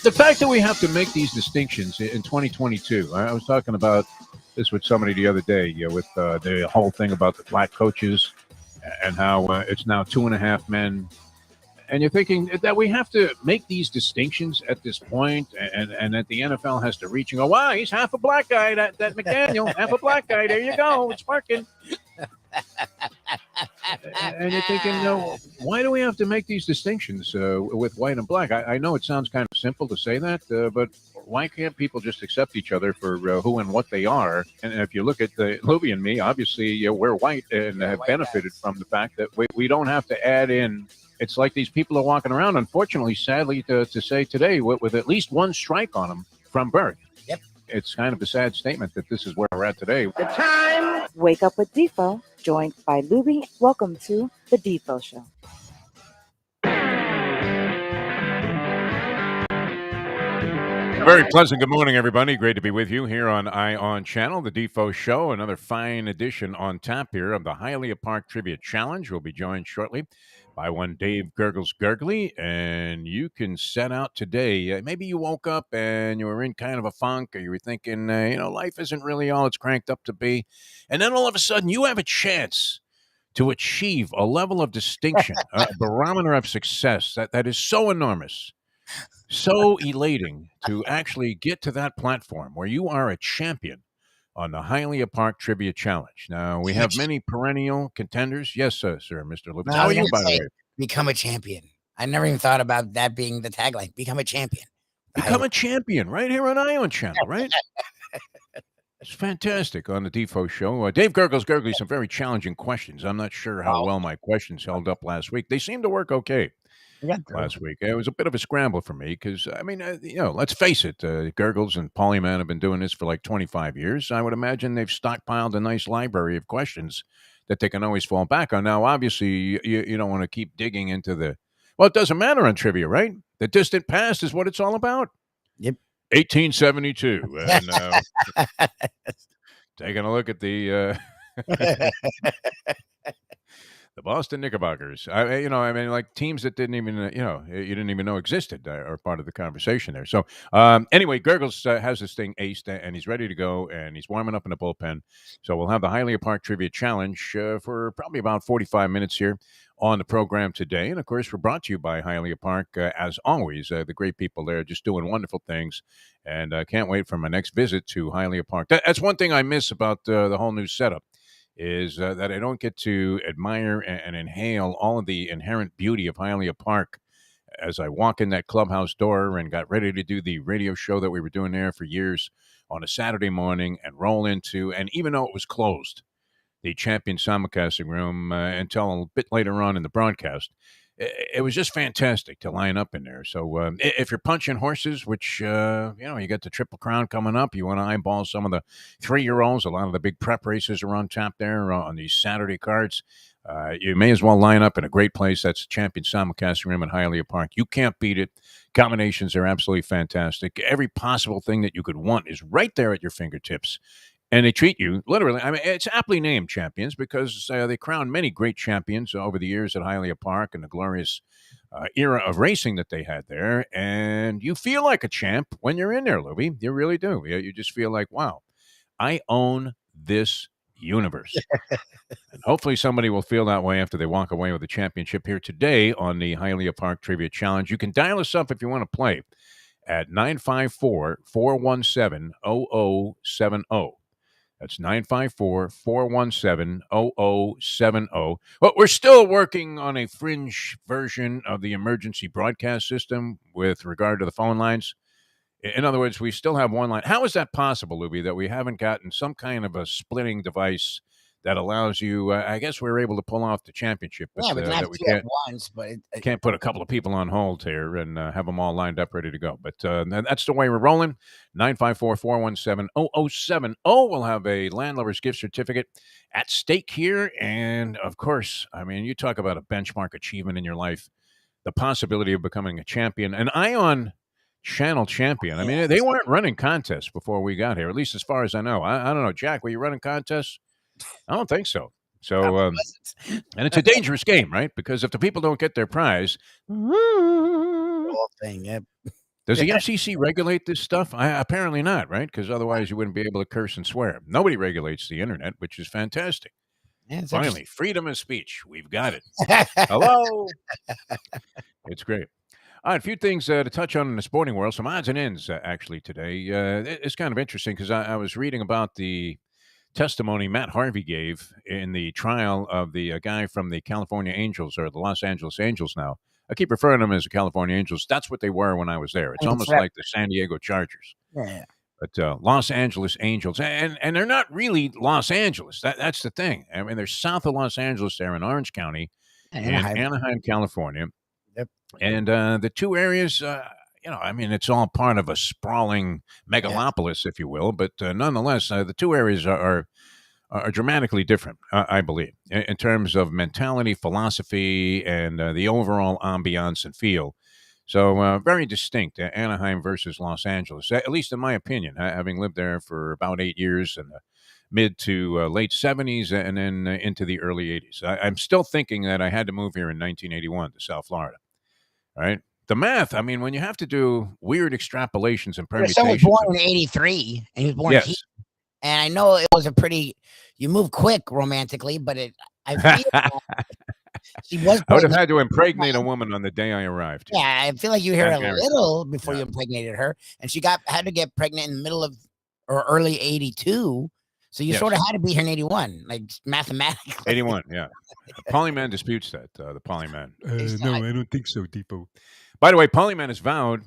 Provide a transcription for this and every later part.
The fact that we have to make these distinctions in 2022. I was talking about this with somebody the other day with the whole thing about the black coaches and how it's now 2.5 men. And you're thinking that we have to make these distinctions at this point, and that the NFL has to reach and go, wow, he's half a black guy, that McDaniel, half a black guy. There you go. It's working. And you're thinking, no, why do we have to make these distinctions with white and black? I know it sounds kind of simple to say that, but why can't people just accept each other for who and what they are? And if you look at Lubie and me, obviously we're white and have benefited from the fact that we don't have to add in. It's like these people are walking around, unfortunately, sadly, to say today, with at least one strike on them from birth. Yep. It's kind of a sad statement that this is where we're at today. The time. Wake up with Defo, joined by Lubie. Welcome to the Defo Show. Very pleasant good morning, everybody. Great to be with you here on ION Channel, the Defo Show. Another fine edition on tap here of the Hialeah Park Trivia Challenge. We'll be joined shortly by one Dave Gurgles Gergely, and you can set out today. Maybe you woke up and you were in kind of a funk, or you were thinking, life isn't really all it's cranked up to be. And then all of a sudden you have a chance to achieve a level of distinction, a barometer of success that is so enormous, so elating to actually get to that platform where you are a champion on the Hialeah Park Trivia Challenge. Now, we have many perennial contenders. Yes, sir, Mr. Lubitz. How are you, by the way? Become a champion. I never even thought about that being the tagline. Become a champion. Become a champion right here on ION Channel, right? It's fantastic on the Defo Show. Dave Gergely, some very challenging questions. I'm not sure how well my questions held up last week. They seemed to work okay last week. It was a bit of a scramble for me because, let's face it, Gurgles and Polyman have been doing this for like 25 years. I would imagine they've stockpiled a nice library of questions that they can always fall back on. Now, obviously, you don't want to keep digging into it doesn't matter on trivia, right? The distant past is what it's all about. Yep. 1872. And taking a look at the the Boston Knickerbockers. Like teams that didn't even, you didn't even know existed are part of the conversation there. So anyway, Gurgles has this thing aced, and he's ready to go, and he's warming up in the bullpen. So we'll have the Hialeah Park Trivia Challenge for probably about 45 minutes here on the program today. And, of course, we're brought to you by Hialeah Park, as always. The great people there just doing wonderful things. And can't wait for my next visit to Hialeah Park. That's one thing I miss about the whole new setup, is that I don't get to admire and inhale all of the inherent beauty of Hialeah Park as I walk in that clubhouse door and got ready to do the radio show that we were doing there for years on a Saturday morning and roll into, and even though it was closed, the champion simulcasting room until a bit later on in the broadcast. It was just fantastic to line up in there. So if you're punching horses, which, you got the Triple Crown coming up, you want to eyeball some of the 3-year-olds, a lot of the big prep races are on tap there on these Saturday cards. You may as well line up in a great place. That's Champion Simulcasting Room in Hialeah Park. You can't beat it. Combinations are absolutely fantastic. Every possible thing that you could want is right there at your fingertips. And they treat you, literally, it's aptly named champions because they crowned many great champions over the years at Hialeah Park and the glorious era of racing that they had there. And you feel like a champ when you're in there, Lubie. You really do. You just feel like, wow, I own this universe. And hopefully somebody will feel that way after they walk away with the championship here today on the Hialeah Park Trivia Challenge. You can dial us up if you want to play at 954-417-0070. That's 954-417-0070. But we're still working on a fringe version of the emergency broadcast system with regard to the phone lines. In other words, we still have one line. How is that possible, Lubie, that we haven't gotten some kind of a splitting device that allows you, I guess we were able to pull off the championship. But, we can have two at once, but can't put a couple of people on hold here and have them all lined up, ready to go. But that's the way we're rolling. 954-417-0070. We'll have a Landlubber's gift certificate at stake here. And, of course, you talk about a benchmark achievement in your life, the possibility of becoming a champion, an ION Channel champion. They weren't running contests before we got here, at least as far as I know. I don't know. Jack, were you running contests? I don't think so. So, and it's a dangerous game, right? Because if the people don't get their prize, whole thing, yep. Does the FCC regulate this stuff? Apparently not, right? Because otherwise you wouldn't be able to curse and swear. Nobody regulates the internet, which is fantastic. Yeah, it's Finally, freedom of speech. We've got it. Hello. It's great. All right, a few things to touch on in the sporting world. Some odds and ends, actually, today. It's kind of interesting because I was reading about the testimony Matt Harvey gave in the trial of the guy from the California Angels, or the Los Angeles Angels now. I keep referring to them as the California Angels. That's what they were when I was there. It's almost like the San Diego Chargers. Yeah. But Los Angeles Angels, and they're not really Los Angeles. That's the thing. I mean, they're south of Los Angeles. They're in Orange County, in Anaheim, California. Yep. And the two areas, I mean, it's all part of a sprawling megalopolis, if you will. But nonetheless, the two areas are dramatically different, I believe, in terms of mentality, philosophy, and the overall ambiance and feel. So very distinct, Anaheim versus Los Angeles, at least in my opinion, having lived there for about 8 years in the mid to late 70s and then into the early 80s. I'm still thinking that I had to move here in 1981 to South Florida, right? The math, I mean, when you have to do weird extrapolations and permutations. Someone was born in 83, and he was born here. And I know it was you move quick romantically, but I feel she was. I would have had to impregnate a woman on the day I arrived. Yeah, I feel like you hear a little before you impregnated her, and she had to get pregnant in the middle of or early 82. So you sort of had to be here in 81, like mathematically. 81, yeah. Polyman disputes that, the Polyman. No, I don't think so, Defo. By the way, Polyman is vowed.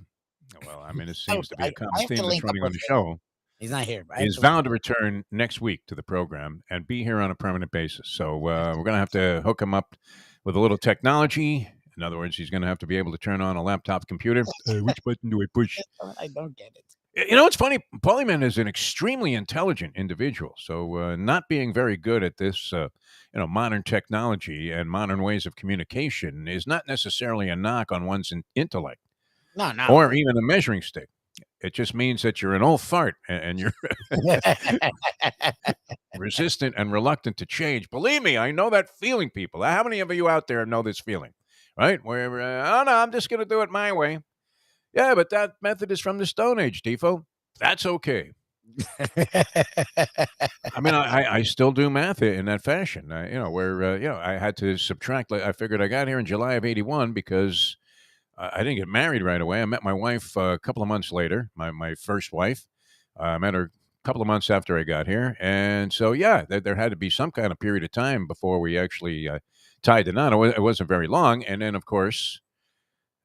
Well, I mean, it seems to be a common theme that's running on the show. He's not here. He's vowed to return next week to the program and be here on a permanent basis. So we're going to have to hook him up with a little technology. In other words, he's going to have to be able to turn on a laptop computer. Which button do I push? I don't get it. You know, it's funny. Polyman is an extremely intelligent individual. So not being very good at this, modern technology and modern ways of communication is not necessarily a knock on one's intellect. No. Or even a measuring stick. It just means that you're an old fart and you're resistant and reluctant to change. Believe me, I know that feeling, people. How many of you out there know this feeling, right? Where, oh, no, I'm just going to do it my way. Yeah, but that method is from the Stone Age, Defo. That's okay. I mean, I still do math in that fashion, where I had to subtract. I figured I got here in July of 81 because I didn't get married right away. I met my wife a couple of months later, my first wife. I met her a couple of months after I got here. And so, there had to be some kind of period of time before we actually tied the knot. It wasn't very long. And then, of course,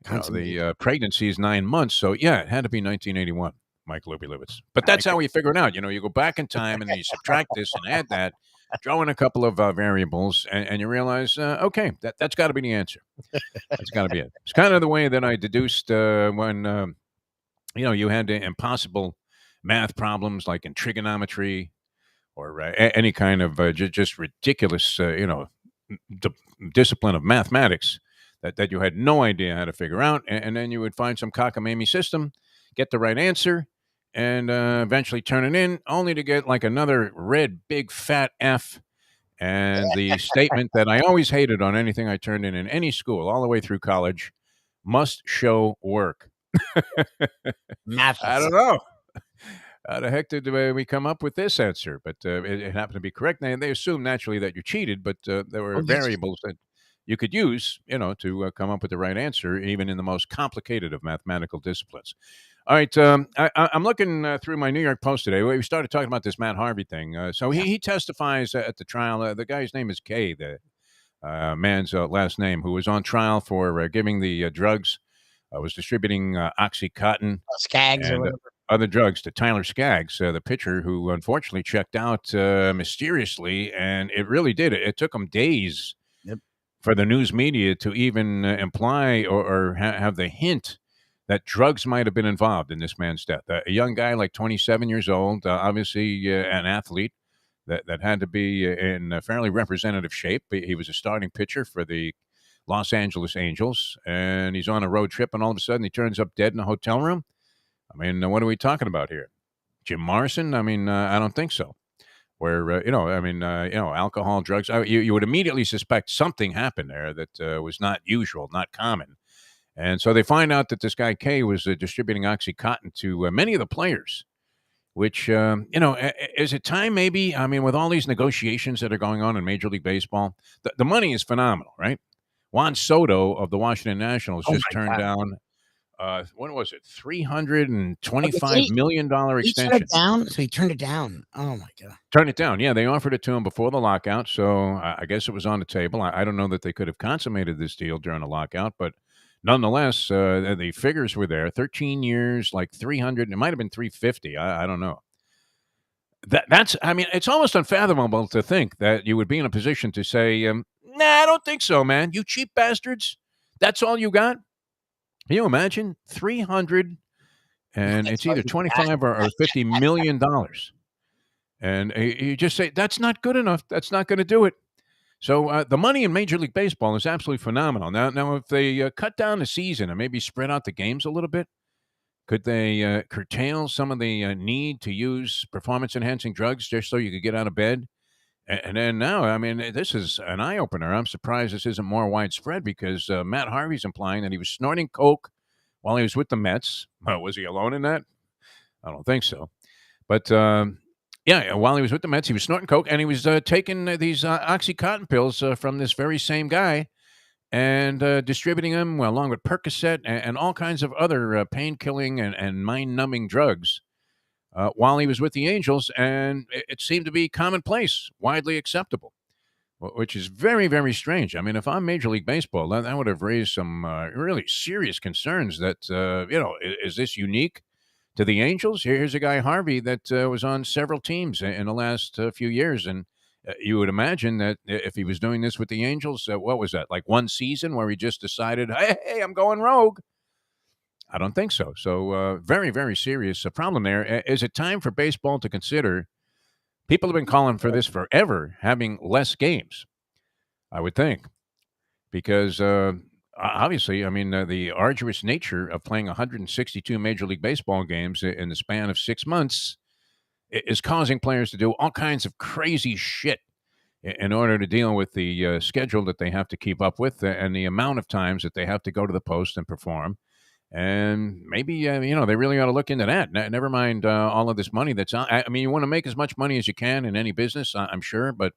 the pregnancy is 9 months. So, it had to be 1981, Mike Lubitz. But that's how we figure it out. You go back in time and then you subtract this and add that. Throw in a couple of variables, and you realize, okay, that's got to be the answer. That's got to be it. It's kind of the way that I deduced when, you had the impossible math problems like in trigonometry or any kind of just ridiculous, discipline of mathematics that you had no idea how to figure out. And then you would find some cockamamie system, get the right answer, and eventually turn it in, only to get like another red, big, fat F. And the statement that I always hated on anything I turned in any school, all the way through college, must show work. Math. I don't know. How the heck did we come up with this answer? But it happened to be correct. They assume naturally that you cheated, but there were variables that you could use, to come up with the right answer, even in the most complicated of mathematical disciplines. All right, I'm looking through my New York Post today. We started talking about this Matt Harvey thing. So he testifies at the trial. The guy's name is Kay, the man's last name, who was on trial for giving the drugs, was distributing Oxycontin, Skaggs, and other drugs to Tyler Skaggs, the pitcher, who unfortunately checked out mysteriously. And it really did. It took him days for the news media to even imply or have the hint that drugs might have been involved in this man's death. A young guy, like 27 years old, obviously an athlete that had to be in a fairly representative shape. He was a starting pitcher for the Los Angeles Angels, and he's on a road trip, and all of a sudden he turns up dead in a hotel room. I mean, what are we talking about here? Jim Morrison? I mean, I don't think so. Where, alcohol, drugs, you would immediately suspect something happened there that was not usual, not common. And so they find out that this guy K was distributing OxyContin to many of the players, which, is it time maybe? I mean, with all these negotiations that are going on in Major League Baseball, the money is phenomenal, right? Juan Soto of the Washington Nationals Oh just my turned God. down, what was it, $325 million He turned extension. it down. So he turned it down. Oh my God. Turned it down. Yeah, they offered it to him before the lockout, so I guess it was on the table. I don't know that they could have consummated this deal during the lockout, but nonetheless, the figures were there. 13 years, like 300. It might have been 350. I don't know. That's. I mean, it's almost unfathomable to think that you would be in a position to say, "Nah, I don't think so, man. You cheap bastards. That's all you got." Can you imagine 300, and it's either 25 or $50 million. And you just say, that's not good enough. That's not going to do it. So the money in Major League Baseball is absolutely phenomenal. Now if they cut down the season and maybe spread out the games a little bit, could they curtail some of the need to use performance-enhancing drugs just so you could get out of bed? And then now, I mean, this is an eye-opener. I'm surprised this isn't more widespread because Matt Harvey's implying that he was snorting coke while he was with the Mets. Was he alone in that? I don't think so. But yeah, while he was with the Mets, he was snorting coke, and he was taking these OxyContin pills from this very same guy and distributing them along with Percocet and all kinds of other pain-killing and mind-numbing drugs while he was with the Angels, and it seemed to be commonplace, widely acceptable, which is very, very strange. I mean, if I'm Major League Baseball, that would have raised some really serious concerns that, is this unique to the Angels? Here's a guy, Harvey, that was on several teams in the last few years. And you would imagine that if he was doing this with the Angels, what was that, like one season where he just decided, hey, I'm going rogue? I don't think so. So very, very serious problem there. Is it time for baseball to consider? People have been calling for this forever, having less games, I would think, because obviously, I mean, the arduous nature of playing 162 Major League Baseball games in the span of 6 months is causing players to do all kinds of crazy shit in order to deal with the schedule that they have to keep up with and the amount of times that they have to go to the post and perform. And maybe, they really ought to look into that. Never mind all of this money that's on. I mean, you want to make as much money as you can in any business, I'm sure, but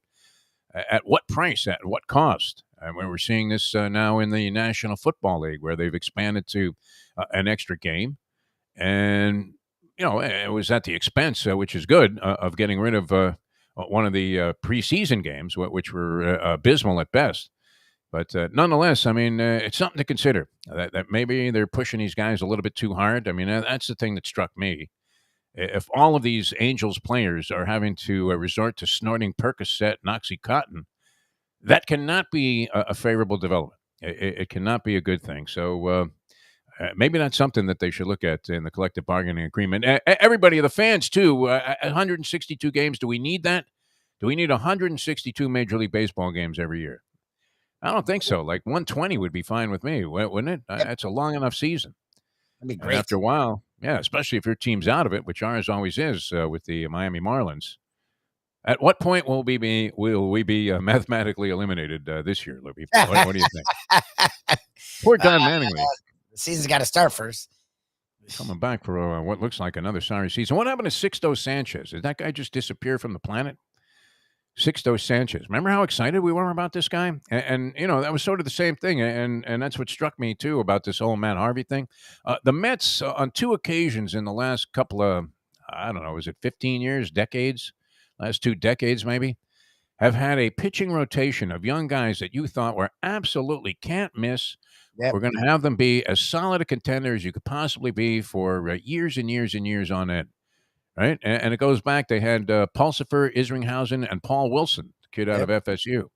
at what price? At what cost? And we're seeing this now in the National Football League, where they've expanded to an extra game. And, it was at the expense, which is good, of getting rid of one of the preseason games, which were abysmal at best. But nonetheless, I mean, it's something to consider that maybe they're pushing these guys a little bit too hard. I mean, that's the thing that struck me. If all of these Angels players are having to resort to snorting Percocet and OxyContin, that cannot be a favorable development. It cannot be a good thing. So maybe that's something that they should look at in the collective bargaining agreement. Everybody, the fans too, 162 games, do we need that? Do we need 162 Major League Baseball games every year? I don't think so. Like 120 would be fine with me, wouldn't it? That's a long enough season. That'd be And great. after a while, yeah, especially if your team's out of it, which ours always is with the Miami Marlins. At what point will we be mathematically eliminated this year, Lubie? What do you think? Poor Don Mattingly. The season's got to start first. Coming back for what looks like another sorry season. What happened to Sixto Sanchez? Did that guy just disappear from the planet? Sixto Sanchez. Remember how excited we were about this guy? And that was sort of the same thing. And that's what struck me, too, about this whole Matt Harvey thing. The Mets, on two occasions in the last couple of, I don't know, was it 15 years, decades? Last 2 decades, maybe, have had a pitching rotation of young guys that you thought were absolutely can't miss. Yep. We're going to have them be as solid a contender as you could possibly be for years and years and years on end. Right, and it goes back. They had Pulsifer, Isringhausen, and Paul Wilson, the kid out of FSU.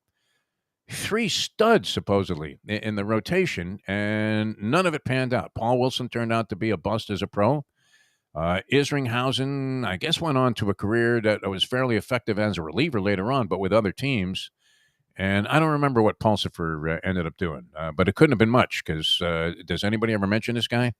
3 studs, supposedly, in the rotation, and none of it panned out. Paul Wilson turned out to be a bust as a pro. Isringhausen, I guess, went on to a career that was fairly effective as a reliever later on, but with other teams. And I don't remember what Pulsifer ended up doing, but it couldn't have been much because does anybody ever mention this guy?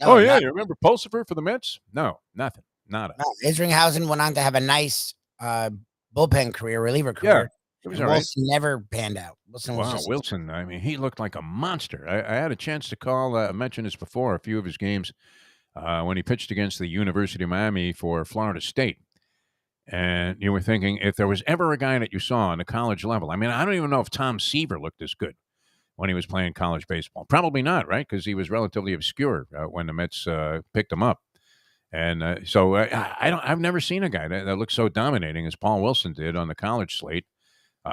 No, you remember Pulsifer for the Mets? No, nothing. Nada. No, Isringhausen went on to have a nice bullpen career, reliever career. It was And all right. Wilson never panned out. Wilson was Wow, just Wilson. I mean, he looked like a monster. I had a chance to call. I mentioned this before. A few of his games when he pitched against the University of Miami for Florida State. And you were thinking, if there was ever a guy that you saw on the college level, I mean, I don't even know if Tom Seaver looked as good when he was playing college baseball. Probably not, right? Because he was relatively obscure when the Mets picked him up. And I've never seen a guy that looked so dominating as Paul Wilson did on the college slate.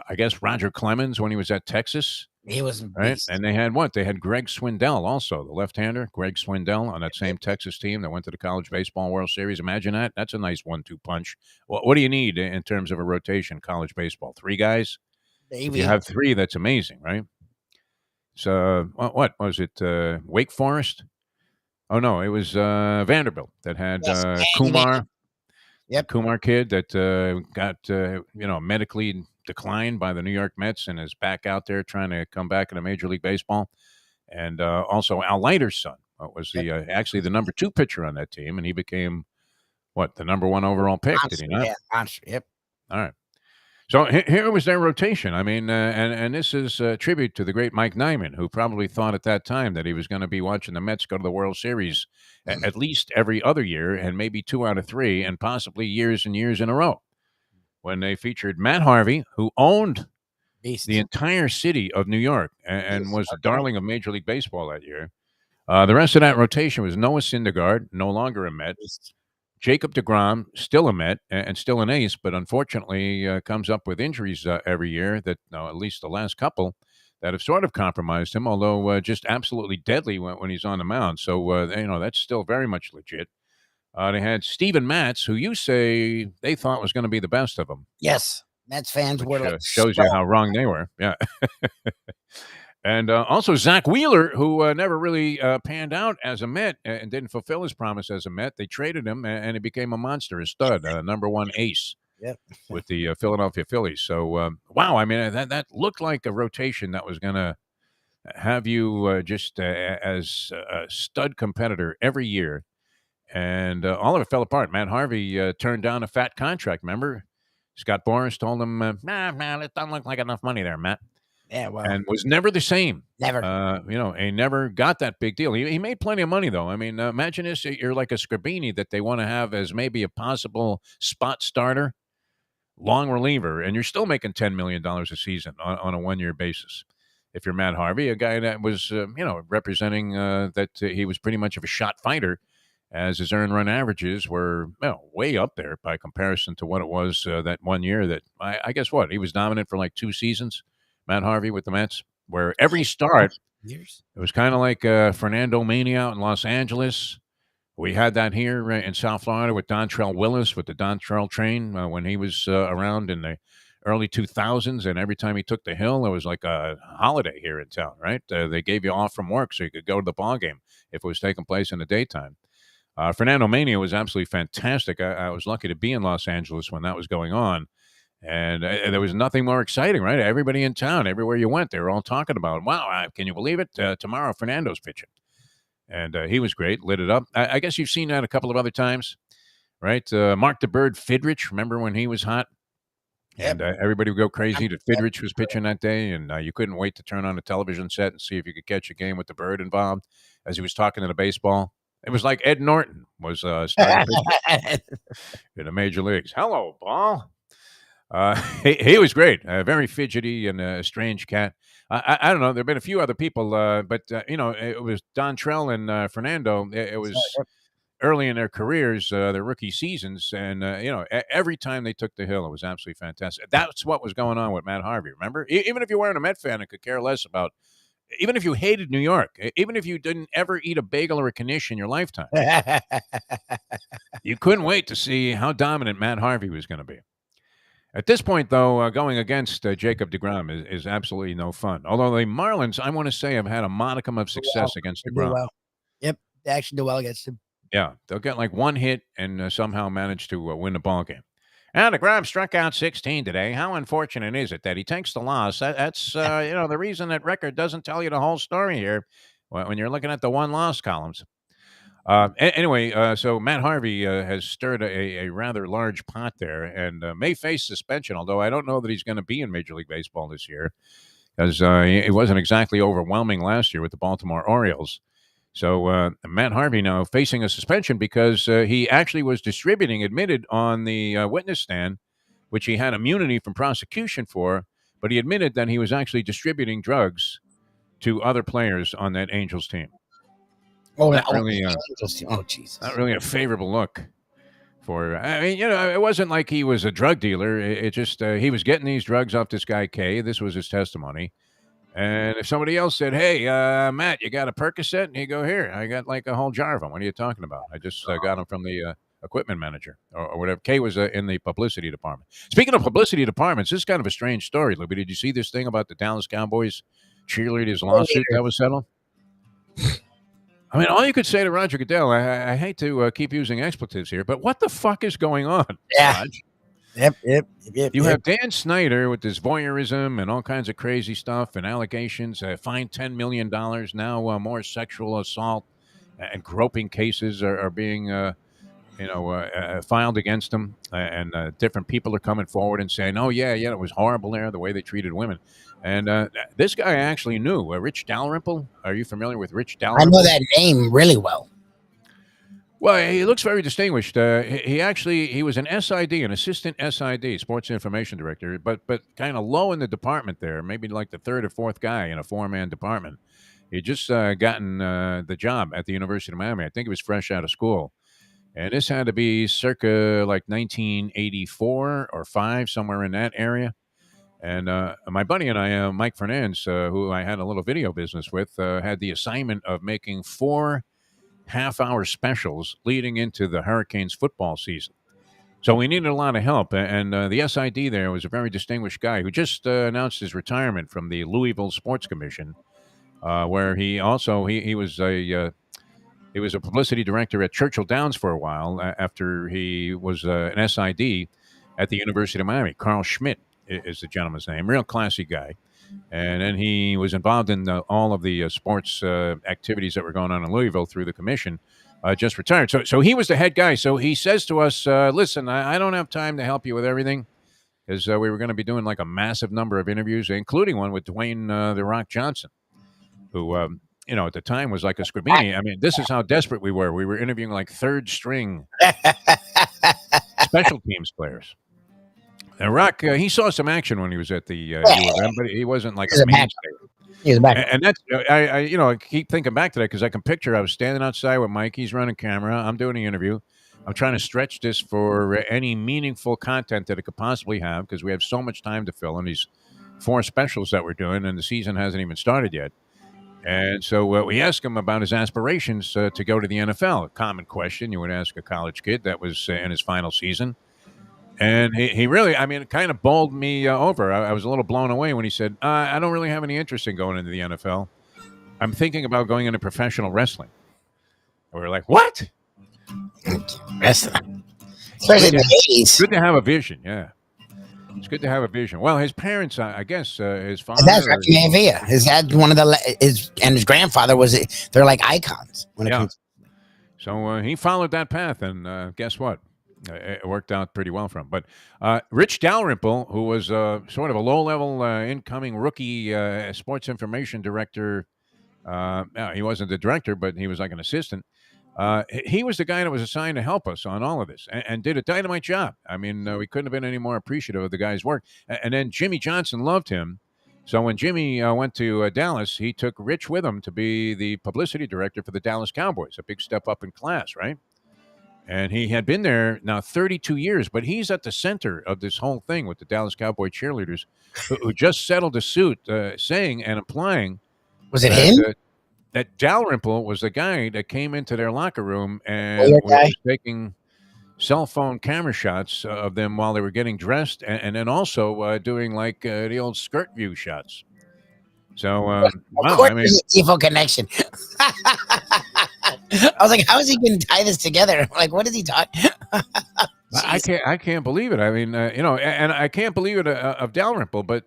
I guess Roger Clemens when he was at Texas. he was a Right, beast. and they had what? They had Greg Swindell also, the left-hander, Greg Swindell on that same Yep. Texas team that went to the College Baseball World Series. Imagine that. That's a nice 1-2 punch. What do you need in terms of a rotation college baseball? 3 guys? If you Baby. have 3, that's amazing, right? So what was it? Wake Forest? Oh no, it was Vanderbilt that had Yes, Andy Kumar. Yep. The Kumar kid that got medically declined by the New York Mets and is back out there trying to come back into Major League Baseball. And also Al Leiter's son was the actually the number 2 pitcher on that team, and he became the number 1 overall pick. Did he not? Yeah, monster. Yep. All right. So here was their rotation. I mean, and this is a tribute to the great Mike Nyman, who probably thought at that time that he was going to be watching the Mets go to the World Series at least every other year, and maybe 2 out of 3, and possibly years and years in a row. When they featured Matt Harvey, who owned Beast. the entire city of New York and was the darling of Major League Baseball that year. The rest of that rotation was Noah Syndergaard, no longer a Met. Jacob deGrom, still a Met and still an ace, but unfortunately comes up with injuries every year that, at least the last couple, that have sort of compromised him, although just absolutely deadly when he's on the mound. So, that's still very much legit. They had Steven Matz, who you say they thought was going to be the best of them. Yes. Mets fans were like shows you how wrong they were. Yeah. And also Zach Wheeler, who never really panned out as a Met and didn't fulfill his promise as a Met. They traded him, and he became a monster, a stud, number 1 ace with the Philadelphia Phillies. So, wow, I mean, that looked like a rotation that was going to have you just as a stud competitor every year. And all of it fell apart. Matt Harvey turned down a fat contract, remember? Scott Boras told him, nah, it doesn't look like enough money there, Matt. Yeah, well. And was never the same. Never. He never got that big deal. He made plenty of money, though. I mean, imagine this. You're like a Scribini that they want to have as maybe a possible spot starter, long reliever, and you're still making $10 million a season on a 1-year basis. If you're Matt Harvey, a guy that was, representing that he was pretty much of a shot fighter, as his earned run averages were way up there by comparison to what it was that 1 year that I guess he was dominant for like 2 seasons, Matt Harvey with the Mets, where every start, it was kind of like Fernando Mania out in Los Angeles. We had that here in South Florida with Dontrell Willis with the Dontrell train when he was around in the early 2000s, and every time he took the hill, it was like a holiday here in town, right? They gave you off from work so you could go to the ball game if it was taking place in the daytime. Fernando Mania was absolutely fantastic. I was lucky to be in Los Angeles when that was going on. And there was nothing more exciting, right? Everybody in town, everywhere you went, they were all talking about, wow, can you believe it? Tomorrow, Fernando's pitching. And he was great, lit it up. I guess you've seen that a couple of other times, right? Mark the Bird Fidrich, remember when he was hot? And everybody would go crazy that Fidrich was pitching that day, and you couldn't wait to turn on the television set and see if you could catch a game with the Bird involved as he was talking to the baseball. It was like Ed Norton was starting in the major leagues. Hello, ball. He was great. Very fidgety and a strange cat. I don't know. There have been a few other people, but it was Dontrell and Fernando. It was early in their careers, their rookie seasons, and every time they took the hill, it was absolutely fantastic. That's what was going on with Matt Harvey. Remember, even if you weren't a Met fan and could care less about. Even if you hated New York, even if you didn't ever eat a bagel or a knish in your lifetime, you couldn't wait to see how dominant Matt Harvey was going to be. At this point, though, going against Jacob deGrom is absolutely no fun. Although the Marlins, I want to say, have had a modicum of success against deGrom. Well. Yep, they actually do well against him. Yeah, they'll get like 1 hit and somehow manage to win the ball game. And deGrom struck out 16 today. How unfortunate is it that he takes the loss? That's the reason that record doesn't tell you the whole story here when you're looking at the 1-loss columns. Anyway, so Matt Harvey has stirred a rather large pot there and may face suspension, although I don't know that he's going to be in Major League Baseball this year because it wasn't exactly overwhelming last year with the Baltimore Orioles. So Matt Harvey now facing a suspension because he actually was admitted on the witness stand, which he had immunity from prosecution for, but he admitted that he was actually distributing drugs to other players on that Angels team. Not really a favorable look for. I mean, it wasn't like he was a drug dealer. It just he was getting these drugs off this guy K. This was his testimony. And if somebody else said, "Hey, Matt, you got a Percocet?" and you go, "Here, I got like a whole jar of them. What are you talking about? I just got them from the equipment manager or whatever." K was in the publicity department. Speaking of publicity departments, this is kind of a strange story, Lubie. Did you see this thing about the Dallas Cowboys cheerleaders lawsuit that was settled? I mean, all you could say to Roger Goodell, I hate to keep using expletives here, but what the fuck is going on? Yeah. Raj? Yep. You have Dan Snyder with this voyeurism and all kinds of crazy stuff and allegations, fined $10 million. Now more sexual assault and groping cases are being, filed against him. And different people are coming forward and saying, oh, yeah, it was horrible there, the way they treated women. And this guy I actually knew, Rich Dalrymple. Are you familiar with Rich Dalrymple? I know that name really well. Well, he looks very distinguished. He was an SID, an assistant SID, sports information director, but kind of low in the department there, maybe like the third or fourth guy in a four-man department. He just gotten the job at the University of Miami. I think he was fresh out of school. And this had to be circa like 1984 or 5, somewhere in that area. And my buddy and I, Mike Fernandez, who I had a little video business with, had the assignment of making 4 half-hour specials leading into the Hurricanes football season. So we needed a lot of help. And the SID there was a very distinguished guy who just announced his retirement from the Louisville Sports Commission, where he also he was a publicity director at Churchill Downs for a while after he was an SID at the University of Miami. Carl Schmidt is the gentleman's name. Real classy guy. And then he was involved in all of the sports activities that were going on in Louisville through the commission, just retired. So he was the head guy. So he says to us, listen, I don't have time to help you with everything because we were going to be doing like a massive number of interviews, including one with Dwayne The Rock Johnson, who, at the time was like a Scribini. I mean, this is how desperate we were. We were interviewing like third string special teams players. And Rock, he saw some action when he was at the U of M, but he wasn't like a mainstay. He was back. And that's I keep thinking back to that because I can picture I was standing outside with Mike. He's running camera. I'm doing the interview. I'm trying to stretch this for any meaningful content that it could possibly have because we have so much time to fill in these 4 specials that we're doing, and the season hasn't even started yet. And so we asked him about his aspirations to go to the NFL. A common question you would ask a college kid that was in his final season. And he really, it kind of bowled me over. I was a little blown away when he said, I don't really have any interest in going into the NFL. I'm thinking about going into professional wrestling. And we were like, what? Wrestling. Especially in the 80s. Good to have a vision, yeah. It's good to have a vision. Well, his parents, I guess, his father. That's his dad, one of his grandfather they're like icons when it comes. So he followed that path, and guess what? It worked out pretty well for him. But Rich Dalrymple, who was sort of a low-level incoming rookie sports information director, he wasn't the director, but he was like an assistant. He was the guy that was assigned to help us on all of this and did a dynamite job. I mean, we couldn't have been any more appreciative of the guy's work. And then Jimmy Johnson loved him. So when Jimmy went to Dallas, he took Rich with him to be the publicity director for the Dallas Cowboys, a big step up in class, right? And he had been there now 32 years, but he's at the center of this whole thing with the Dallas Cowboy cheerleaders who just settled a suit saying and implying. Was it him? That Dalrymple was the guy that came into their locker room and was taking cell phone camera shots of them while they were getting dressed and then also doing like the old skirt view shots. So, wow, there's a Defo connection. I was like, how is he going to tie this together? I'm like, what is he talking? I can't believe it. I mean, and I can't believe it of Dalrymple, but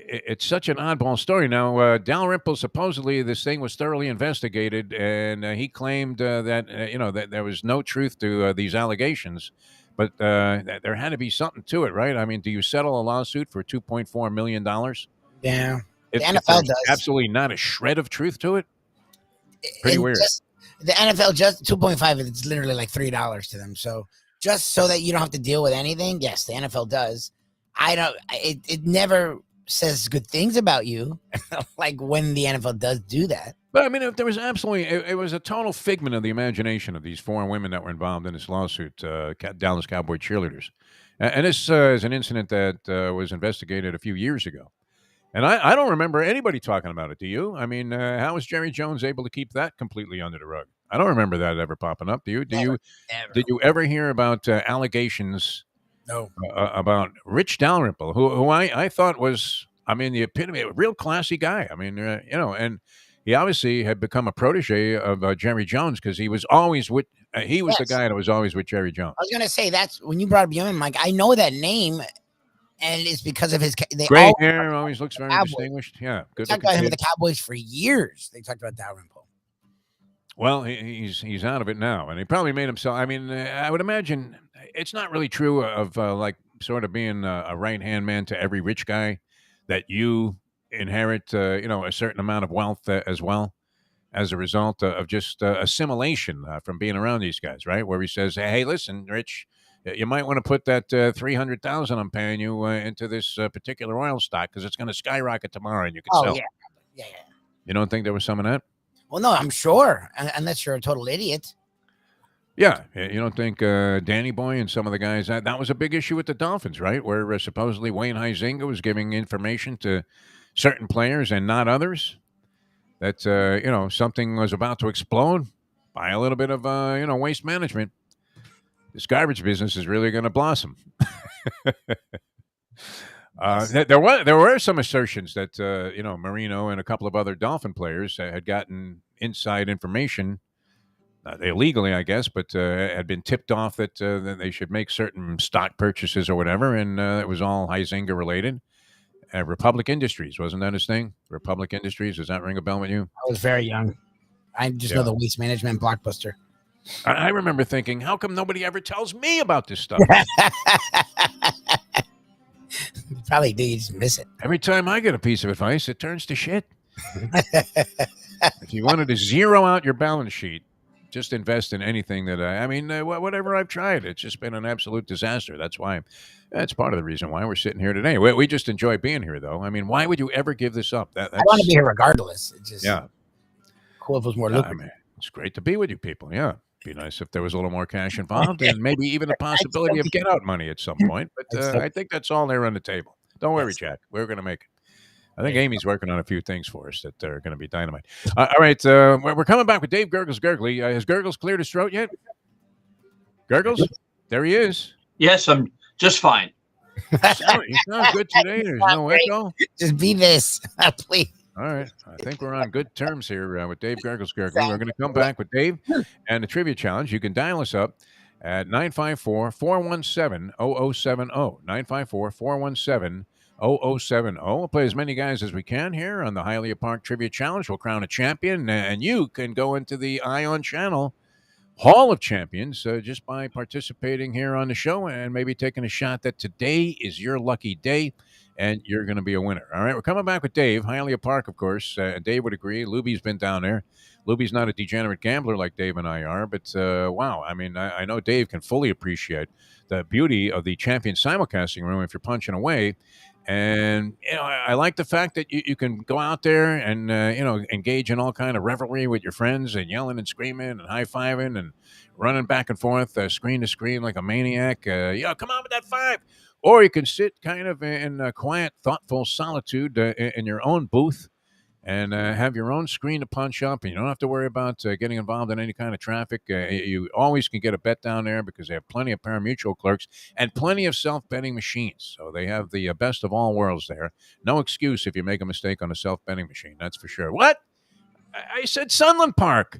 it's such an oddball story. Now, Dalrymple, supposedly this thing was thoroughly investigated, and he claimed that that there was no truth to these allegations, but there had to be something to it, right? I mean, do you settle a lawsuit for $2.4 million Yeah, the if NFL there's does. absolutely not a shred of truth to it? Pretty And weird. The NFL just 2.5. It's literally like $3 to them. So just so that you don't have to deal with anything, yes, the NFL does. I don't. It never says good things about you, like when the NFL does do that. But I mean, if there was absolutely, it was a total figment of the imagination of these four women that were involved in this lawsuit, Dallas Cowboy cheerleaders. And this is an incident that was investigated a few years ago. And I don't remember anybody talking about it. Do you? I mean, how was Jerry Jones able to keep that completely under the rug? I don't remember that ever popping up. Do you? Never. Did you ever hear about allegations? No. About Rich Dalrymple, who I thought was, I mean, the epitome, a real classy guy. I mean, and he obviously had become a protege of Jerry Jones because he was always with. He was the guy that was always with Jerry Jones. I was gonna say that's when you brought up Young Mike. I know that name, and it's because of his gray hair. Always looks very distinguished. Yeah, good. Talked about him with the Cowboys for years. They talked about Dalrymple. Well, he's out of it now, and he probably made himself. I mean, I would imagine it's not really true of like sort of being a right-hand man to every rich guy that you inherit, a certain amount of wealth as well as a result of just assimilation from being around these guys, right? Where he says, "Hey, listen, Rich, you might want to put that $300,000 I'm paying you into this particular oil stock because it's going to skyrocket tomorrow, and you can sell." Yeah. You don't think there was some of that? Well, no, I'm sure, unless you're a total idiot. Yeah, you don't think Danny Boy and some of the guys, that was a big issue with the Dolphins, right? Where supposedly Wayne Huizenga was giving information to certain players and not others. That, something was about to explode by a little bit of, waste management. This garbage business is really going to blossom. There were some assertions that Marino and a couple of other Dolphin players had gotten inside information, illegally, I guess, but had been tipped off that they should make certain stock purchases or whatever, and it was all Huizenga related. Republic Industries, wasn't that his thing? Republic Industries, does that ring a bell with you? I was very young. I just know the waste management blockbuster. I remember thinking, how come nobody ever tells me about this stuff? You probably do. You just miss it. Every time I get a piece of advice, it turns to shit. If you wanted to zero out your balance sheet, just invest in anything that whatever I've tried, it's just been an absolute disaster. That's part of the reason why we're sitting here today. We just enjoy being here, though. I mean, why would you ever give this up? I want to be here regardless. It's just cool if it was more lucrative. I mean, it's great to be with you people. Yeah. Be nice if there was a little more cash involved and maybe even a possibility of get out money at some point. But I think that's all there on the table. Don't worry, Jack. We're going to make it. I think Amy's working on a few things for us that are going to be dynamite. All right. We're coming back with Dave Gurgles Gergely. Has Gurgles cleared his throat yet? Gurgles? There he is. Yes, I'm just fine. You sound good today. There's no echo. Just be this, please. All right. I think we're on good terms here with Dave Gurgles Gergely. We're going to come back with Dave and the Trivia Challenge. You can dial us up at 954-417-0070. 954-417-0070. We'll play as many guys as we can here on the Hialeah Park Trivia Challenge. We'll crown a champion, and you can go into the Ion Channel Hall of Champions just by participating here on the show and maybe taking a shot that today is your lucky day and you're going to be a winner. All right, we're coming back with Dave. Hialeah Park, of course. Dave would agree. Lubie's been down there. Lubie's not a degenerate gambler like Dave and I are, but wow. I mean, I know Dave can fully appreciate the beauty of the champion simulcasting room if you're punching away. And, I like the fact that you can go out there and, engage in all kind of revelry with your friends and yelling and screaming and high-fiving and running back and forth, screen to screen like a maniac. Come on with that 5. Or you can sit kind of in quiet, thoughtful solitude in your own booth and have your own screen to punch up, and you don't have to worry about getting involved in any kind of traffic. You always can get a bet down there because they have plenty of pari-mutuel clerks and plenty of self-betting machines. So they have the best of all worlds there. No excuse if you make a mistake on a self-betting machine, that's for sure. What? I said Sunland Park.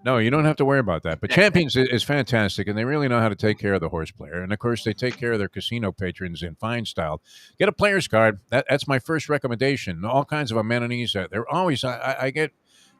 No, you don't have to worry about that. But Champions is fantastic, and they really know how to take care of the horse player. And of course, they take care of their casino patrons in fine style. Get a player's card. That's my first recommendation. All kinds of amenities. They're always. I get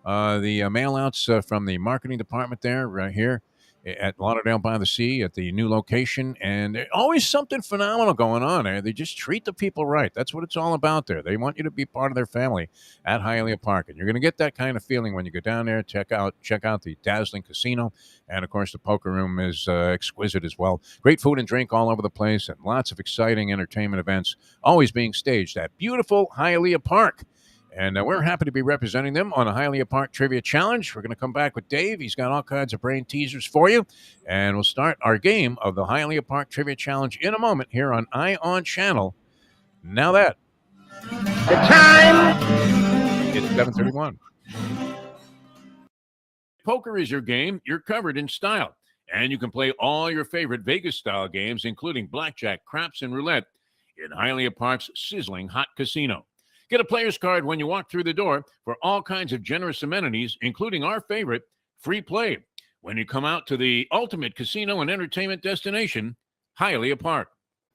the mail outs from the marketing department there right here at Lauderdale by the Sea at the new location, and there's always something phenomenal going on there. They just treat the people right. That's what it's all about there. They want you to be part of their family at Hialeah Park, and you're going to get that kind of feeling when you go down there. Check out the dazzling casino, and of course the poker room is exquisite as well. Great food and drink all over the place, and lots of exciting entertainment events always being staged at beautiful Hialeah Park. And we're happy to be representing them on a Hialeah Park Trivia Challenge. We're going to come back with Dave. He's got all kinds of brain teasers for you. And we'll start our game of the Hialeah Park Trivia Challenge in a moment here on ION Channel. Now that. The time. It's 7:31. Poker is your game. You're covered in style. And you can play all your favorite Vegas-style games, including blackjack, craps, and roulette in Hialeah Park's sizzling hot casino. Get a player's card when you walk through the door for all kinds of generous amenities, including our favorite, free play, when you come out to the ultimate casino and entertainment destination, Hialeah Park.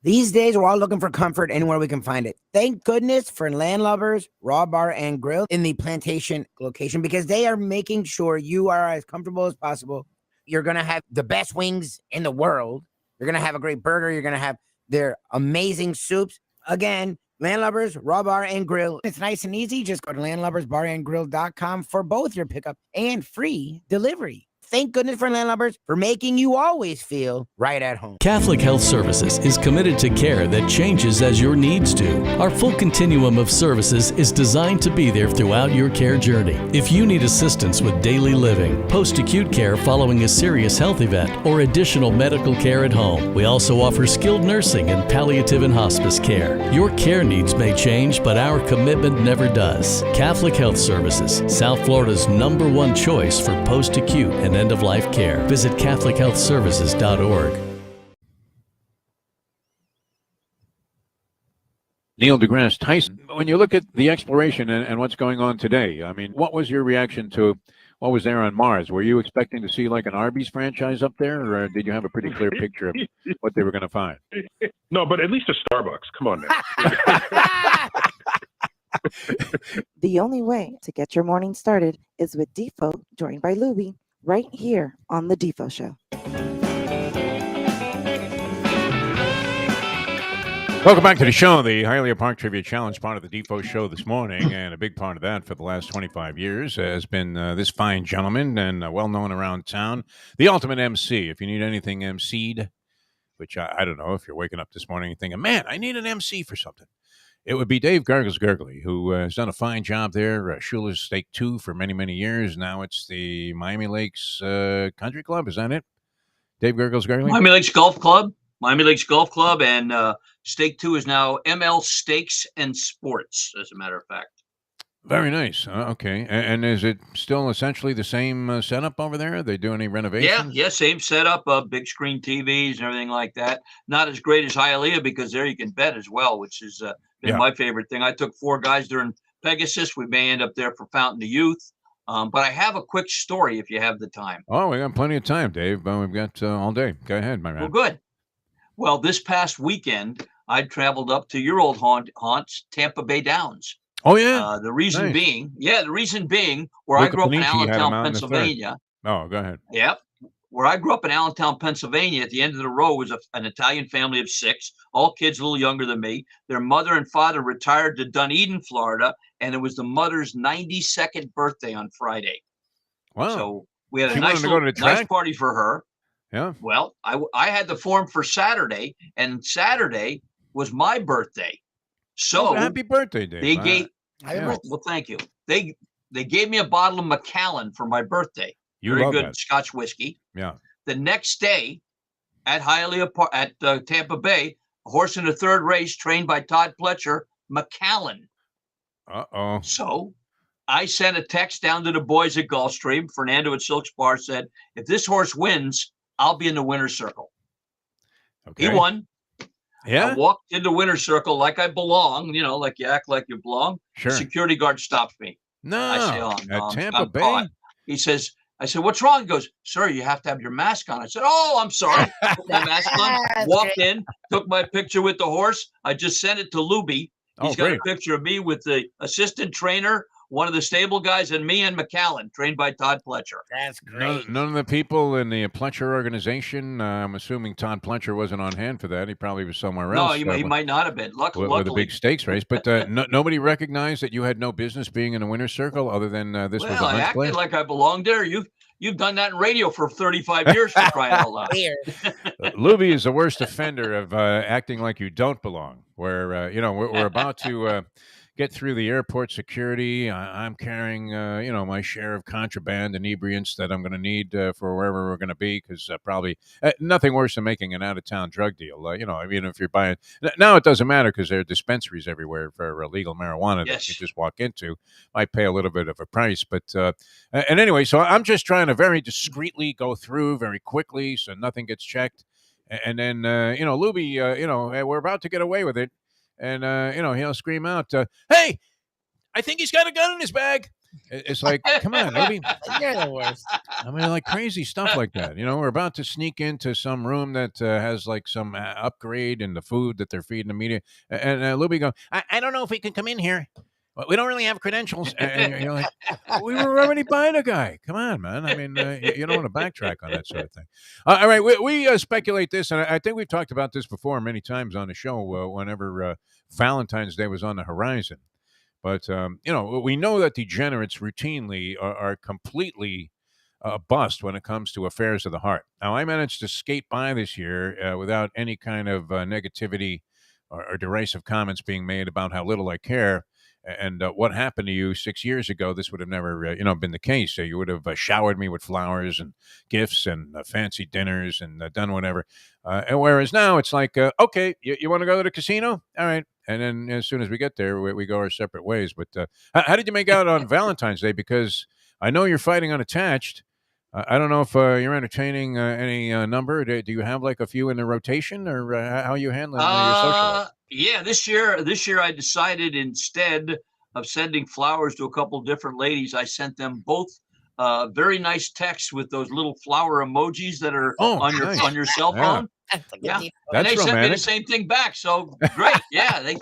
These days, we're all looking for comfort anywhere we can find it. Thank goodness for Landlubbers, Raw Bar and Grill in the Plantation location, because they are making sure you are as comfortable as possible. You're going to have the best wings in the world. You're going to have a great burger. You're going to have their amazing soups. Again, Landlubbers, Raw Bar and Grill. It's nice and easy. Just go to landlubbersbarandgrill.com for both your pickup and free delivery. Thank goodness for Landlubbers for making you always feel right at home. Catholic Health Services is committed to care that changes as your needs do. Our full continuum of services is designed to be there throughout your care journey. If you need assistance with daily living, post-acute care following a serious health event, or additional medical care at home, we also offer skilled nursing and palliative and hospice care. Your care needs may change, but our commitment never does. Catholic Health Services, South Florida's #1 choice for post-acute and end-of-life care. Visit CatholicHealthServices.org. Neil deGrasse Tyson, when you look at the exploration and what's going on today, I mean, what was your reaction to what was there on Mars? Were you expecting to see like an Arby's franchise up there, or did you have a pretty clear picture of what they were going to find? No, but at least a Starbucks. Come on now. The only way to get your morning started is with Defo, joined by Lubie, right here on the Defo Show. Welcome back to the show, the Hialeah Park Trivia Challenge, part of the Defo Show this morning, and a big part of that for the last 25 years has been this fine gentleman and well-known around town, the ultimate MC. If you need anything MC'd, which I don't know, if you're waking up this morning and thinking, man, I need an MC for something, it would be Dave Gurgles Gergely, who has done a fine job there, Schuler's Steak 2 for many, many years. Now it's the Miami Lakes Country Club. Is that it? Dave Gurgles Gergely? Miami Lakes Golf Club. Miami Lakes Golf Club, and Steak 2 is now ML Steaks and Sports, as a matter of fact. Very nice. Okay. And is it still essentially the same setup over there? They do any renovations? Yeah, same setup, big screen TVs and everything like that. Not as great as Hialeah, because there you can bet as well, which is been my favorite thing. I took 4 guys during Pegasus. We may end up there for Fountain of Youth. But I have a quick story if you have the time. Oh, we got plenty of time, Dave. We've got all day. Go ahead, my man. Well, good. Well, this past weekend, I traveled up to your old haunts, Tampa Bay Downs. Oh, yeah. The reason being, where I grew up in Allentown, Pennsylvania. Oh, go ahead. Yep. Where I grew up in Allentown, Pennsylvania, at the end of the row was an Italian family of 6, all kids a little younger than me. Their mother and father retired to Dunedin, Florida, and it was the mother's 92nd birthday on Friday. Wow. So we had a nice party for her. Yeah. Well, I had the form for Saturday, and Saturday was my birthday. So happy birthday, Dave. They gave well, thank you. They gave me a bottle of Macallan for my birthday. Very good Scotch whiskey. Yeah. The next day at Hialeah Park at Tampa Bay, a horse in the 3rd race trained by Todd Pletcher, Macallan. Uh-oh. So I sent a text down to the boys at Gulfstream. Fernando at Silk Spar said, if this horse wins, I'll be in the winner's circle. Okay. He won. Yeah. I walked in the winner's circle like I belong, like you act like you belong. Sure. The security guard stops me. No. I say, at Tampa Bay? Caught. He says, I said, "What's wrong?" He goes, "Sir, you have to have your mask on." I said, "Oh, I'm sorry." Put my mask on, walked in, took my picture with the horse. I just sent it to Lubie. He's got a picture of me with the assistant trainer, one of the stable guys, and me and McAllen, trained by Todd Pletcher. That's great. None of the people in the Pletcher organization, I'm assuming Todd Pletcher wasn't on hand for that. He probably was somewhere No, else. he might not have been. Luckily, with a big stakes race. But nobody recognized that you had no business being in a winner's circle other than this was a I hunch acted play? like I belonged there. You've done that in radio for 35 years, for crying out loud. Lubie is the worst offender of acting like you don't belong. Where we're about to get through the airport security. I'm carrying my share of contraband inebriants that I'm going to need for wherever we're going to be, because probably nothing worse than making an out-of-town drug deal. If you're buying now, it doesn't matter because there are dispensaries everywhere for illegal marijuana that you just walk into. Might pay a little bit of a price, but and anyway, so I'm just trying to very discreetly go through very quickly so nothing gets checked. And then, Lubie, we're about to get away with it. And, he'll scream out, "Hey, I think he's got a gun in his bag." It's like, come on, Lubie. You're the worst. I mean, like crazy stuff like that. We're about to sneak into some room that has like some upgrade in the food that they're feeding the media. And Lubie goes, I don't know if we can come in here. We don't really have credentials. And you're like, we were already buying a guy. Come on, man. I mean, you don't want to backtrack on that sort of thing. All right. We speculate this, and I think we've talked about this before many times on the show whenever Valentine's Day was on the horizon. But, we know that degenerates routinely are completely bust when it comes to affairs of the heart. Now, I managed to skate by this year without any kind of negativity or derisive comments being made about how little I care. And what happened to you 6 years ago, this would have never, been the case. So you would have showered me with flowers and gifts and fancy dinners and done whatever. And whereas now it's like, okay, you want to go to the casino? All right. And then as soon as we get there, we go our separate ways. But how did you make out on Valentine's Day? Because I know you're fighting unattached. I don't know if you're entertaining any number. Do you have like a few in the rotation, or how are you handling your social life? Yeah, this year I decided, instead of sending flowers to a couple different ladies, I sent them both very nice texts with those little flower emojis that are on your cell phone. Yeah, and they sent me the same thing back. So great, yeah.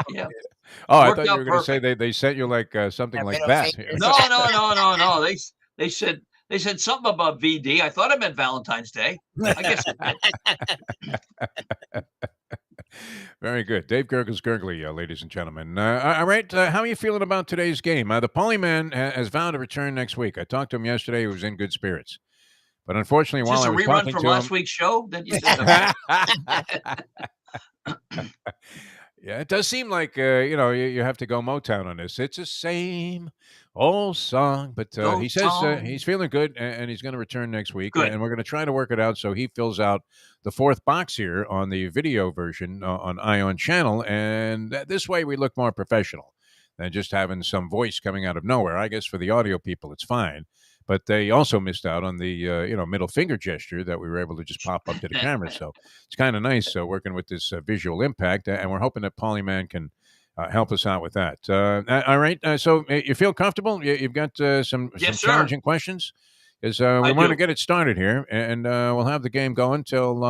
Oh, I thought you were going to say they sent you like something like that. No. They said something about VD. I thought it meant Valentine's Day. I guess it did. Very good. Dave Gurgles, Gergely, ladies and gentlemen. All right, how are you feeling about today's game? The Polyman has vowed to return next week. I talked to him yesterday. He was in good spirits. But unfortunately, while I was talking to him... Is this a rerun from last week's show? Yeah, it does seem like, you have to go Motown on this. It's the same old song. But he says he's feeling good, and he's going to return next week. Good. And we're going to try to work it out so he fills out the fourth box here on the video version on Ion Channel. And this way we look more professional than just having some voice coming out of nowhere. I guess for the audio people, it's fine. But they also missed out on the middle finger gesture that we were able to just pop up to the camera. So it's kind of nice working with this visual impact, and we're hoping that Polyman can help us out with that. All right. So you feel comfortable? You've got some challenging questions? Because we want to get it started here, and we'll have the game going till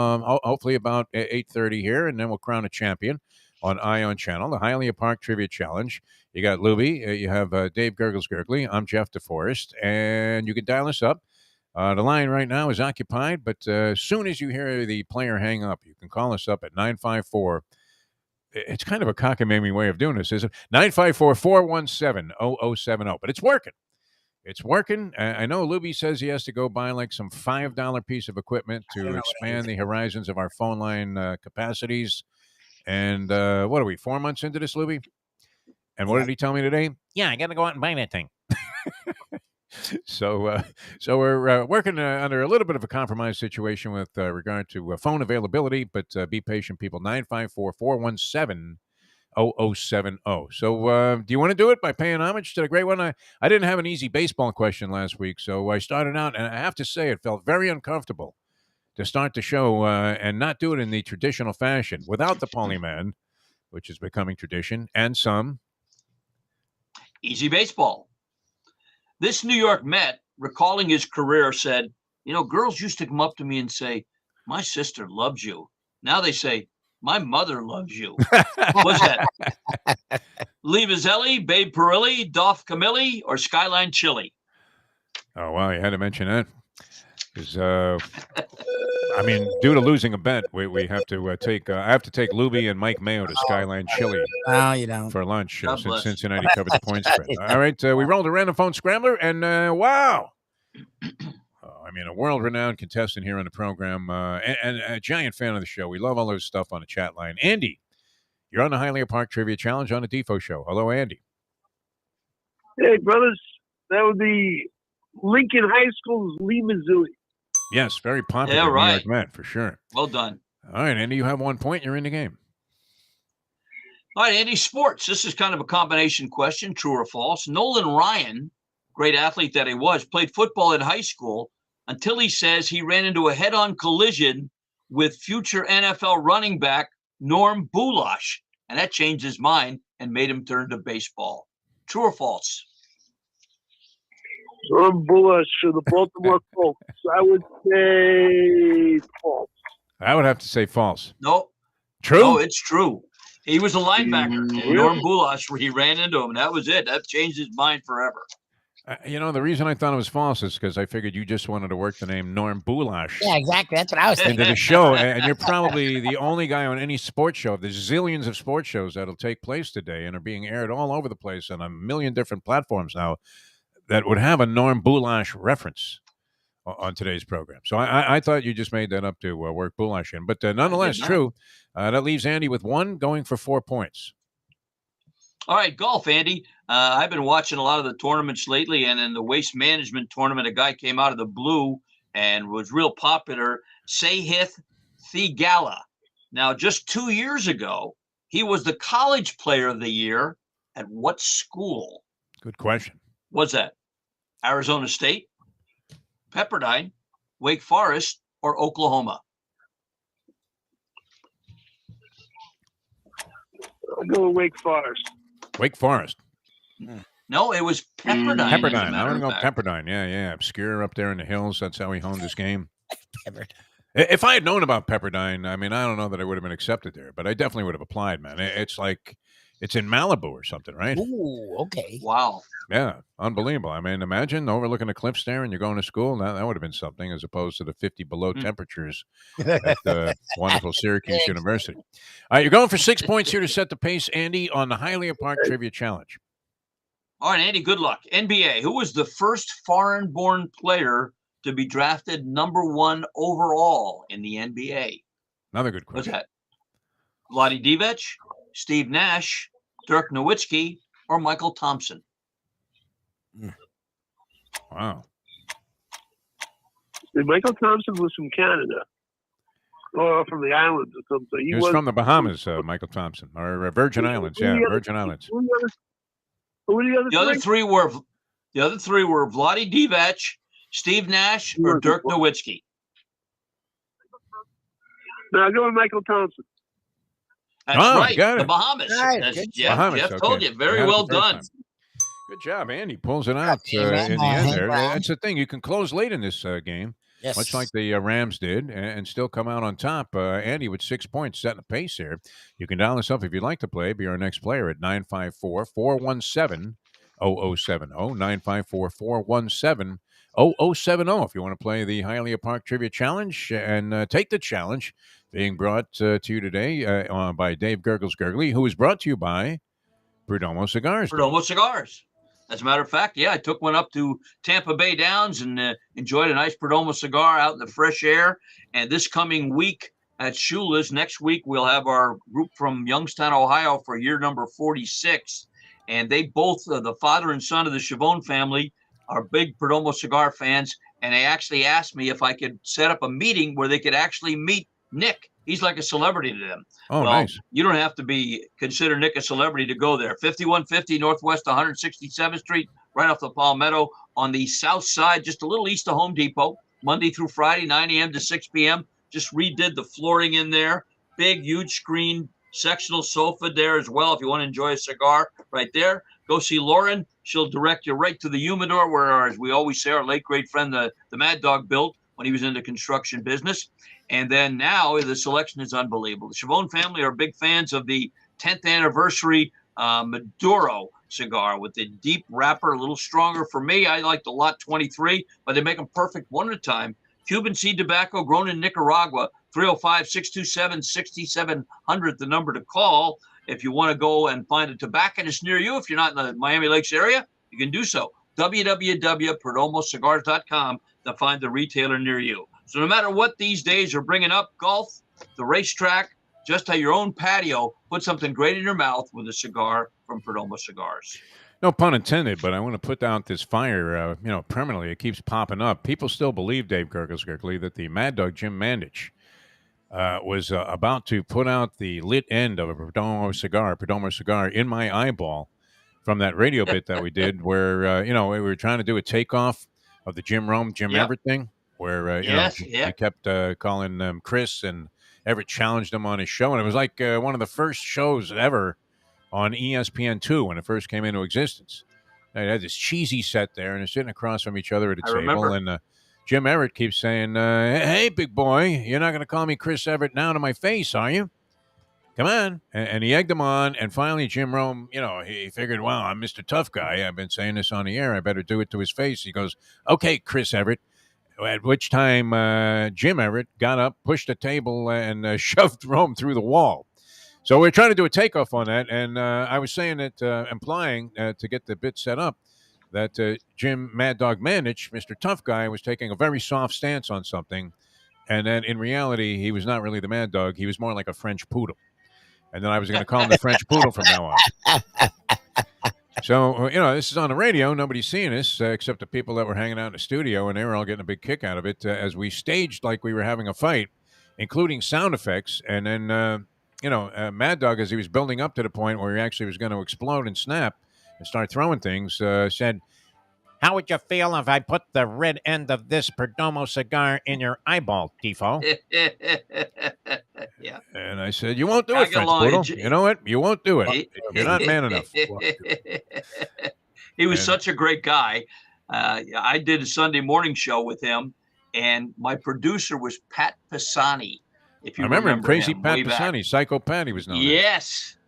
hopefully about 8:30 here, and then we'll crown a champion on Ion Channel, the Hialeah Park Trivia Challenge. You got Lubie, you have Dave Gurgles Gergely. I'm Jeff Deforrest, and you can dial us up. The line right now is occupied, but as soon as you hear the player hang up, you can call us up at 954. It's kind of a cockamamie way of doing this, isn't it? 954-417-0070. But it's working. It's working. I know Lubie says he has to go buy like some $5 piece of equipment to expand the horizons of our phone line capacities. And what are we, 4 months into this, Lubie? And what did he tell me today? Yeah, I got to go out and buy that thing. So we're working under a little bit of a compromise situation with regard to phone availability, but be patient, people. 954-417-0070. So do you want to do it by paying homage to the great one? I didn't have an easy baseball question last week, so I started out, and I have to say it felt very uncomfortable to start the show and not do it in the traditional fashion without the Polyman, which is becoming tradition, and some easy baseball. This New York Met recalling his career, said, girls used to come up to me and say, "My sister loves you." Now they say, "My mother loves you." What's that? Lee Vizzelli, Babe Perilli, Dolph Camilli, or Skyline Chili? Oh, wow. You had to mention that. Because, due to losing a bet, we have to take. I have to take Lubie and Mike Mayo to Skyline Chili No, you don't. for lunch God since bless. Cincinnati covered the point spread. All right, we rolled a random phone scrambler, and wow. A world-renowned contestant here on the program, and a giant fan of the show. We love all those stuff on the chat line. Andy, you're on the Hialeah Park Trivia Challenge on the Defo Show. Hello, Andy. Hey, brothers. That would be Lincoln High School's Lee Mazzulli. Yes, very popular Yeah, right. New York Met, for sure. Well done. All right, Andy, you have 1 point. You're in the game. All right, Andy, sports. This is kind of a combination question, true or false. Nolan Ryan, great athlete that he was, played football in high school until he says he ran into a head-on collision with future NFL running back Norm Bulash, and that changed his mind and made him turn to baseball. True or false? Norm Bulash for the Baltimore Colts. I would say false. I would have to say false. No. True? No, it's true. He was a linebacker, Really? and Norm Bulash, where he ran into him, and that was it. That changed his mind forever. The reason I thought it was false is because I figured you just wanted to work the name Norm Bulash Yeah, exactly. That's what I was thinking. into the show, and you're probably the only guy on any sports show. There's zillions of sports shows that'll take place today and are being aired all over the place on a million different platforms now that would have a Norm Bulash reference on today's program. So I thought you just made that up to work Bulash in. But nonetheless, true. That leaves Andy with 1, going for 4 points. All right, golf, Andy. I've been watching a lot of the tournaments lately, and in the waste management tournament, a guy came out of the blue and was real popular, Sahith Theegala. Now, just 2 years ago, he was the college player of the year at what school? Good question. Was that Arizona State, Pepperdine, Wake Forest, or Oklahoma? I'll go with Wake Forest. Wake Forest. No, it was Pepperdine. Pepperdine. I'm going to go Pepperdine. Yeah. Obscure up there in the hills. That's how he honed his game. If I had known about Pepperdine, I don't know that I would have been accepted there, but I definitely would have applied, man. It's like it's in Malibu or something, right? Ooh, okay. Wow. Yeah, unbelievable. Imagine overlooking the cliffs there and you're going to school. That would have been something as opposed to the 50 below temperatures at the wonderful Syracuse University. All right, you're going for 6 points here to set the pace, Andy, on the Hialeah Park Trivia Challenge. All right, Andy, good luck. NBA, who was the first foreign-born player to be drafted number 1 overall in the NBA? Another good What's question. that? Vlade Divac, Steve Nash, Dirk Nowitzki, or Michael Thompson? Wow. Michael Thompson was from Canada. Or from the islands or something. He was from the Bahamas, Michael Thompson, or Virgin Islands. Yeah, Virgin Islands. Who were the other The other three were Vlade Divac, Steve Nash, or Dirk Nowitzki. No, I'll go with Michael Thompson. That's right. got it. The Bahamas. Right, That's, good Jeff, Bahamas, Jeff okay. told you. Very Got it well the first done. time. Good job, Andy. Pulls it out Yeah, in the end there. wow. That's the thing. You can close late in this game, Yes. much like the Rams did, and still come out on top. Andy with 6 points, setting the pace here. You can dial us up if you'd like to play. Be our next player at 954-417-0070. 954-417-0070 if you want to play the Hialeah Park Trivia Challenge and take the challenge being brought to you today by Dave Gurgles Gergely, who is brought to you by Perdomo Cigars. Perdomo Cigars. As a matter of fact, I took one up to Tampa Bay Downs and enjoyed a nice Perdomo cigar out in the fresh air. And this coming week at Shula's, next week, we'll have our group from Youngstown, Ohio for year number 46. And they both, the father and son of the Chavone family, are big Perdomo cigar fans. And they actually asked me if I could set up a meeting where they could actually meet Nick. He's like a celebrity to them. Oh, well, nice. You don't have to consider Nick a celebrity to go there. 5150 Northwest 167th Street, right off the Palmetto on the south side, just a little east of Home Depot, Monday through Friday, 9 a.m. to 6 p.m. Just redid the flooring in there. Big, huge screen sectional sofa there as well if you want to enjoy a cigar right there. Go see Lauren. She'll direct you right to the humidor where, as we always say, our late great friend, the Mad Dog, built when he was in the construction business. And then now the selection is unbelievable. The Chavone family are big fans of the 10th anniversary Maduro cigar with the deep wrapper, a little stronger for me. I like the Lot 23, but they make them perfect one at a time. Cuban seed tobacco grown in Nicaragua, 305-627-6700, the number to call. If you want to go and find a tobacconist near you, if you're not in the Miami Lakes area, you can do so. www.perdomocigars.com to find the retailer near you. So no matter what these days are bringing up, golf, the racetrack, just at your own patio, put something great in your mouth with a cigar from Perdomo Cigars. No pun intended, but I want to put out this fire, permanently. It keeps popping up. People still believe, Dave Gergely, that the Mad Dog Jim Mandich was about to put out the lit end of a Perdomo cigar in my eyeball from that radio bit that we did where, we were trying to do a takeoff of the Jim Everett thing where, he kept calling Chris, and Everett challenged him on his show. And it was like one of the first shows ever on ESPN2 when it first came into existence. They had this cheesy set there, and they're sitting across from each other at a table. Remember. And Jim Everett keeps saying, hey, big boy, you're not going to call me Chris Everett now to my face, are you? Come on. And he egged him on, and finally Jim Rome, he figured, wow, I'm Mr. Tough Guy. I've been saying this on the air. I better do it to his face. He goes, okay, Chris Everett. At which time Jim Everett got up, pushed the table, and shoved Rome through the wall. So we're trying to do a takeoff on that, and I was saying that, implying to get the bit set up, that Jim Mad Dog Mandich, Mr. Tough Guy, was taking a very soft stance on something, and then in reality, he was not really the Mad Dog. He was more like a French poodle. And then I was going to call him the French poodle from now on. So, this is on the radio. Nobody's seeing this except the people that were hanging out in the studio, and they were all getting a big kick out of it as we staged like we were having a fight, including sound effects. And then, Mad Dog, as he was building up to the point where he actually was going to explode and snap and start throwing things, said, how would you feel if I put the red end of this Perdomo cigar in your eyeball, Defo? Yeah. And I said, you won't do it, French poodle. You know what? You won't do it. You're not man enough. He was such a great guy. I did a Sunday morning show with him, and my producer was Pat Pisani. If you remember him, Crazy him, Pat Pisani, Psycho Pat, he was known. Yes.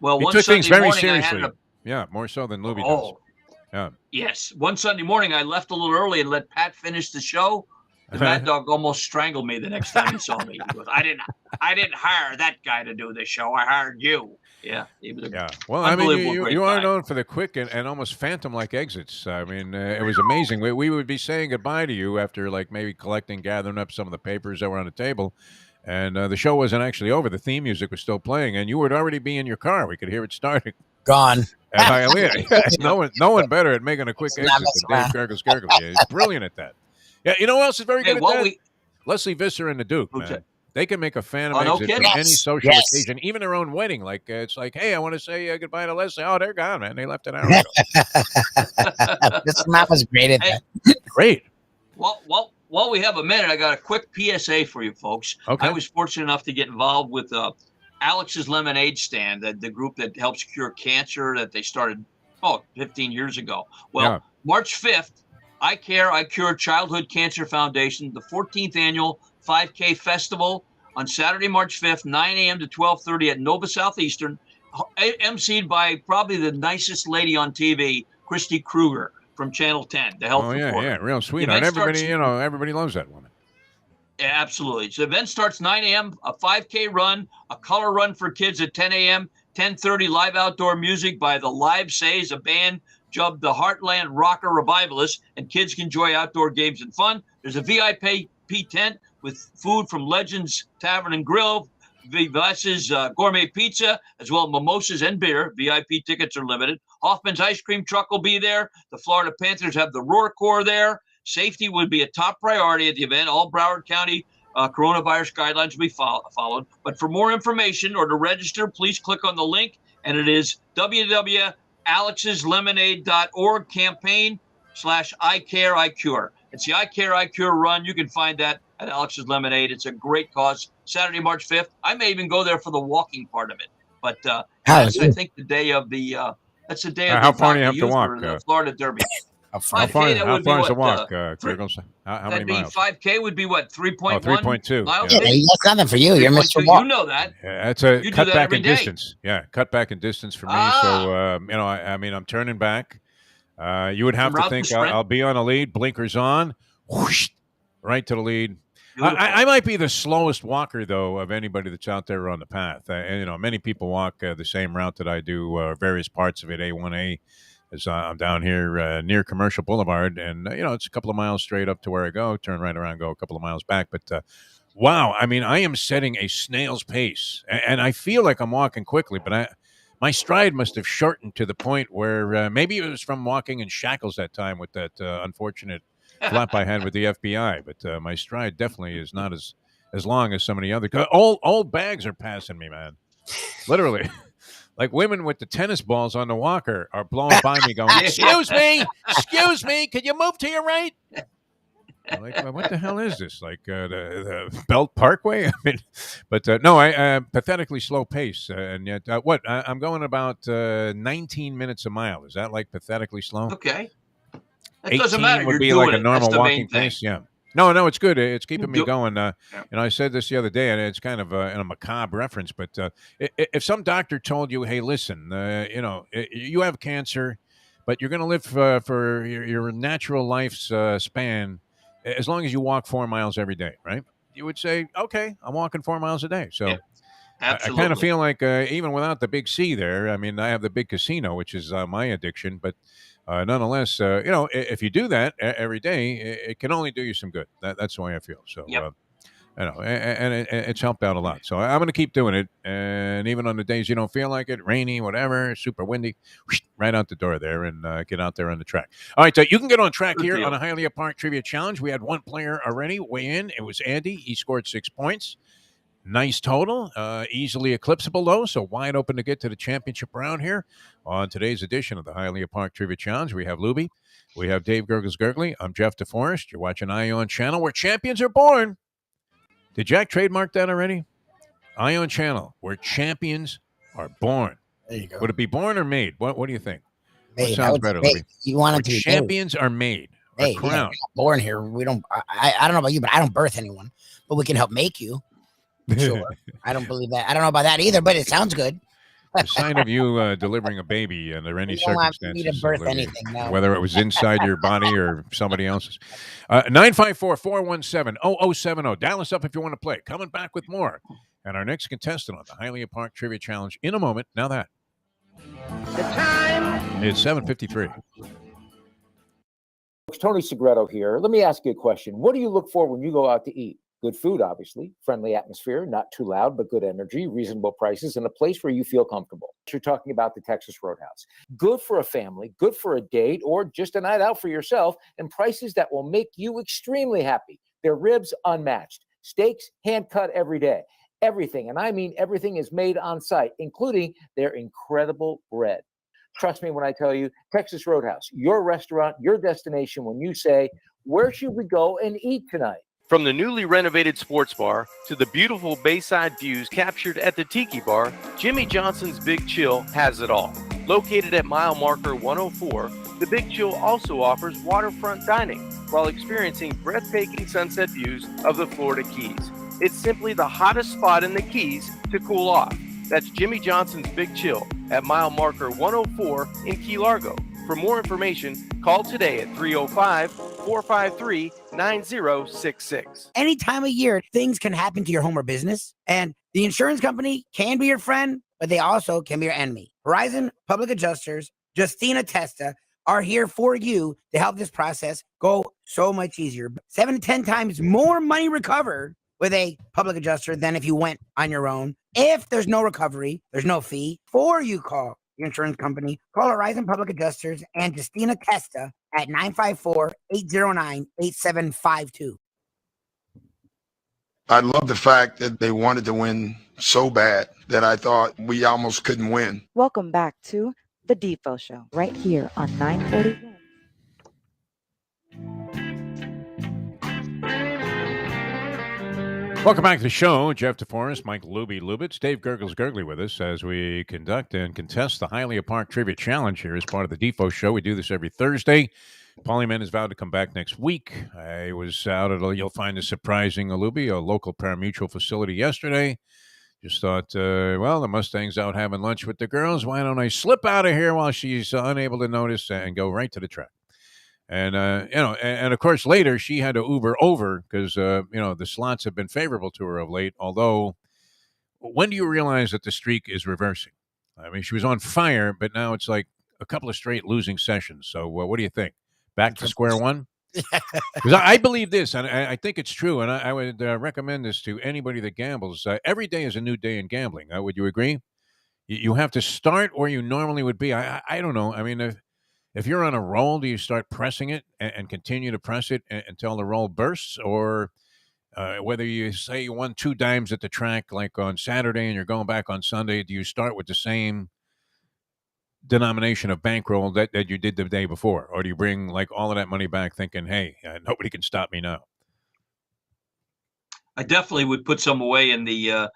Well, he one took Sunday things very morning, seriously. Yeah, more so than Lubie does. Yeah. Yes. One Sunday morning, I left a little early and let Pat finish the show. The Mad Dog almost strangled me the next time he saw me. He goes, I didn't hire that guy to do this show. I hired you. Yeah. He was well, I mean, you are known for the quick and almost phantom-like exits. I mean, it was amazing. We would be saying goodbye to you after, like, maybe gathering up some of the papers that were on the table. And the show wasn't actually over. The theme music was still playing, and you would already be in your car. We could hear it starting. Gone. At Hialeah. No one better at making a quick exit than Dave Gergely. He's brilliant at that. Yeah, you know who else is very good at that? Leslie Visser and the Duke, man. They can make a phantom exit from any social occasion, even their own wedding. Like, it's like, hey, I want to say goodbye to Leslie. Oh, they're gone, man. They left an hour ago. This map was great at that. Great. Well, while we have a minute, I got a quick PSA for you folks. Okay. I was fortunate enough to get involved with Alex's Lemonade Stand, the group that helps cure cancer that they started 15 years ago. Well, March 5th, I Care, I Cure Childhood Cancer Foundation, the 14th annual 5K festival on Saturday, March 5th, 9 a.m. to 12:30 at Nova Southeastern, emceed by probably the nicest lady on TV, Christy Kruger from Channel 10, the health reporter. Yeah, real sweetheart. Everybody loves that woman. Yeah, absolutely. So the event starts 9 a.m., a 5K run, a color run for kids at 10 a.m., 10:30 live outdoor music by the Live Says, a band dubbed the Heartland Rocker Revivalists, and kids can enjoy outdoor games and fun. There's a VIP tent with food from Legends Tavern and Grill, Vivas's gourmet pizza, as well as mimosas and beer. VIP tickets are limited. Hoffman's ice cream truck will be there. The Florida Panthers have the Roar Corps there. Safety would be a top priority at the event. All Broward County coronavirus guidelines will be followed. But for more information or to register, please click on the link, and it is www.alexslemonade.org campaign/I Care, I Cure. It's the I Care, I Cure run. You can find that at Alex's Lemonade. It's a great cause. Saturday, March 5th. I may even go there for the walking part of it. But that's, I think, the day of the that's the day of how the far do you Fountain have of to Youth walk? or the Florida Derby. How far is the walk, Gurgles? How many miles? 5K would be what, 3.1 3.2 miles? Yeah, that's nothing for you. You're Mr. Walk. You know that. Yeah, that's a You do cut that back every in day. distance. Yeah, cut back in distance for me. So I mean, I'm turning back. You would have to think I'll be on a lead, blinkers on, whoosh, right to the lead. I might be the slowest walker, though, of anybody that's out there on the path. And many people walk the same route that I do, various parts of it, A1A, as I'm down here near Commercial Boulevard. And, it's a couple of miles straight up to where I go, turn right around, go a couple of miles back. But, wow, I mean, I am setting a snail's pace. And I feel like I'm walking quickly, but my stride must have shortened to the point where maybe it was from walking in shackles that time with that unfortunate flap I had with the FBI. But my stride definitely is not as long as some of the other. Old bags are passing me, man. Literally. Like women with the tennis balls on the walker are blowing by me going, excuse me, can you move to your right? I'm like, well, what the hell is this? Like the Belt Parkway? I mean, but no, I pathetically slow pace. And yet, I'm going about 19 minutes a mile. Is that like pathetically slow? Okay. It doesn't matter. Would You're be doing like a normal walking pace. Yeah. No, it's good. It's keeping me going. I said this the other day, and it's kind of a macabre reference, but if some doctor told you, hey, listen, you have cancer, but you're going to live for your natural life's span as long as you walk 4 miles every day, right? You would say, okay, I'm walking 4 miles a day. So I kind of feel like even without the big C there, I mean, I have the big casino, which is my addiction, but nonetheless, if you do that every day, it can only do you some good. That's the way I feel. So, and it's helped out a lot. So I'm going to keep doing it. And even on the days you don't feel like it, rainy, whatever, super windy, right out the door there and get out there on the track. All right, so you can get on track here on a Hialeah Park Trivia Challenge. We had one player already weigh in. It was Andy. He scored 6 points. Nice total, easily eclipsable though, so wide open to get to the championship round here. On today's edition of the Hialeah Park Trivia Challenge, we have Lubie, we have Dave Gurgles Gergely, I'm Jeff Deforrest. You're watching Ion Channel, where champions are born. Did Jack trademark that already? Ion Channel, where champions are born. There you go. Would it be born or made? What do you think? Made. What sounds better, Lubie? You want it to be champions are made. Made. Crowned. Yeah, born here. We don't. I don't know about you, but I don't birth anyone. But we can help make you. Sure. I don't believe that. I don't know about that either, but it sounds good. The sign of you delivering a baby under any circumstances. You don't want me to birth anything, no. Whether it was inside your body or somebody else's. 954-417-0070. Dial us up if you want to play. Coming back with more. And our next contestant on the Hialeah Park Trivia Challenge in a moment. Now that. The time. It's 7:53. Tony Segreto here. Let me ask you a question. What do you look for when you go out to eat? Good food, obviously, friendly atmosphere, not too loud, but good energy, reasonable prices, and a place where you feel comfortable. You're talking about the Texas Roadhouse. Good for a family, good for a date, or just a night out for yourself, and prices that will make you extremely happy. Their ribs unmatched. Steaks hand-cut every day. Everything, and I mean everything, is made on site, including their incredible bread. Trust me when I tell you, Texas Roadhouse, your restaurant, your destination when you say, where should we go and eat tonight? From the newly renovated sports bar to the beautiful bayside views captured at the Tiki Bar, Jimmy Johnson's Big Chill has it all. Located at mile marker 104, the Big Chill also offers waterfront dining while experiencing breathtaking sunset views of the Florida Keys. It's simply the hottest spot in the Keys to cool off. That's Jimmy Johnson's Big Chill at mile marker 104 in Key Largo. For more information, call today at 305-453-9066. Any time of year, things can happen to your home or business, and the insurance company can be your friend, but they also can be your enemy. Horizon Public Adjusters, Justina Testa, are here for you to help this process go so much easier. 7 to 10 times more money recovered with a public adjuster than if you went on your own. If there's no recovery, there's no fee. Before you call your insurance company, call Horizon Public Adjusters and Justina Testa at 954-809-8752. I love the fact that they wanted to win so bad that I thought we almost couldn't win. Welcome back to the Defo Show, right here on 941. Welcome back to the show. Jeff Deforrest, Mike Lubie, Lubitz, Dave Gurgles, Gergely with us as we conduct and contest the Hialeah Park Trivia Challenge here as part of the Defo Show. We do this every Thursday. Polyman has vowed to come back next week. I was out at you'll find this surprising, Lubie, a local parimutuel facility yesterday. Just thought, well, the Mustang's out having lunch with the girls. Why don't I slip out of here while she's unable to notice and go right to the track? And, and of course, later she had to Uber over because, the slots have been favorable to her of late. Although, when do you realize that the streak is reversing? I mean, she was on fire, but now it's like a couple of straight losing sessions. So what do you think? Back to square one? Because I believe this, and I think it's true, and I would recommend this to anybody that gambles. Every day is a new day in gambling. Would you agree? You have to start where you normally would be. I don't know. I mean, if you're on a roll, do you start pressing it and continue to press it until the roll bursts? Or whether you say you won 2 dimes at the track like on Saturday and you're going back on Sunday, do you start with the same denomination of bankroll that you did the day before? Or do you bring like all of that money back thinking, hey, nobody can stop me now? I definitely would put some away in the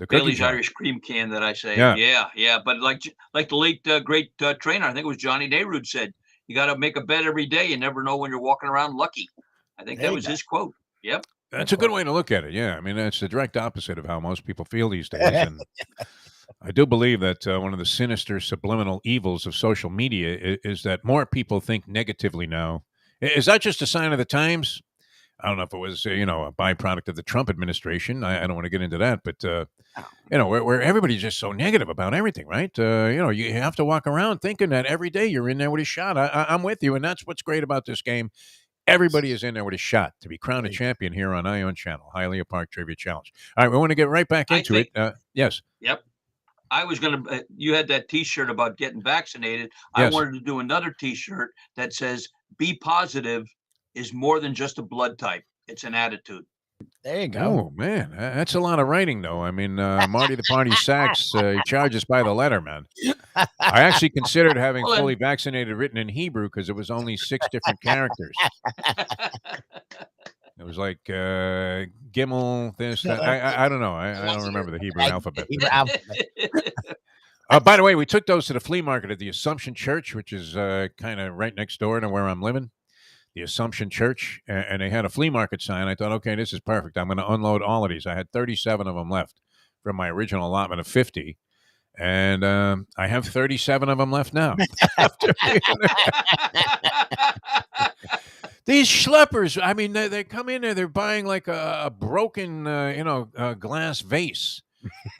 Bailey's Irish cream can that I say. Yeah. But like the late great trainer, I think it was Johnny Nehrude said, you got to make a bet every day. You never know when you're walking around lucky. I think that was his quote. Yep. That's a good way to look at it. Yeah. I mean, that's the direct opposite of how most people feel these days. And I do believe that one of the sinister subliminal evils of social media is that more people think negatively now. Is that just a sign of the times? I don't know if it was, a byproduct of the Trump administration. I don't want to get into that, but, where everybody's just so negative about everything, right? You have to walk around thinking that every day you're in there with a shot. I'm with you, and that's what's great about this game. Everybody is in there with a shot to be crowned a champion here on Ion Channel, Hialeah Park Trivia Challenge. All right, we want to get right back into it. Yes. Yep. I was going to, you had that T-shirt about getting vaccinated. Yes. I wanted to do another T-shirt that says, be positive is more than just a blood type. It's an attitude. There you go. Oh, man. That's a lot of writing, though. I mean, Marty the Party Sachs, he charges by the letter, man. I actually considered having fully vaccinated written in Hebrew because it was only 6 different characters. It was like Gimel, this, that. I don't know. I don't remember the Hebrew alphabet. By the way, we took those to the flea market at the Assumption Church, which is kind of right next door to where I'm living. The Assumption Church, and they had a flea market sign. I thought, okay, this is perfect. I'm going to unload all of these. I had 37 of them left from my original allotment of 50, and I have 37 of them left now. These schleppers, I mean, they come in there, they're buying like a broken, glass vase.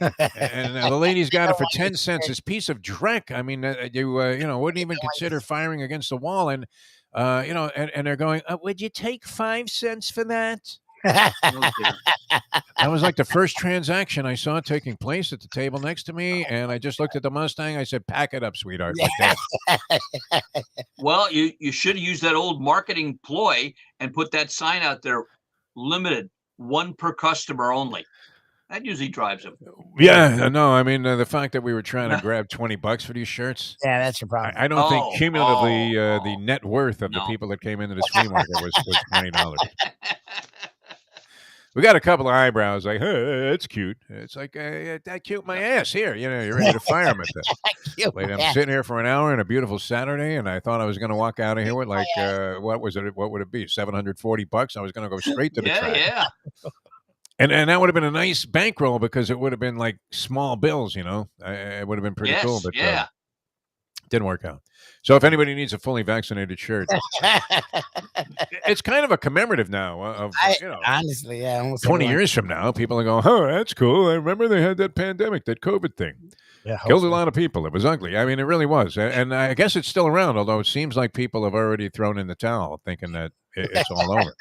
And the lady's got it for 10 cents. This piece of dreck. I mean, you wouldn't even consider firing against the wall. And, and they're going, would you take 5 cents for that? That was like the first transaction I saw taking place at the table next to me. And I just looked at the Mustang. I said, pack it up, sweetheart. Well, you should have used that old marketing ploy and put that sign out there, limited, 1 per customer only. That usually drives them. Yeah, no, I mean, the fact that we were trying to grab $20 for these shirts. Yeah, that's your problem. I don't think cumulatively the net worth of the people that came into this flea market was $20. We got a couple of eyebrows like, hey, that's cute. It's like, that cute my ass here. You're ready to fire them at that. Like, I'm sitting here for an hour on a beautiful Saturday, and I thought I was going to walk out of here with like, what was it? What would it be? $740? I was going to go straight to the track. Yeah. And that would have been a nice bankroll because it would have been like small bills, It would have been pretty cool, but didn't work out. So if anybody needs a fully vaccinated shirt, it's kind of a commemorative now of, honestly, 20 years from now, people are going, oh, that's cool. I remember they had that pandemic, that COVID thing. Yeah, killed a lot of people. It was ugly. I mean, it really was. And I guess it's still around, although it seems like people have already thrown in the towel thinking that it's all over.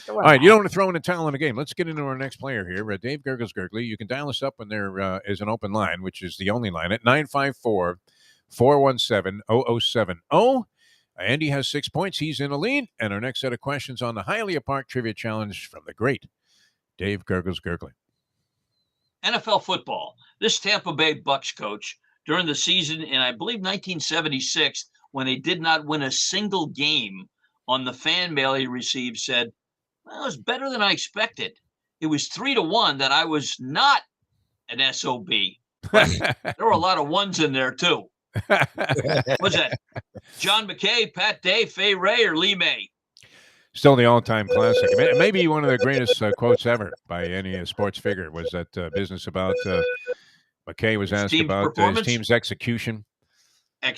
All right, you don't want to throw in a towel in the game. Let's get into our next player here. Dave Gurgles Gergely. You can dial us up when there is an open line, which is the only line at 954-417-0070. Andy has 6 points. He's in the lead. And our next set of questions on the Hialeah Park Trivia Challenge from the great Dave Gurgles Gergely. NFL football. This Tampa Bay Bucs coach, during the season in, I believe, 1976, when they did not win a single game, on the fan mail he received said, well, it was better than I expected. it was 3-1 that I was not an SOB. But there were a lot of ones in there too. What's that? John McKay, Pat Day, Fay Ray, or Lee May? Still the all-time classic. Maybe one of the greatest quotes ever by any sports figure was that business about McKay was asked about his team's execution. And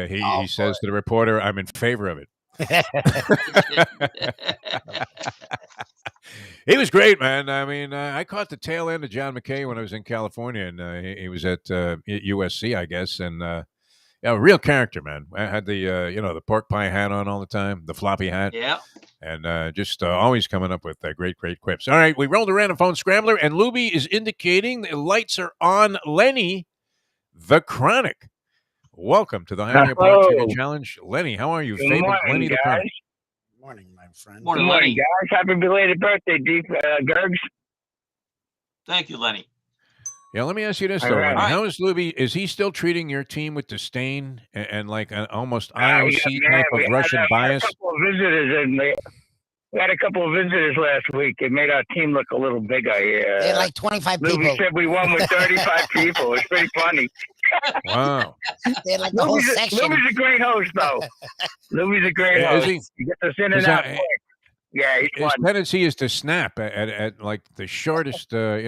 he says to the reporter, "I'm in favor of it." He was great, man. I mean, I caught the tail end of John McKay when I was in California, and he was at USC, I guess, and yeah, a real character, man. I had the the pork pie hat on all the time, the floppy hat, Yeah. and just always coming up with great quips. All right, we rolled a random phone scrambler, and Lubie is indicating the lights are on. Lenny, the Chronic. Welcome to the Hialeah Park Trivia Challenge. Lenny, how are you? Good morning, Lenny the Chronic. Good morning, my friend. Morning, Good morning, Lenny. guys. Happy belated birthday, Gergs. Thank you, Lenny. Yeah, let me ask you this, All though, right. Lenny. How is Lubie? Is he still treating your team with disdain and like an almost We IOC had- type we of had Russian a bias? couple of visitors, and we had a couple of visitors last week. It made our team look a little bigger. They had like 25 Lubie people. said we won with 35 people. It's pretty funny. Wow. They had like the whole Lubie's section. a great host, though. Lubie's a great Yeah, is host. he? He gets us in and Is out that- quick. Yeah, he's His fun. tendency is to snap at like the shortest, a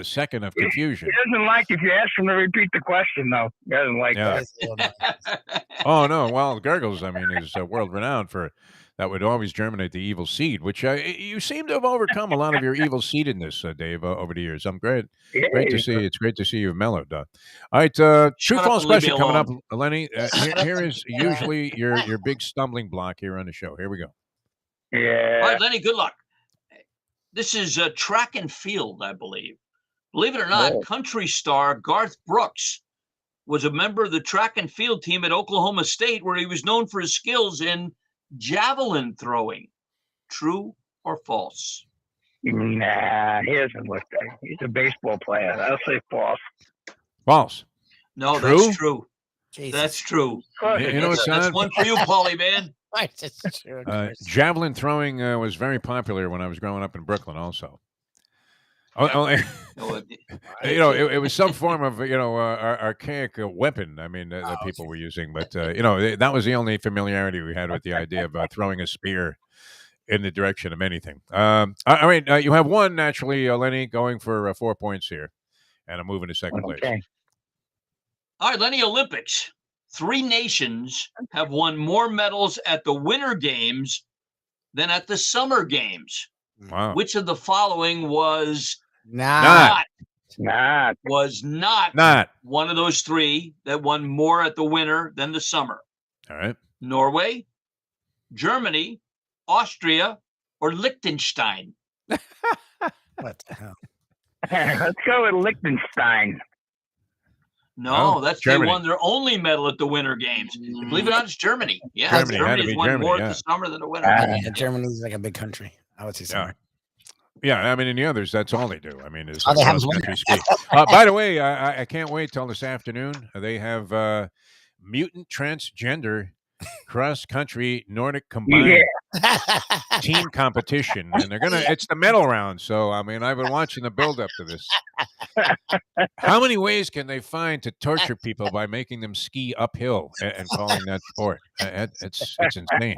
second of He confusion. doesn't like if you ask him to repeat the question, though. He doesn't like Yeah. that. Oh, no. Well, Gurgles, I mean, is world renowned for that would always germinate the evil seed, which you seem to have overcome a lot of your evil seededness, Dave, over the years. Great to see. It's great to see you've mellowed. All right, true up false and leave me question coming up, alone. Lenny. Here is usually your big stumbling block here on the show. Here we go. Yeah. All right, Lenny, good luck. This is track and field, I believe. Believe it or not, Oh. country star Garth Brooks was a member of the track and field team at Oklahoma State, where he was known for his skills in javelin throwing. True or false? Nah, he doesn't look that. He's a baseball player. I'll say false. False. No, True? that's true. Jesus. That's true. Of course You know what's That's sad? one for you, Paulie, man. That's true. of course. Javelin throwing was very popular when I was growing up in Brooklyn. Also, No, it was some form of archaic weapon. I mean, that people were using, but that was the only familiarity we had with the idea of throwing a spear in the direction of anything. All right, you have one naturally, Lenny, going for 4 points here, and I'm moving to second place. Okay. All right, Lenny, Olympics. 3 nations have won more medals at the Winter Games than at the Summer Games. Wow. Which of the following was Nah. Nah. Not. one of those 3 that won more at the Winter than the Summer? All right. Norway, Germany, Austria, or Liechtenstein? What the hell? Let's go with Liechtenstein. No, Oh, that's Germany. they won their only medal at the Winter Games. Believe it or not, it's Germany. Yeah, Germany, had to Germany's be won Germany, more yeah. at the Summer than the Winter. Yeah, Germany's like a big country. I would say so. Yeah. Yeah, I mean, in the others, that's all they do. I mean, is All they have is cross-country ski. By the way, I can't wait till this afternoon. They have mutant transgender cross-country Nordic combined team competition, and it's the medal round. So, I mean, I've been watching the build-up to this. How many ways can they find to torture people by making them ski uphill and calling that sport? It's insane,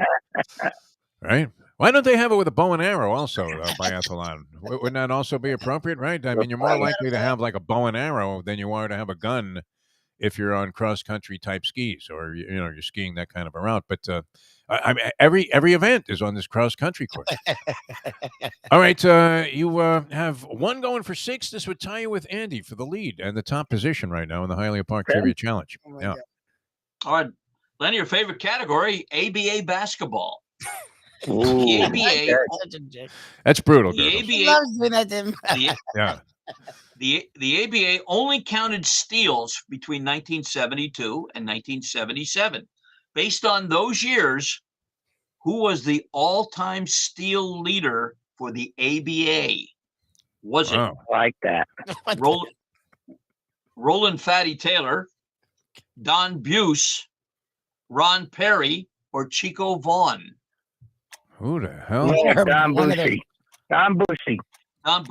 right? Why don't they have it with a bow and arrow also, biathlon? Wouldn't that also be appropriate, right? I mean, you're more likely to have like a bow and arrow than you are to have a gun if you're on cross-country type skis or, you're skiing that kind of a route. But I mean, every event is on this cross-country course. All right, you have one going for 6. This would tie you with Andy for the lead and the top position right now in the Hialeah Park Trivia Challenge. Yeah. All right, Lenny, your favorite category, ABA basketball. Ooh. The ABA, Such a jerk. That's brutal. the Gurgles. He ABA, loves doing that to him. Yeah. the ABA only counted steals between 1972 and 1977. Based on those years, who was the all-time steal leader for the ABA? Was it Wow. Like that. What the- Roland Fatty Taylor, Don Buse, Ron Perry, or Chico Vaughn? Who the hell? Yeah, Herb, Don one of them. Busey. Don Busey. Don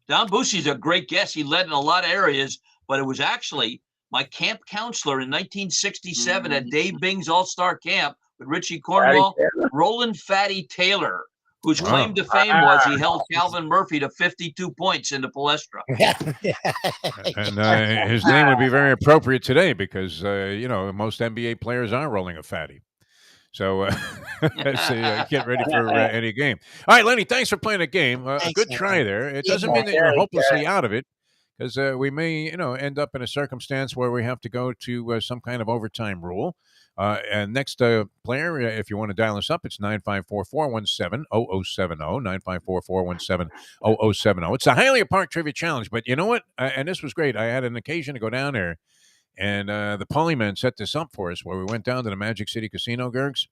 Busey's a great guest. He led in a lot of areas, but it was actually my camp counselor in 1967 at Dave Bing's All-Star Camp with Richie Cornwall, Roland Fatty Taylor, whose claim to fame was he held Calvin Murphy to 52 points in the Palestra. And his name would be very appropriate today because, most NBA players are rolling a fatty. So, get ready for any game. All right, Lenny, thanks for playing a game. A good try there. It doesn't mean that you're hopelessly out of it because we may, end up in a circumstance where we have to go to some kind of overtime rule. And next player, if you want to dial us up, it's 954-417-0070, 954-417-0070. It's the Hialeah Park Trivia Challenge. But you know what? And this was great. I had an occasion to go down there, and the Polyman set this up for us where we went down to the Magic City Casino, Gurgs.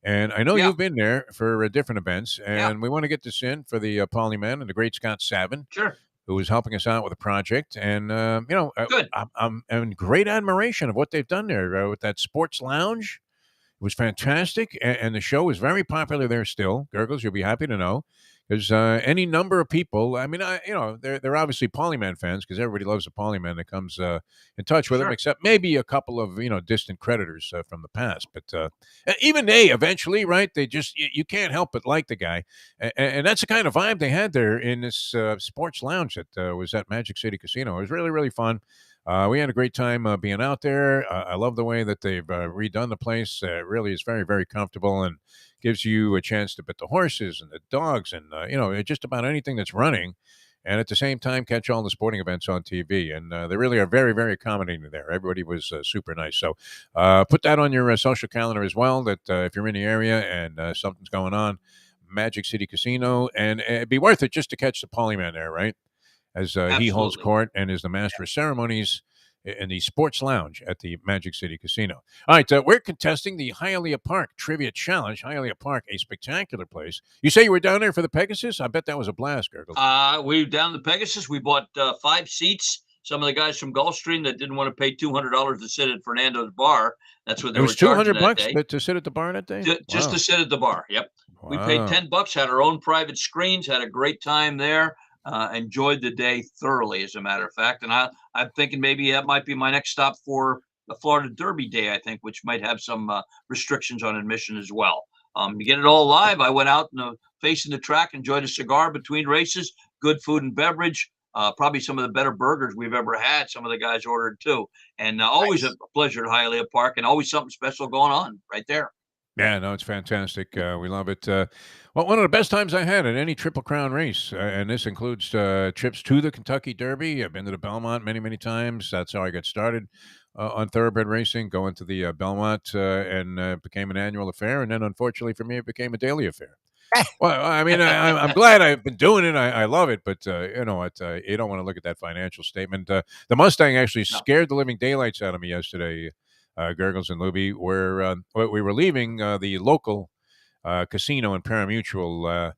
And I know you've been there for different events, and we want to get this in for the Polyman and the great Scott Savin. Sure. Who was helping us out with the project. And, good. I'm in great admiration of what they've done there with that sports lounge. It was fantastic. And the show is very popular there still. Gurgles, you'll be happy to know. There's any number of people. I mean, they're obviously Polyman fans because everybody loves the Polyman that comes in touch with them, except maybe a couple of, distant creditors from the past. But even they eventually, right? They just, you can't help but like the guy. And that's the kind of vibe they had there in this sports lounge that was at Magic City Casino. It was really, really fun. We had a great time being out there. I love the way that they've redone the place. It really is very, very comfortable and gives you a chance to bet the horses and the dogs and, just about anything that's running. And at the same time, catch all the sporting events on TV. And they really are very, very accommodating there. Everybody was super nice. So put that on your social calendar as well, that if you're in the area and something's going on, Magic City Casino. And it'd be worth it just to catch the Polyman there, right? As he holds court and is the master of ceremonies in the sports lounge at the Magic City Casino. All right, we're contesting the Hialeah Park Trivia Challenge. Hialeah Park, a spectacular place. You say you were down there for the Pegasus? I bet that was a blast, Gurgles. We were down the Pegasus. We bought 5 seats. Some of the guys from Gulfstream that didn't want to pay $200 to sit at Fernando's bar. That's what they were charging that day. $200 to sit at the bar that day? Just to sit at the bar, yep. Wow. We paid $10, had our own private screens, had a great time there. Enjoyed the day thoroughly, as a matter of fact. And I'm thinking maybe that might be my next stop for the Florida Derby Day, I think, which might have some restrictions on admission as well. To get it all live, I went out facing the track, enjoyed a cigar between races, good food and beverage, probably some of the better burgers we've ever had. Some of the guys ordered too. And always a pleasure at Hialeah Park and always something special going on right there. Yeah, no, it's fantastic. We love it. Well, one of the best times I had at any Triple Crown race, and this includes trips to the Kentucky Derby. I've been to the Belmont many, many times. That's how I got started on thoroughbred racing, going to the Belmont, and became an annual affair. And then, unfortunately for me, it became a daily affair. Well, I mean, I'm glad I've been doing it. I love it, but you know what? You don't want to look at that financial statement. The Mustang actually scared the living daylights out of me yesterday. Gurgles and Lubie, where we were leaving the local casino and parimutuel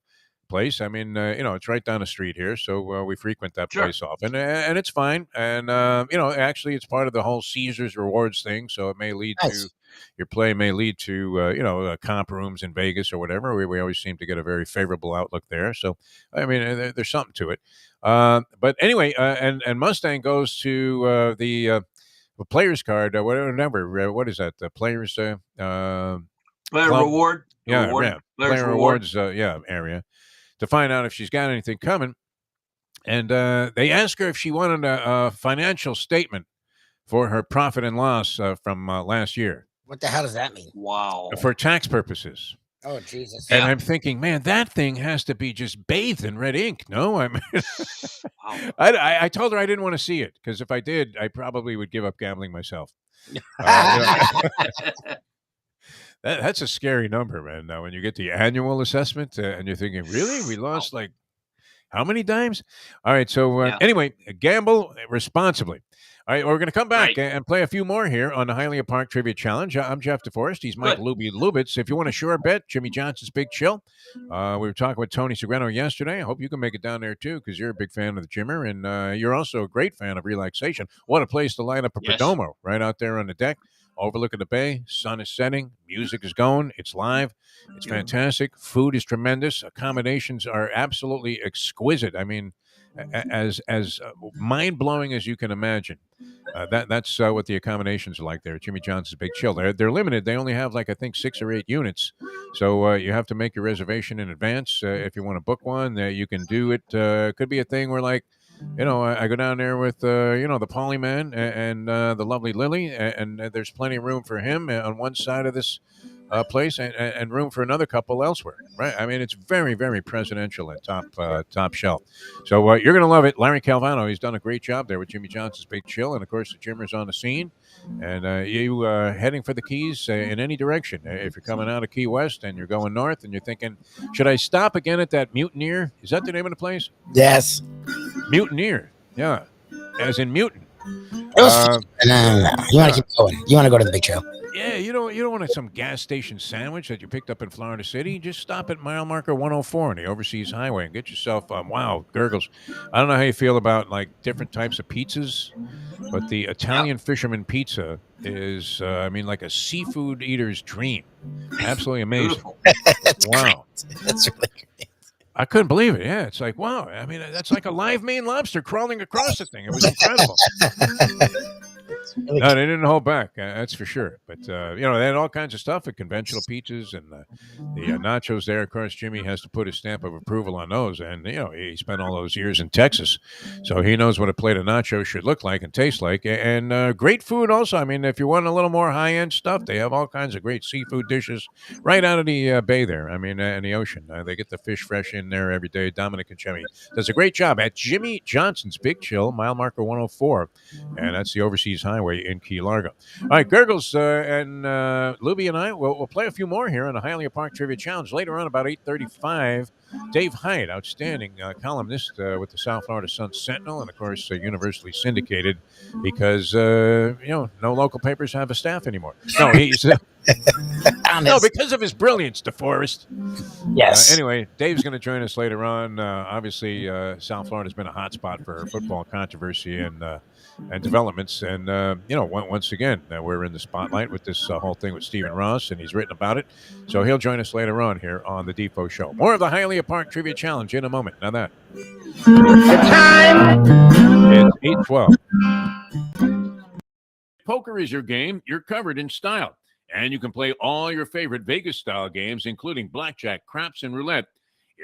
place. I mean, it's right down the street here, so we frequent that place often, and it's fine. And actually, it's part of the whole Caesars Rewards thing, so it may lead to your play may lead to comp rooms in Vegas or whatever. We always seem to get a very favorable outlook there. So, I mean, there's something to it. But anyway, and Mustang goes to the players card, whatever. What is that? The players player reward. Yeah, player rewards. Area to find out if she's got anything coming. And they ask her if she wanted a financial statement for her profit and loss from last year. What the hell does that mean? Wow. For tax purposes. Oh, Jesus. And I'm thinking, man, that thing has to be just bathed in red ink. No, I mean, I told her I didn't want to see it because if I did, I probably would give up gambling myself. That's a scary number, man. Now, when you get the annual assessment and you're thinking, really? We lost like how many dimes? All right. So anyway, gamble responsibly. All right, we're going to come back and play a few more here on the Hialeah Park Trivia Challenge. I'm Jeff Deforrest. He's Mike Lubie Lubitz. If you want a sure bet, Jimmy Johnson's Big Chill. We were talking with Tony Segreno yesterday. I hope you can make it down there, too, because you're a big fan of the Jimmer, and you're also a great fan of relaxation. What a place to line up a Perdomo right out there on the deck. overlooking the bay. Sun is setting. Music is going. It's live. It's fantastic. Food is tremendous. Accommodations are absolutely exquisite. I mean, as mind blowing as you can imagine. That's what the accommodations are like there at Jimmy Johnson's Big Chill. They're limited. They only have like I think 6 or 8 units, so you have to make your reservation in advance if you want to book one. You can do it. Could be a thing where like, I go down there with the Poly Man and the lovely Lily, and there's plenty of room for him on one side of this place and room for another couple elsewhere. Right? I mean, it's very, very presidential and top shelf. So you're going to love it. Larry Calvano, he's done a great job there with Jimmy Johnson's Big Chill, and of course the Jimmer's on the scene. And you heading for the Keys in any direction. If you're coming out of Key West and you're going north, and you're thinking, should I stop again at that Mutineer? Is that the name of the place? Yes. Mutineer, yeah, as in mutant. No. You want to keep going. You want to go to the Big Chill. Yeah, you don't want some gas station sandwich that you picked up in Florida City. Just stop at mile marker 104 on the Overseas Highway and get yourself Gurgles. I don't know how you feel about like different types of pizzas, but the Italian fisherman pizza is like a seafood eater's dream. Absolutely amazing. Wow. That's really great. I couldn't believe it. Yeah, it's like, wow. I mean, that's like a live Maine lobster crawling across the thing. It was incredible. No, they didn't hold back. That's for sure. But, they had all kinds of stuff, conventional pizzas and the nachos there. Of course, Jimmy has to put his stamp of approval on those. And, he spent all those years in Texas. So he knows what a plate of nachos should look like and taste like. And great food also. I mean, if you want a little more high-end stuff, they have all kinds of great seafood dishes right out of the bay there. I mean, in the ocean. They get the fish fresh in there every day. Dominic and Jimmy does a great job at Jimmy Johnson's Big Chill, mile marker 104. And that's the Overseas Highway in Key Largo. All right, Gurgles and Lubie and I will play a few more here on the Hialeah Park Trivia Challenge later on about 8:35. Dave Hyde, outstanding columnist with the South Florida Sun Sentinel, and of course universally syndicated because no local papers have a staff anymore. No, he's no, because of his brilliance, Deforrest. Yes. Anyway, Dave's going to join us later on. Obviously, South Florida's been a hot spot for football controversy and developments. And, once again, we're in the spotlight with this whole thing with Stephen Ross, and he's written about it. So he'll join us later on here on the Defo Show. More of the Hialeah Park Trivia Challenge in a moment. Now that. The time. It's 8:12. Poker is your game. You're covered in style. And you can play all your favorite Vegas-style games, including blackjack, craps, and roulette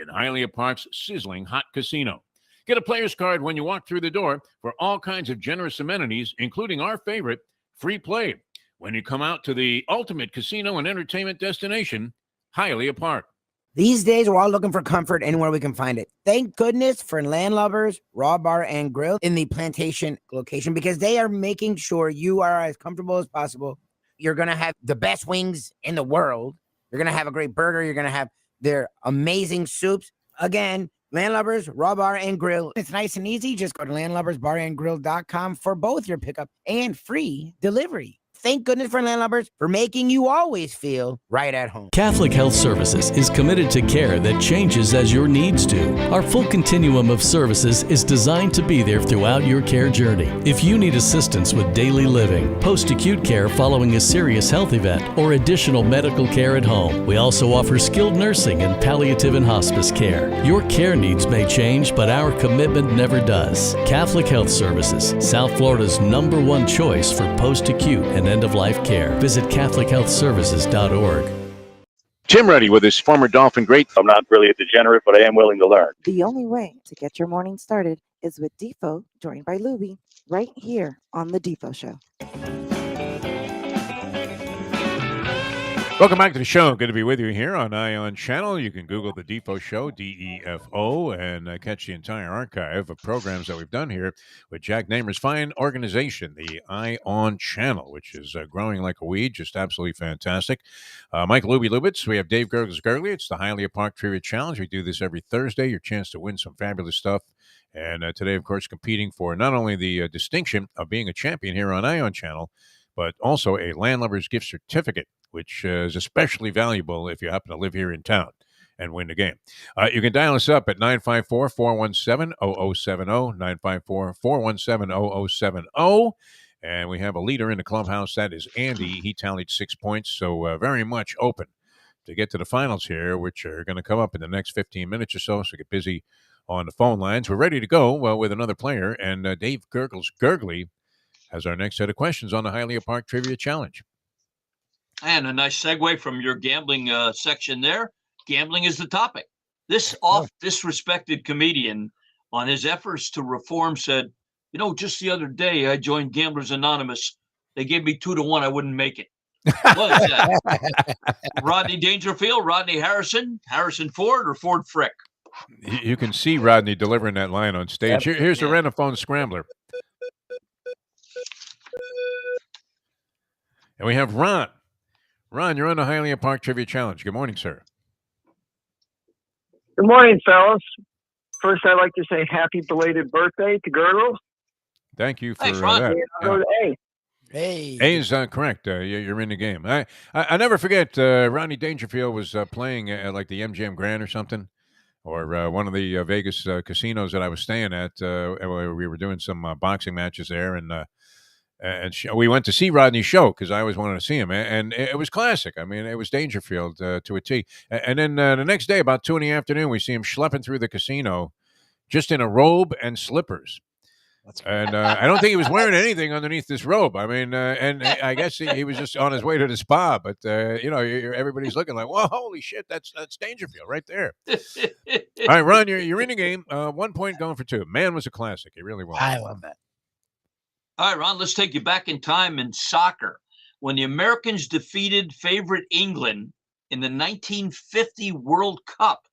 in Hialeah Park's sizzling hot casino. Get a player's card when you walk through the door for all kinds of generous amenities, including our favorite, free play, when you come out to the ultimate casino and entertainment destination, Hialeah Park. These days, we're all looking for comfort anywhere we can find it. Thank goodness for Landlubbers, Raw Bar, and Grill in the Plantation location because they are making sure you are as comfortable as possible. You're going to have the best wings in the world. You're going to have a great burger. You're going to have their amazing soups. Again, Landlubbers, Raw Bar, and Grill. It's nice and easy. Just go to landlubbersbarandgrill.com for both your pickup and free delivery. Thank goodness for Landlubbers for making you always feel right at home. Catholic Health Services is committed to care that changes as your needs do. Our full continuum of services is designed to be there throughout your care journey. If you need assistance with daily living, post-acute care following a serious health event, or additional medical care at home, we also offer skilled nursing and palliative and hospice care. Your care needs may change, but our commitment never does. Catholic Health Services, South Florida's #1 choice for post-acute and end-of-life care. Visit CatholicHealthServices.org. Tim Reddy with his former Dolphin great. I'm not really a degenerate, but I am willing to learn. The only way to get your morning started is with Defo, joined by Lubie, right here on the Defo Show. Welcome back to the show. Good to be with you here on ION Channel. You can Google the Defo Show, DEFO, and catch the entire archive of programs that we've done here with Jack Namer's fine organization, the ION Channel, which is growing like a weed, just absolutely fantastic. Mike Lubitz. We have Dave Gergely. It's the Hialeah Park Trivia Challenge. We do this every Thursday. Your chance to win some fabulous stuff. And today, of course, competing for not only the distinction of being a champion here on ION Channel, but also a Landlubber's gift certificate, which is especially valuable if you happen to live here in town and win the game. You can dial us up at 954-417-0070, 954-417-0070. And we have a leader in the clubhouse. That is Andy. He tallied 6 points, so very much open to get to the finals here, which are going to come up in the next 15 minutes or so. So get busy on the phone lines. We're ready to go with another player. And Dave Gergely has our next set of questions on the Hialeah Park Trivia Challenge. And a nice segue from your gambling section there. Gambling is the topic. This oft-disrespected comedian, on his efforts to reform, said, just the other day I joined Gamblers Anonymous. They gave me 2 to 1. I wouldn't make it. What is that? Rodney Dangerfield, Rodney Harrison, Harrison Ford, or Ford Frick? You can see Rodney delivering that line on stage. Here's the Renophone Scrambler. And we have Ron. Ron, you're on the Hialeah Park Trivia Challenge. Good morning, sir. Good morning, fellas. First, I'd like to say happy belated birthday to Gurgles. Thank you for Thanks, Ron. that. Go to A. Hey. A is correct. You're in the game. I never forget, Ronnie Dangerfield was playing at like the MGM Grand or something, or one of the Vegas casinos that I was staying at. We were doing some boxing matches there, and we went to see Rodney's show because I always wanted to see him, and it was classic. I mean, it was Dangerfield to a T. And then the next day, about 2 in the afternoon, we see him schlepping through the casino just in a robe and slippers. And I don't think he was wearing anything underneath this robe. I mean, and I guess he was just on his way to the spa. But everybody's looking like, "Whoa, holy shit, that's Dangerfield right there." All right, Ron, you're in the game. 1 point going for 2. Man, was a classic. It really was. I love that. All right, Ron, let's take you back in time in soccer. When the Americans defeated favorite England in the 1950 World Cup,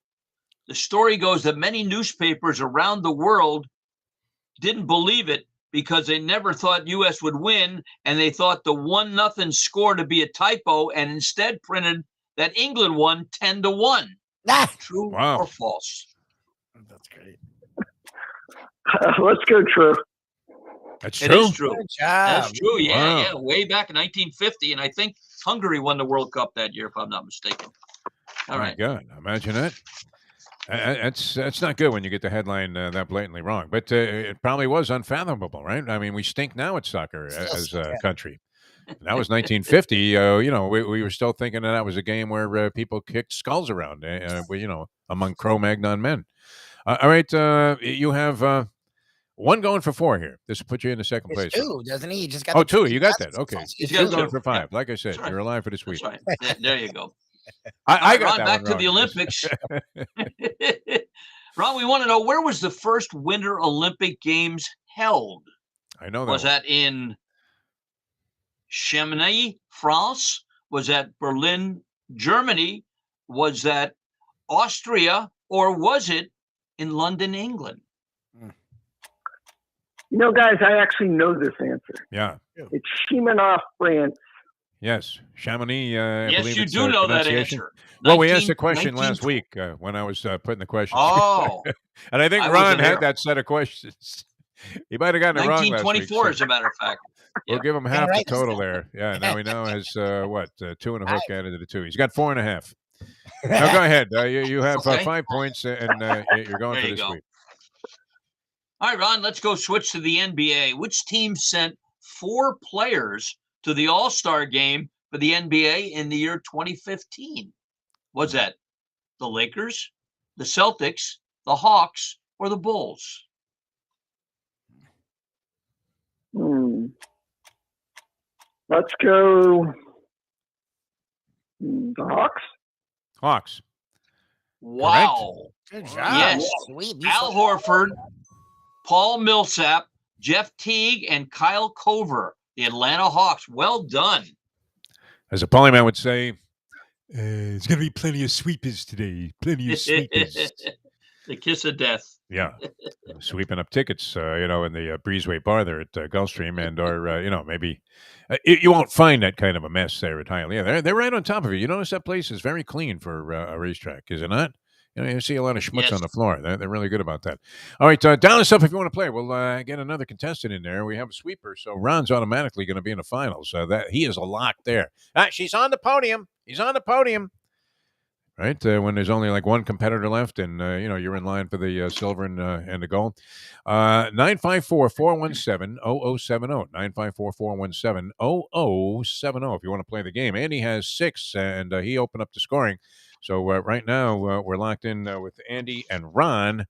the story goes that many newspapers around the world didn't believe it because they never thought U.S. would win, and they thought the 1-0 score to be a typo, and instead printed that England won 10-1. True or false? That's great. Let's go true. That's true. It is true. Good job. That's true. Yeah, Wow. yeah. Way back in 1950, and I think Hungary won the World Cup that year, if I'm not mistaken. All right. My God, imagine that. That's not good when you get the headline that blatantly wrong. But it probably was unfathomable, right? I mean, we stink now at soccer as a country. And that was 1950. We were still thinking that was a game where people kicked skulls around, among Cro-Magnon men. All right, you have one going for 4 here. This will put you in the second place. 2, doesn't he? He just got 2. You got that. Okay. He's Two got going 2. for 5. Yeah. Like I said, you're alive for this week. That's right. There you go. I got Ron, that back one to the wrong. Olympics. Ron, we want to know, where was the first Winter Olympic Games held? I know that. Was that in Chamonix, France? Was that Berlin, Germany? Was that Austria? Or was it in London, England? Guys, I actually know this answer. Yeah. It's Chamonix, France. Yes, Chamonix. Yes, you do know that answer. Well, we asked the question last week when I was putting the question. Oh. And I think Ron had that set of questions. He might have gotten it wrong last week. 1924, as a matter of fact. We'll give him half the total there. Yeah, now he now has, 2 and a hook added to the 2. He's got 4.5. Now, go ahead. You have 5 points, and you're going for this week. All right, Ron, let's go switch to the NBA. Which team sent 4 players to the All-Star game for the NBA in the year 2015? Was that the Lakers, the Celtics, the Hawks, or the Bulls? Let's go the Hawks. Hawks. Wow. Good job. Yes. Sweet. Al Horford, Paul Millsap, Jeff Teague, and Kyle Korver, the Atlanta Hawks. Well done. As a polyman would say, there's going to be plenty of sweepers today. Plenty of sweepers. The kiss of death. Yeah. Sweeping up tickets, in the Breezeway bar there at Gulfstream, and or, maybe you won't find that kind of a mess there at Hialeah. They're right on top of it. You notice that place is very clean for a racetrack, is it not? You see a lot of schmutz on the floor. They're really good about that. All right, down us up if you want to play. We'll get another contestant in there. We have a sweeper, so Ron's automatically going to be in the finals. That he is a lock there. She's on the podium. He's on the podium. right? When there's only like one competitor left, and you're in line for the silver and the gold. 954-417-0070. 954-417-0070. If you want to play the game, Andy has 6, and he opened up the scoring. So right now we're locked in with Andy and Ron,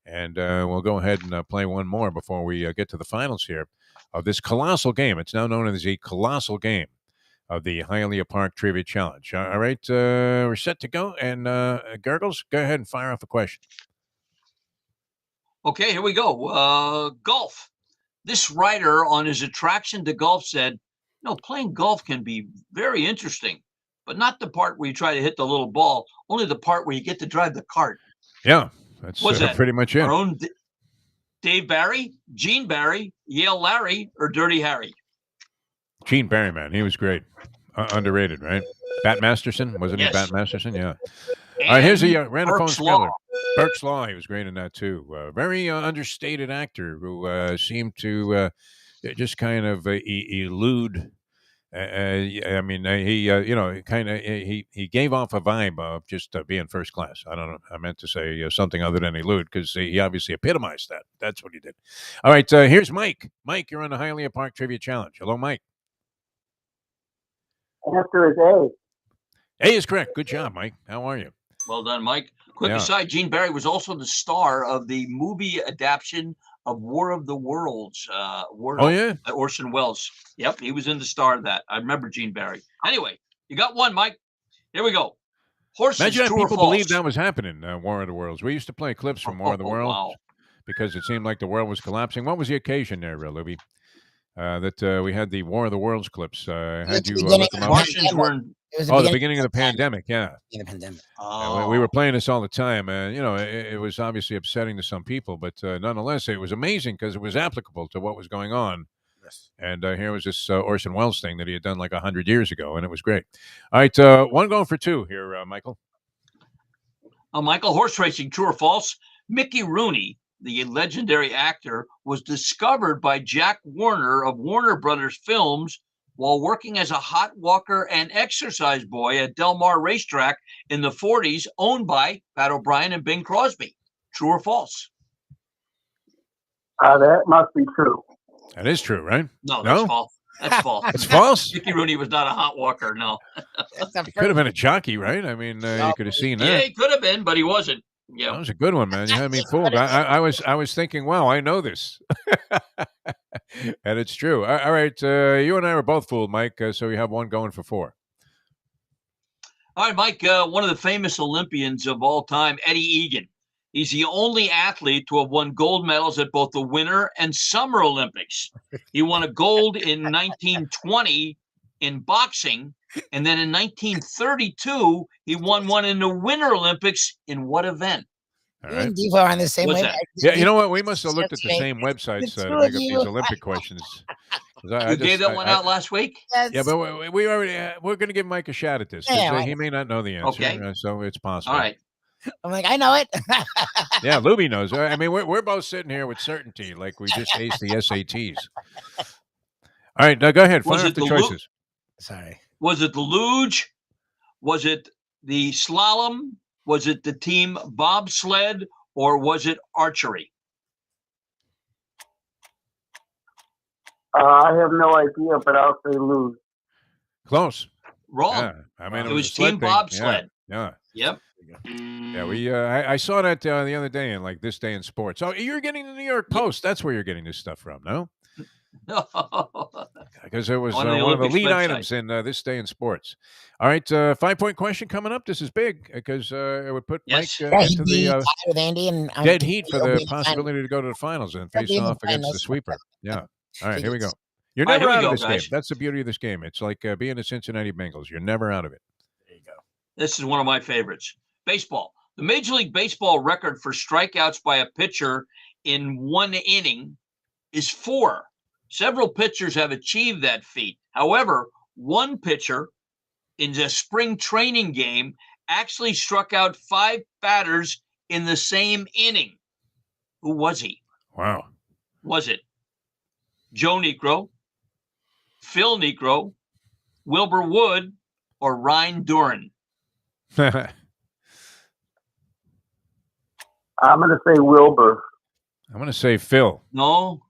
and we'll go ahead and play one more before we get to the finals here of this colossal game. It's now known as the colossal game of the Hialeah Park Trivia Challenge. All right, we're set to go. And Gurgles, go ahead and fire off a question. Okay, here we go. Golf. This writer on his attraction to golf said, playing golf can be very interesting, but not the part where you try to hit the little ball, only the part where you get to drive the cart. Yeah, that's pretty much it. Our own Dave Barry, Gene Barry, Yale Larry, or Dirty Harry? Gene Barry, man. He was great. Underrated, right? Bat Masterson. Wasn't he Bat Masterson? Yeah. And all right, here's a random phone Burke's Law. speller. Burke's Law. He was great in that, too. Very understated actor who seemed to just kind of elude. He gave off a vibe of just being first class. I don't know. I meant to say something other than elude, because he obviously epitomized that. That's what he did. All right, here's Mike. Mike, you're on the Hialeah Park Trivia Challenge. Hello, Mike. Answer is A. A is correct. Good job, Mike. How are you? Well done, Mike. Quick aside, Gene Barry was also the star of the movie adaptation of War of the Worlds. Orson Welles. Yep, he was in the star of that. I remember Gene Barry. Anyway, you got one, Mike. Here we go. Horses, imagine true how or people false? believed that was happening, War of the Worlds. We used to play clips from War of the Worlds Wow. because it seemed like the world was collapsing. What was the occasion there, Lubie? That we had the War of the Worlds clips. Had you look them up? The beginning of the pandemic, yeah. In the pandemic. We were playing this all the time, and it was obviously upsetting to some people, but nonetheless, it was amazing because it was applicable to what was going on. Yes. And here was this Orson Welles thing that he had done like 100 years ago, and it was great. All right, one going for two here, Michael. Michael, horse racing, true or false? Mickey Rooney, the legendary actor, was discovered by Jack Warner of Warner Brothers Films while working as a hot walker and exercise boy at Del Mar Racetrack in the 40s, owned by Pat O'Brien and Bing Crosby. True or false? That must be true. That is true, right? No, that's false. That's false. It's false? Mickey Rooney was not a hot walker, no. He could have been a jockey, right? I mean, you could have seen that. Yeah, he could have been, but he wasn't. Yeah, that was a good one, man. You had me fooled. I was thinking, wow, I know this, and it's true. All right, you and I were both fooled, Mike. So you have one going for 4. All right, Mike. One of the famous Olympians of all time, Eddie Egan. He's the only athlete to have won gold medals at both the Winter and Summer Olympics. He won a gold in 1920 in boxing. And then in 1932, he won one in the Winter Olympics. In what event? All right. Defo are on the same way. Yeah, you know what? We must have looked at the same websites to make up these Olympic questions. You gave that one out last week? Yeah, but we already we're going to give Mike a shot at this. He may not know the answer, okay. So it's possible. All right. I'm like, I know it. Yeah, Lubie knows. I mean, we're both sitting here with certainty, like we just aced the SATs. All right, now go ahead. Fire up the choices. Sorry. Was it the luge? Was it the slalom? Was it the team bobsled? Or was it archery? I have no idea, but I'll say luge. Close. Wrong. Yeah. I mean, it was team bobsled. Yeah. Yep. Yeah, I saw that the other day in like This Day in Sports. Oh, you're getting the New York Post. That's where you're getting this stuff from, no? Because it was one of the lead items in This Day in Sports. All right, 5-point question coming up. This is big because it would put Mike into the with Andy and dead heat for the possibility to go to the finals and face off against the sweeper. Yeah. All right, here we go. You're never out of this game. That's the beauty of this game. It's like being the Cincinnati Bengals. You're never out of it. There you go. This is one of my favorites. Baseball. The Major League Baseball record for strikeouts by a pitcher in one inning is 4. Several pitchers have achieved that feat. However, one pitcher in the spring training game actually struck out 5 batters in the same inning. Who was he? Wow. Was it Joe Niekro, Phil Niekro, Wilbur Wood, or Ryan Duran? I'm going to say Wilbur. I'm going to say Phil. No.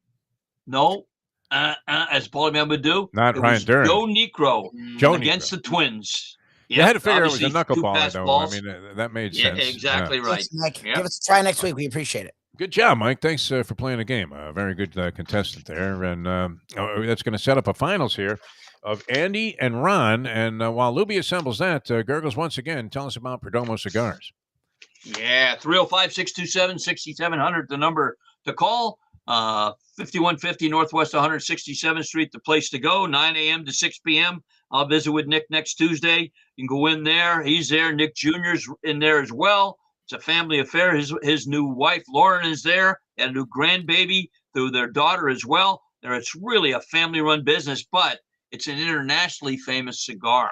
As Paulie Man would do. Not it Ryan was Duran. Joe Necro Joe against Necro. the Twins. You had to figure it was a obviously two knuckleballer, pass though. balls. I mean, that made Yeah, sense. exactly right. Thanks, Mike. Yep. Give us a try next week. We appreciate it. Good job, Mike. Thanks for playing the game. A very good contestant there. And that's going to set up a finals here of Andy and Ron. And while Lubie assembles that, Gurgles, once again, tell us about Perdomo Cigars. Yeah, 305-627-6700, the number to call. 5150 Northwest 167th Street, the place to go, 9 a.m. to 6 p.m. I'll visit with Nick next Tuesday. You can go in there. He's there. Nick Jr.'s in there as well. It's a family affair. His new wife, Lauren, is there, and a new grandbaby through their daughter as well. It's really a family-run business, but it's an internationally famous cigar.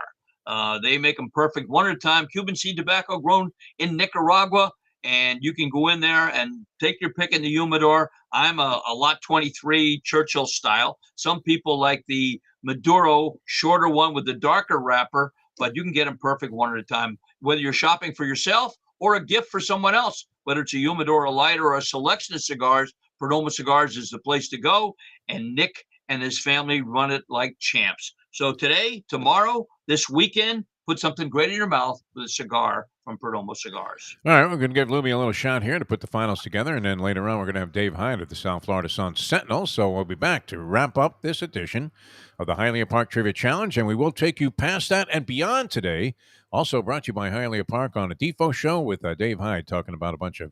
They make them perfect one at a time. Cuban seed tobacco grown in Nicaragua, and you can go in there and take your pick in the humidor. I'm a Lot 23 Churchill style. Some people like the Maduro shorter one with the darker wrapper, but you can get them perfect one at a time, whether you're shopping for yourself or a gift for someone else, whether it's a humidor, a lighter, or a selection of cigars. Perdomo Cigars is the place to go, and Nick and his family run it like champs. So today, tomorrow, this weekend, put something great in your mouth with a cigar from Perdomo Cigars. All right, we're going to give Lubie a little shot here to put the finals together, and then later on we're going to have Dave Hyde of the South Florida Sun Sentinel. So we'll be back to wrap up this edition of the Hialeah Park Trivia Challenge, and we will take you past that and beyond today. Also brought to you by Hialeah Park on a Defo Show with Dave Hyde talking about a bunch of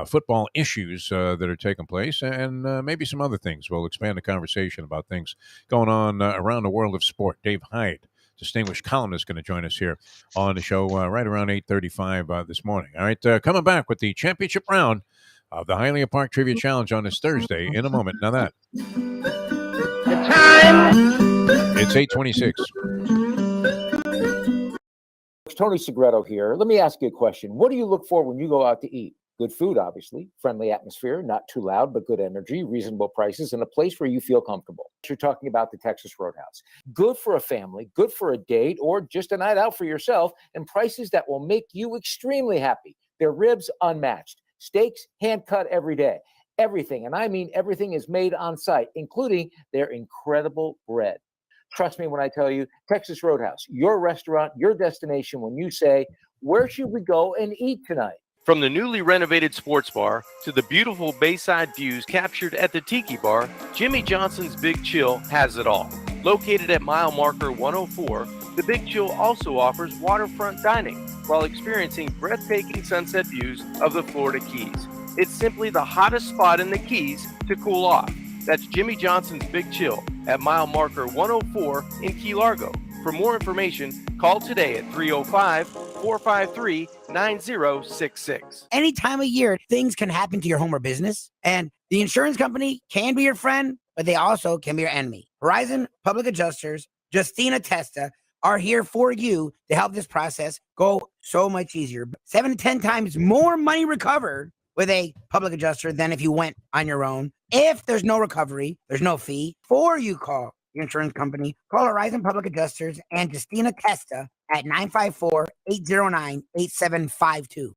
football issues that are taking place and maybe some other things. We'll expand the conversation about things going on around the world of sport. Dave Hyde, distinguished columnist, going to join us here on the show right around 8:35 this morning. All right, coming back with the championship round of the Hialeah Park Trivia Challenge on this Thursday in a moment. Now that. The time. It's 8:26. Tony Segreto here. Let me ask you a question. What do you look for when you go out to eat? Good food, obviously, friendly atmosphere, not too loud, but good energy, reasonable prices, and a place where you feel comfortable. You're talking about the Texas Roadhouse. Good for a family, good for a date, or just a night out for yourself, and prices that will make you extremely happy. Their ribs unmatched. Steaks hand cut every day. Everything, and I mean everything, is made on site, including their incredible bread. Trust me when I tell you, Texas Roadhouse, your restaurant, your destination when you say, where should we go and eat tonight? From the newly renovated sports bar to the beautiful bayside views captured at the Tiki Bar, Jimmy Johnson's Big Chill has it all. Located at mile marker 104, the Big Chill also offers waterfront dining while experiencing breathtaking sunset views of the Florida Keys. It's simply the hottest spot in the Keys to cool off. That's Jimmy Johnson's Big Chill at mile marker 104 in Key Largo. For more information, call today at 305-453-9066. Any time of year, things can happen to your home or business, and the insurance company can be your friend, but they also can be your enemy. Horizon Public Adjusters, Justina Testa, are here for you to help this process go so much easier. 7 to 10 times more money recovered with a public adjuster than if you went on your own. If there's no recovery, there's no fee. Before you call your insurance company, call Horizon Public Adjusters and Justina Testa at 954-809-8752.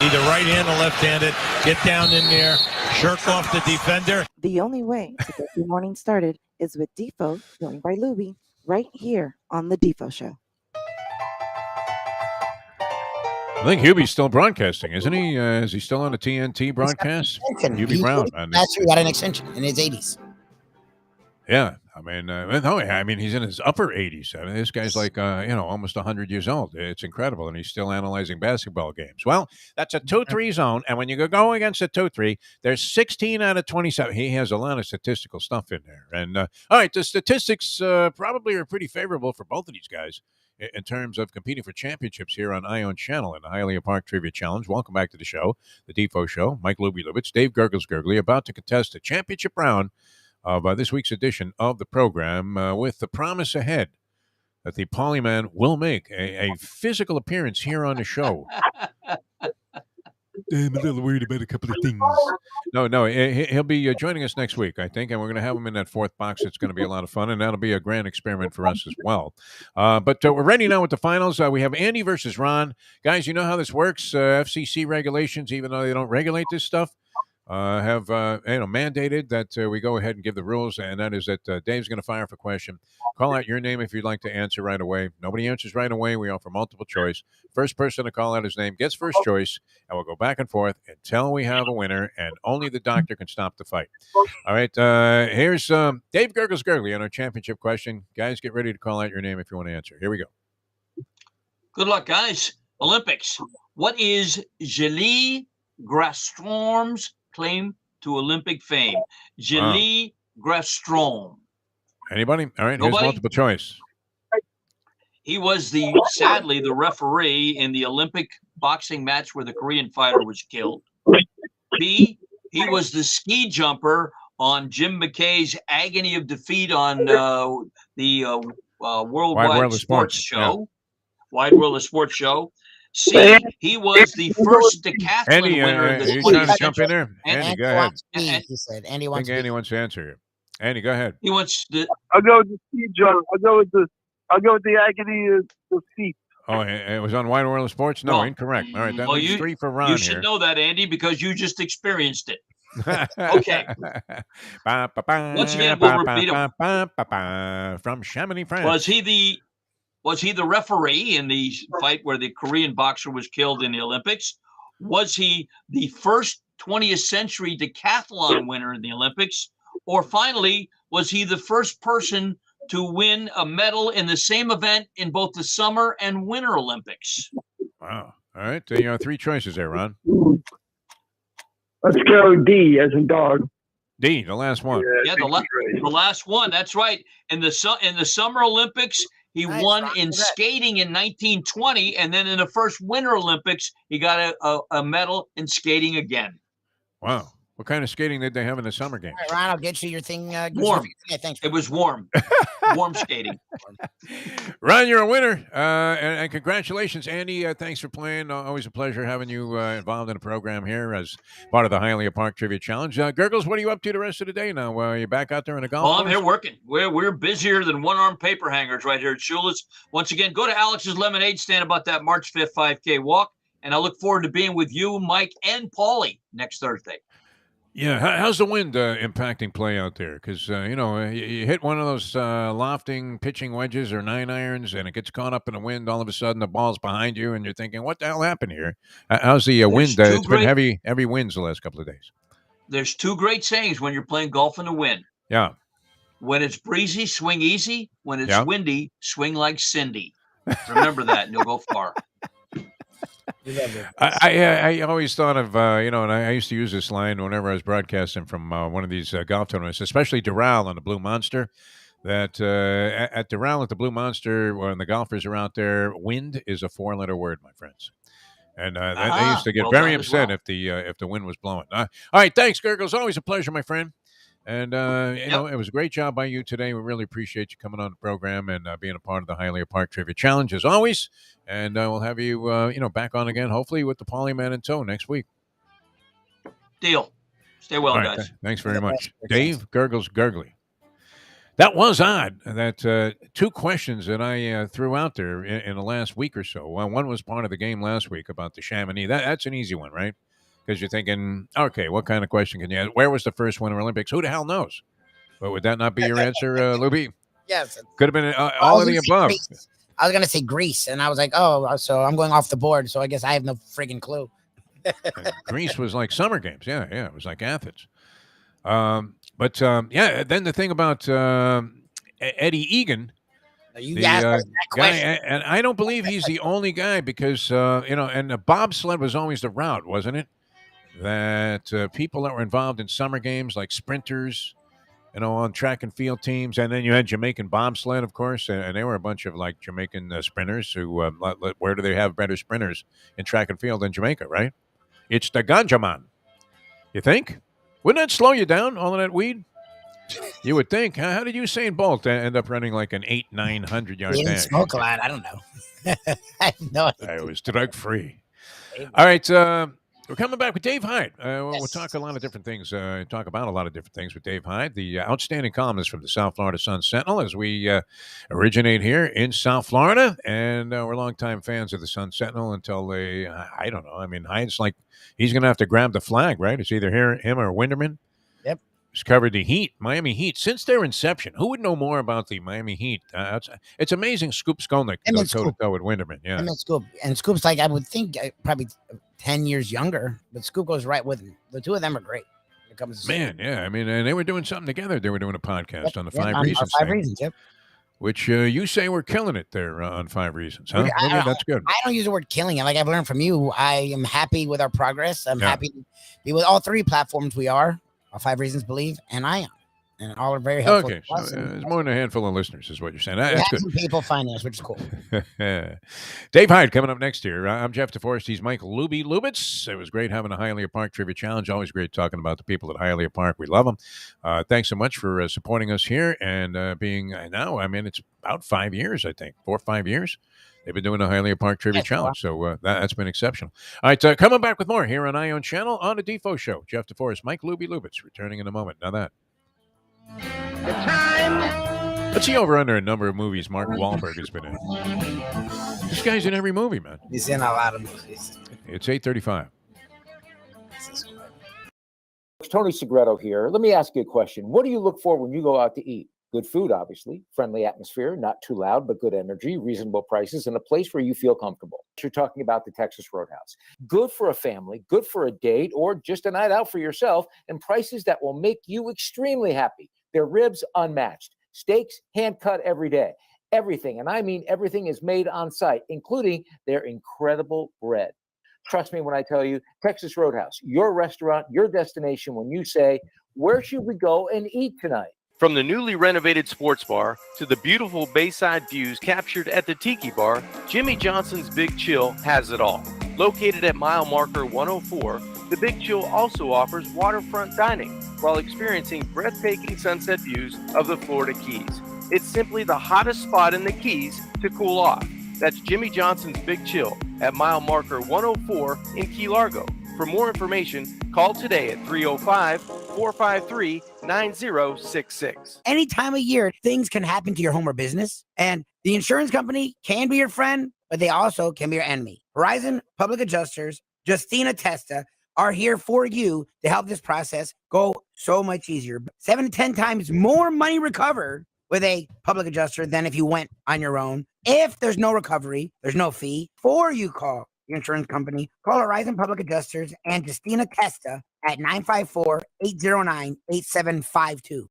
Either right-handed or left-handed, get down in there, shirk off the defender. The only way to get your morning started is with Defo, joined by Lubie, right here on the Defo Show. I think Hubie's still broadcasting, isn't he? Is he still on the TNT broadcast? Hubie Brown. Actually got an extension in his 80s. Yeah, I mean, he's in his upper 80s. I mean, this guy's like, almost 100 years old. It's incredible, and he's still analyzing basketball games. Well, that's a 2-3 zone, and when you go against a 2-3, there's 16 out of 27. He has a lot of statistical stuff in there. And all right, the statistics probably are pretty favorable for both of these guys in terms of competing for championships here on Ion Channel in the Hialeah Park Trivia Challenge. Welcome back to the show, the Defo Show. Mike Lubie Lubitz, Dave Gurgles Gergely, about to contest the championship round of this week's edition of the program with the promise ahead that the Polyman will make a physical appearance here on the show. I'm a little worried about a couple of things. No, he'll be joining us next week, I think, and we're going to have him in that fourth box. It's going to be a lot of fun, and that'll be a grand experiment for us as well. But we're ready now with the finals. We have Andy versus Ron. Guys, you know how this works. FCC regulations, even though they don't regulate this stuff, have mandated that we go ahead and give the rules, and that is that Dave's going to fire up a question. Call out your name if you'd like to answer right away. Nobody answers right away. We offer multiple choice. First person to call out his name gets first choice, and we'll go back and forth until we have a winner, and only the doctor can stop the fight. All right, here's Dave Gurgles Gergely on our championship question. Guys, get ready to call out your name if you want to answer. Here we go. Good luck, guys. Olympics. What is Gergely Grastrom's claim to Olympic fame? Gergely Grastrom. Anybody? All right, Nobody? Here's multiple choice. He was sadly the referee in the Olympic boxing match where the Korean fighter was killed. B, he was the ski jumper on Jim McKay's agony of defeat on the Worldwide Sports Show. Yeah. Wide World of Sports Show. C, he was the first decathlon winner of the you trying to jump in there? Andy, go ahead. He said Andy wants. I think Andy wants to answer here. Andy, go ahead. He wants to. I'll go with the ski jump. I'll go with the agony of the feet. Oh, it was on Wide World of Sports? No, incorrect. All right, that was 3 for Ron You should here. know that, Andy, because you just experienced it. Okay. Once again, we'll repeat it. From Chamonix, France. Was he the referee in the fight where the Korean boxer was killed in the Olympics? Was he the first 20th century decathlon winner in the Olympics? Or finally, was he the first person to win a medal in the same event in both the Summer and Winter Olympics? Wow. All right. There are 3 choices there, Ron. Let's go D as in dog. D, the last one. Yeah, the last one. That's right. In the Summer Olympics, he won in skating in 1920, and then in the first Winter Olympics, he got a medal in skating again. Wow. What kind of skating did they have in the summer games? All right, Ron, I'll get you your thing. Warm. Yeah, thanks. It was warm. Warm skating. Ron, you're a winner. And congratulations, Andy. Thanks for playing. Always a pleasure having you involved in the program here as part of the Hialeah Park Trivia Challenge. Gurgles, what are you up to the rest of the day now? Are you back out there in the golf Well, I'm course? here working. We're busier than one-armed paper hangers right here at Shula's. Once again, go to Alex's Lemonade Stand about that March 5th 5K walk, and I look forward to being with you, Mike, and Paulie next Thursday. Yeah, how's the wind impacting play out there? Because, you hit one of those lofting pitching wedges or 9-irons, and it gets caught up in the wind. All of a sudden, the ball's behind you, and you're thinking, what the hell happened here? How's the wind? It's been heavy winds the last couple of days. There's 2 great sayings when you're playing golf in the wind. Yeah. When it's breezy, swing easy. When it's windy, swing like Cindy. Remember that, and you'll go far. I always thought of, and I used to use this line whenever I was broadcasting from one of these golf tournaments, especially Doral on the Blue Monster, that at Doral at the Blue Monster, when the golfers are out there, wind is a 4-letter word, my friends. And they used to get very upset if the wind was blowing. All right, thanks, Gurgles. Always a pleasure, my friend. And, it was a great job by you today. We really appreciate you coming on the program and being a part of the Hialeah Park Trivia Challenge, as always. And we'll have you, back on again, hopefully with the Polyman in tow next week. Deal. Stay well, right, guys. Thanks very much. Dave Gurgles Gergely. That was odd, that 2 questions that I threw out there in the last week or so. One was part of the game last week about the Chamonix. That's an easy one, right? Because you're thinking, okay, what kind of question can you ask? Where was the first Winter Olympics? Who the hell knows? But would that not be your answer, Lubie? Yes. Could have been all of the above. I was going to say Greece, and I was like, oh, so I'm going off the board, so I guess I have no friggin' clue. Greece was like summer games. Yeah, it was like Athens. Then the thing about Eddie Egan, the guy, and I don't believe he's the only guy because, and the bobsled was always the route, wasn't it? That people that were involved in summer games, like sprinters, on track and field teams, and then you had Jamaican bobsled, of course, and they were a bunch of like Jamaican sprinters who, where do they have better sprinters in track and field than Jamaica, right? It's the ganja man. You think? Wouldn't that slow you down, all of that weed? You would think. How did Usain Bolt end up running like an 800-900 yard dash? He didn't smoke a lot. I don't know. I have no idea. It was drug free. All right. We're coming back with Dave Hyde. We'll Yes. talk a lot of different things. Talk about a lot of different things with Dave Hyde, the outstanding columnist from the South Florida Sun Sentinel, as we originate here in South Florida, and we're longtime fans of the Sun Sentinel until they, I don't know. I mean, Hyde's like he's going to have to grab the flag, right? It's either him or Winderman. Yep. He's covered the Heat, Miami Heat, since their inception. Who would know more about the Miami Heat? It's amazing. Scoop Skolnick goes toe-to-toe with Winderman. Yeah. And Scoop. And Scoop's like, I would think probably 10 years younger, but Scoop goes right with him. The two of them are great. When it comes to Man, yeah. I mean, and they were doing something together. They were doing a podcast on the Five on Reasons. Five thing, Reasons, yep. Which you say we're killing it there on Five Reasons, huh? I, That's good. I don't use the word killing it. Like I've learned from you, I am happy with our progress. I'm happy to be with all three platforms we are. Five Reasons Believe, and I am. And all are very helpful. Okay, so there's more than a handful of listeners, is what you're saying. We That's have good. some people finding us, which is cool. Dave Hyde coming up next here. I'm Jeff Deforrest. He's Michael Lubie. Lubitz. It was great having a Hialeah Park Trivia Challenge. Always great talking about the people at Hialeah Park. We love them. Thanks so much for supporting us here and being now. I mean, it's about 5 years, I think, 4 or 5 years. They've been doing the Hialeah Park Trivia Challenge, so that's been exceptional. All right, coming back with more here on Ion Channel on the Defo Show. Jeff Deforrest, Mike Lubie Lubitz, returning in a moment. Now that. The time. Let's see over under a number of movies Mark Wahlberg has been in. This guy's in every movie, man. He's in a lot of movies. It's 8:35. Tony Segreto here. Let me ask you a question. What do you look for when you go out to eat? Good food, obviously, friendly atmosphere, not too loud, but good energy, reasonable prices, and a place where you feel comfortable. You're talking about the Texas Roadhouse. Good for a family, good for a date, or just a night out for yourself, and prices that will make you extremely happy. Their ribs unmatched. Steaks hand cut every day. Everything, and I mean everything, is made on site, including their incredible bread. Trust me when I tell you, Texas Roadhouse, your restaurant, your destination when you say, where should we go and eat tonight? From the newly renovated sports bar to the beautiful bayside views captured at the Tiki Bar, Jimmy Johnson's Big Chill has it all. Located at mile marker 104, the Big Chill also offers waterfront dining while experiencing breathtaking sunset views of the Florida Keys. It's simply the hottest spot in the Keys to cool off. That's Jimmy Johnson's Big Chill at mile marker 104 in Key Largo. For more information, call today at 305-453-9066. Any time of year, things can happen to your home or business, and the insurance company can be your friend, but they also can be your enemy. Horizon Public Adjusters, Justina Testa, are here for you to help this process go so much easier. 7 to 10 times more money recovered with a public adjuster than if you went on your own. If there's no recovery, there's no fee. Before you call your insurance company, call Horizon Public Adjusters and Justina Testa at 954-809-8752.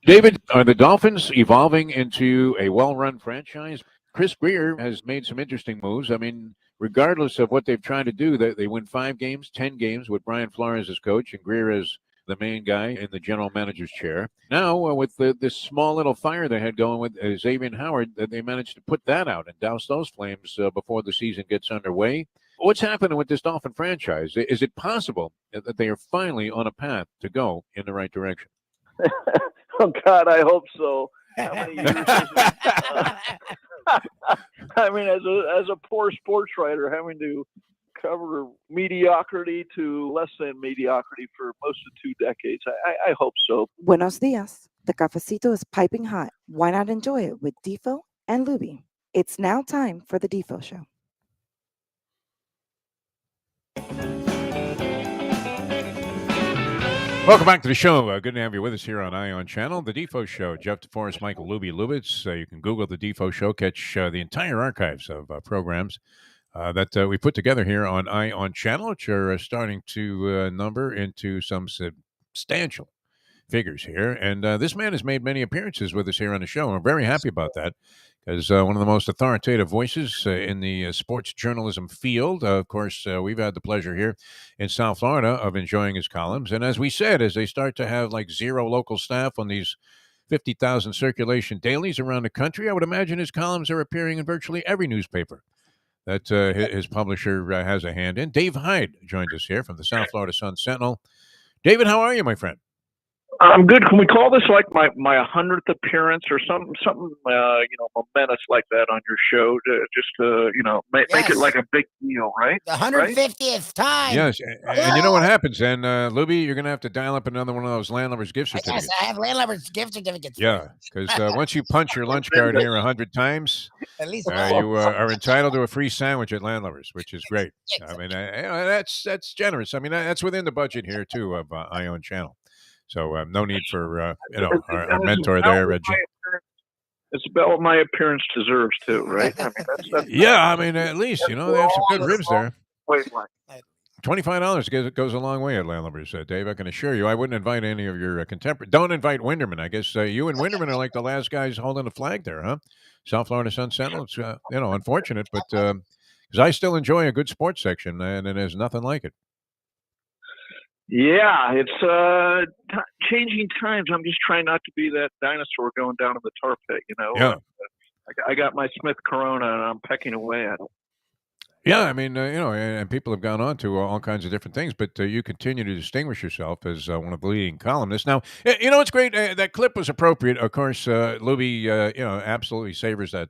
David, are the Dolphins evolving into a well-run franchise? Chris Greer has made some interesting moves. I mean, regardless of what they've tried to do, they win 5 games, 10 games with Brian Flores as coach and Greer as the main guy in the general manager's chair. Now, with this small little fire they had going with Xavier Howard, they managed to put that out and douse those flames before the season gets underway. What's happening with this Dolphin franchise? Is it possible that they are finally on a path to go in the right direction? Oh, God, I hope so. How many years I mean, as a poor sports writer, having to cover mediocrity to less than mediocrity for most of 2 decades. I hope so. Buenos dias. The cafecito is piping hot. Why not enjoy it with Defo and Lubie? It's now time for the Defo Show. Welcome back to the show. Good to have you with us here on Ion Channel, the Defo Show. Jeff Deforrest, Michael Lubie Lubitz. You can Google the Defo Show, catch the entire archives of programs that we put together here on Ion Channel, which are starting to number into some substantial figures here. And this man has made many appearances with us here on the show. We're very happy about that because one of the most authoritative voices in the sports journalism field. Of course, we've had the pleasure here in South Florida of enjoying his columns. And as we said, as they start to have like 0 local staff on these 50,000 circulation dailies around the country, I would imagine his columns are appearing in virtually every newspaper that his publisher has a hand in. Dave Hyde joins us here from the South Florida Sun Sentinel. David, how are you, my friend? I'm good. Can we call this like my 100th appearance or something momentous like that on your show? Just to make it like a big deal, right? The 150th time. Yes, and you know what happens then, Lubie? You're going to have to dial up another one of those Landlubber's gift certificates. Yes, I have Landlubber's gift certificates. Yeah, because once you punch your lunch card here 100 times, at least you are entitled to a free sandwich at Landlubber's, which is great. I mean, that's generous. I mean, that's within the budget here too of Ion Channel. So no need for our mentor there. It's about what my appearance deserves too, right? I mean, that's yeah, I mean, at least they have some good ribs there. Wait, $25 goes a long way at Landlubber's, Dave. I can assure you. I wouldn't invite any of your contemporaries. Don't invite Winderman. I guess you and Winderman are like the last guys holding the flag there, huh? South Florida Sun Sentinel. It's unfortunate, but because I still enjoy a good sports section, and there's nothing like it. Yeah, it's changing times. I'm just trying not to be that dinosaur going down in the tar pit, Yeah. I got my Smith Corona, and I'm pecking away at it. Yeah, I mean, and people have gone on to all kinds of different things, but you continue to distinguish yourself as one of the leading columnists. Now, it's great. That clip was appropriate. Of course, Lubie, absolutely savors that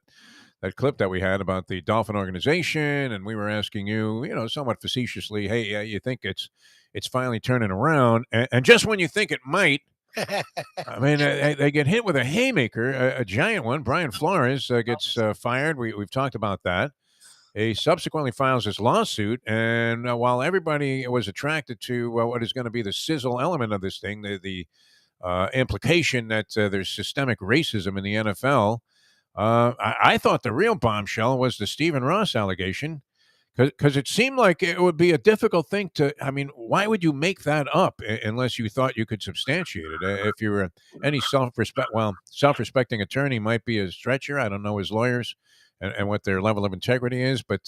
clip that we had about the Dolphin organization, and we were asking you, somewhat facetiously, hey, you think it's finally turning around, and just when you think it might, I mean, they get hit with a haymaker, a giant one. Brian Flores gets fired. We've talked about that. He subsequently files his lawsuit, and while everybody was attracted to what is going to be the sizzle element of this thing, the implication that there's systemic racism in the NFL, I thought the real bombshell was the Stephen Ross allegation. Because it seemed like it would be a difficult thing why would you make that up unless you thought you could substantiate it? If you were any self-respecting attorney might be a stretcher. I don't know his lawyers and what their level of integrity is. But,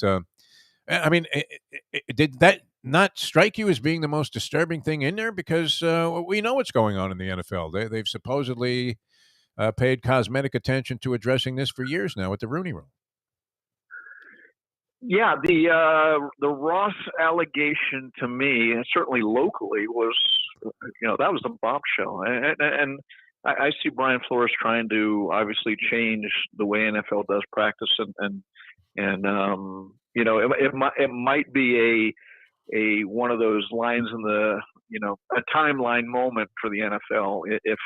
did that not strike you as being the most disturbing thing in there? Because we know what's going on in the NFL. They've supposedly paid cosmetic attention to addressing this for years now with the Rooney Rule. Yeah, the Ross allegation to me, and certainly locally, was that was a bombshell, and I see Brian Flores trying to obviously change the way NFL does practice, and it might be a one of those lines in the a timeline moment for the NFL if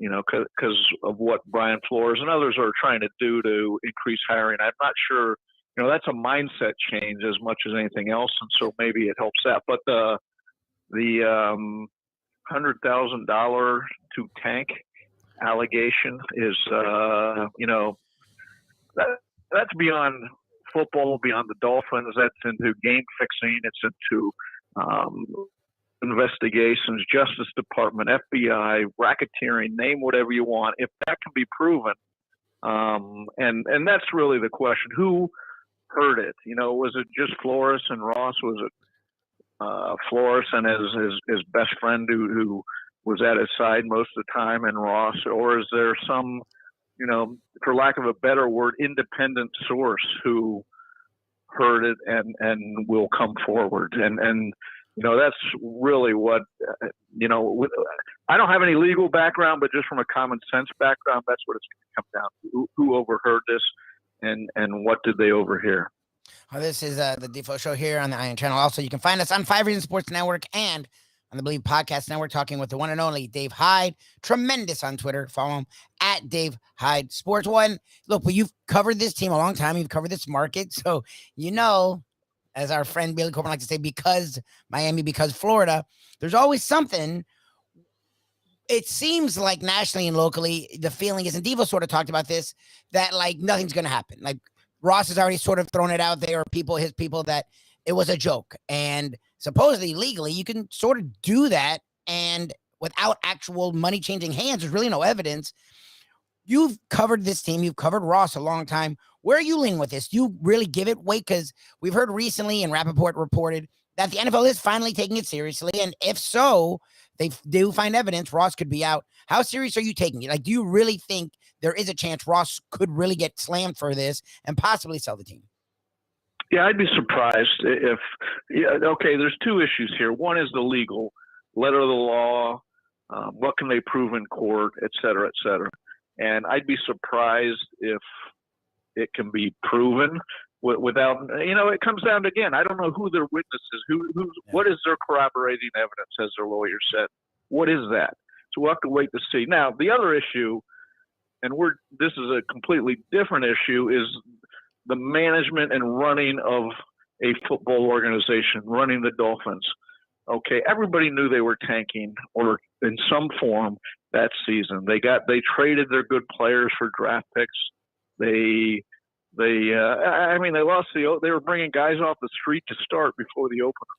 because of what Brian Flores and others are trying to do to increase hiring. I'm not sure. That's a mindset change as much as anything else, and so maybe it helps that. But the $100,000 to tank allegation is, that's beyond football, beyond the Dolphins. That's into game fixing. It's into investigations, Justice Department, FBI, racketeering. Name whatever you want. If that can be proven, and that's really the question: who heard it? Was it just Flores and Ross? Was it Flores and his best friend who was at his side most of the time, and Ross? Or is there some, for lack of a better word, independent source who heard it and will come forward? And that's really what, I don't have any legal background, but just from a common sense background, that's what it's going to come down to. Who overheard this? And what did they overhear? This is the Defo Show here on the Ion Channel. Also, you can find us on 5 Reasons Sports Network and on the Believe Podcast Network, talking with the one and only Dave Hyde. Tremendous on Twitter. Follow him at Dave Hyde Sports One. Look, you've covered this team a long time. You've covered this market. So, as our friend Billy Corbin likes to say, because Miami, because Florida, there's always something. It seems like nationally and locally, the feeling is, and Devo sort of talked about this, that like nothing's going to happen. Like Ross has already sort of thrown it out there, his people, that it was a joke. And supposedly legally, you can sort of do that. And without actual money changing hands, there's really no evidence. You've covered this team. You've covered Ross a long time. Where are you leaning with this? Do you really give it weight? Because we've heard recently, and Rappaport reported, that the NFL is finally taking it seriously. And if so, they do find evidence Ross could be out. How serious are you taking it? Like, do you really think there is a chance Ross could really get slammed for this and possibly sell the team? Yeah, I'd be surprised if, okay, there's two issues here. One is the legal letter of the law. What can they prove in court, et cetera, et cetera. And I'd be surprised if it can be proven without, it comes down to, again, I don't know who their witnesses, what is their corroborating evidence, as their lawyer said. What is that? So we'll have to wait to see. Now, the other issue, and this is a completely different issue, is the management and running of a football organization, running the Dolphins. Okay, everybody knew they were tanking or in some form that season. They traded their good players for draft picks. They lost they were bringing guys off the street to start before the opener.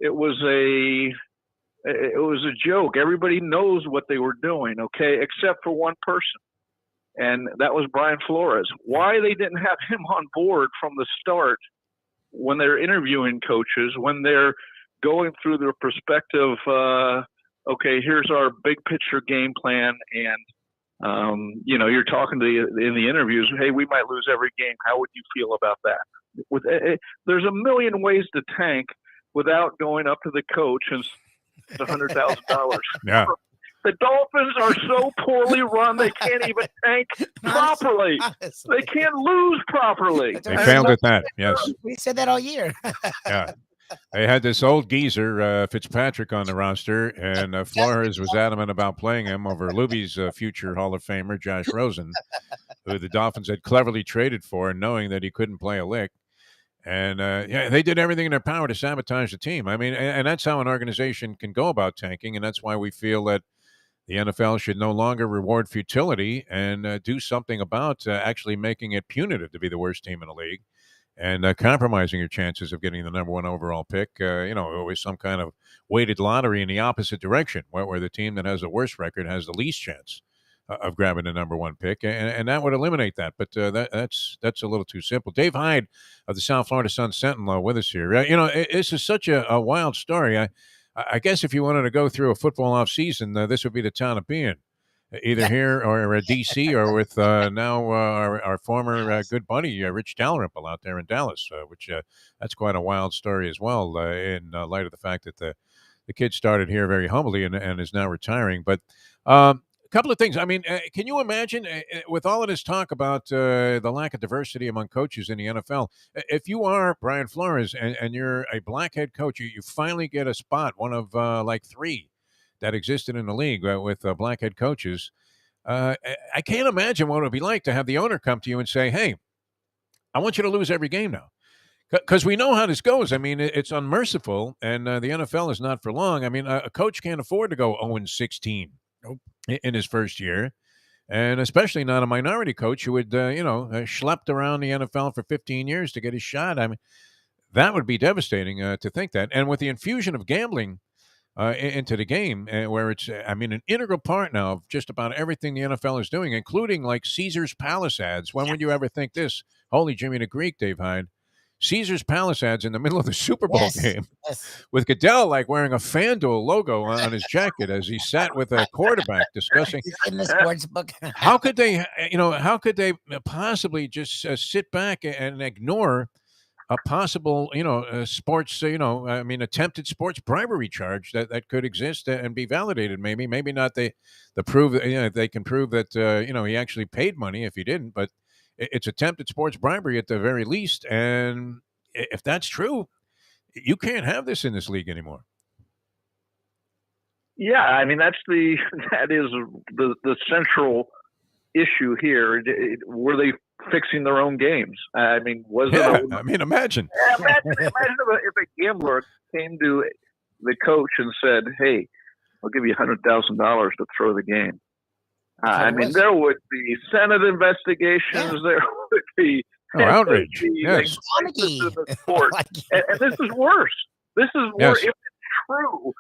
It was a joke. Everybody knows what they were doing, okay, except for one person, and that was Brian Flores. Why they didn't have him on board from the start when they're interviewing coaches, when they're going through their perspective, okay, here's our big picture game plan, and you're talking in the interviews, hey, we might lose every game. How would you feel about that? There's a million ways to tank without going up to the coach and $100,000. Yeah. The Dolphins are so poorly run, they can't even tank properly. They can't lose properly. They failed at that, yes. We said that all year. Yeah. They had this old geezer, Fitzpatrick, on the roster, and Flores was adamant about playing him over Lubie's future Hall of Famer, Josh Rosen, who the Dolphins had cleverly traded for, knowing that he couldn't play a lick. And, they did everything in their power to sabotage the team. I mean, and that's how an organization can go about tanking, and that's why we feel that the NFL should no longer reward futility and do something about actually making it punitive to be the worst team in the league and compromising your chances of getting the number one overall pick, always some kind of weighted lottery in the opposite direction, where the team that has the worst record has the least chance of grabbing the number one pick, and that would eliminate that. But that's a little too simple. Dave Hyde of the South Florida Sun-Sentinel with us here. This is such a wild story. I guess if you wanted to go through a football off season, this would be the town to be in, either here or D.C. or with now our former good buddy Rich Dalrymple out there in Dallas, which that's quite a wild story as well in light of the fact that the kid started here very humbly and is now retiring. But a couple of things. I mean, can you imagine with all of this talk about the lack of diversity among coaches in the NFL, if you are Brian Flores and you're a black head coach, you finally get a spot, one of like three that existed in the league with black head coaches. I can't imagine what it would be like to have the owner come to you and say, hey, I want you to lose every game now. Because we know how this goes. I mean, it's unmerciful, and the NFL is not for long. I mean, a coach can't afford to go 0-16 in his first year, and especially not a minority coach who would, schlepped around the NFL for 15 years to get his shot. I mean, that would be devastating to think that. And with the infusion of gambling into the game, where it's, an integral part now of just about everything the NFL is doing, including like Caesar's Palace ads. When would you ever think this? Holy Jimmy the Greek, Dave Hyde. Caesar's Palace ads in the middle of the Super Bowl game with Goodell like wearing a FanDuel logo on his jacket as he sat with a quarterback discussing in the sports book. How could they possibly just sit back and ignore a possible, sports, attempted sports bribery charge that could exist and be validated. Maybe not the prove, they can prove that, he actually paid money if he didn't, but it's attempted sports bribery at the very least. And if that's true, you can't have this in this league anymore. Yeah, I mean, that is the central issue here. Were they fixing their own games? I mean, imagine. Imagine if a gambler came to the coach and said, "Hey, I'll give you $100,000 to throw the game." There would be Senate investigations. Yeah. There would be outrage. Yes. The court. And this is worse. This is worse if it's true,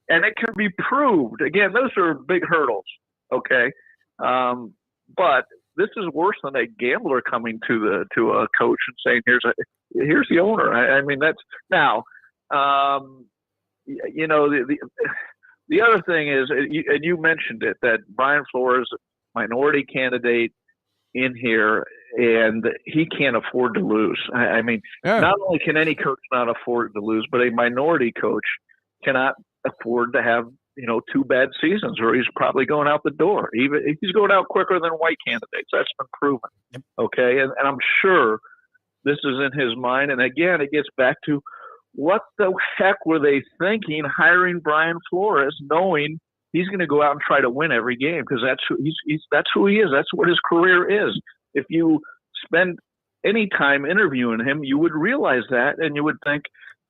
and it can be proved. Again, those are big hurdles. Okay, but this is worse than a gambler coming to a coach and saying, "Here's the owner." I mean, that's now. The other thing is, and you mentioned it, that Brian Flores, minority candidate in here, and he can't afford to lose. I mean, not only can any coach not afford to lose, but a minority coach cannot afford to have 2 bad seasons, or he's probably going out the door. Even he's going out quicker than white candidates. That's been proven. Yep. Okay, and I'm sure this is in his mind. And again, it gets back to what the heck were they thinking hiring Brian Flores, knowing he's going to go out and try to win every game, because that's who that's who he is. That's what his career is. If you spend any time interviewing him, you would realize that, and you would think,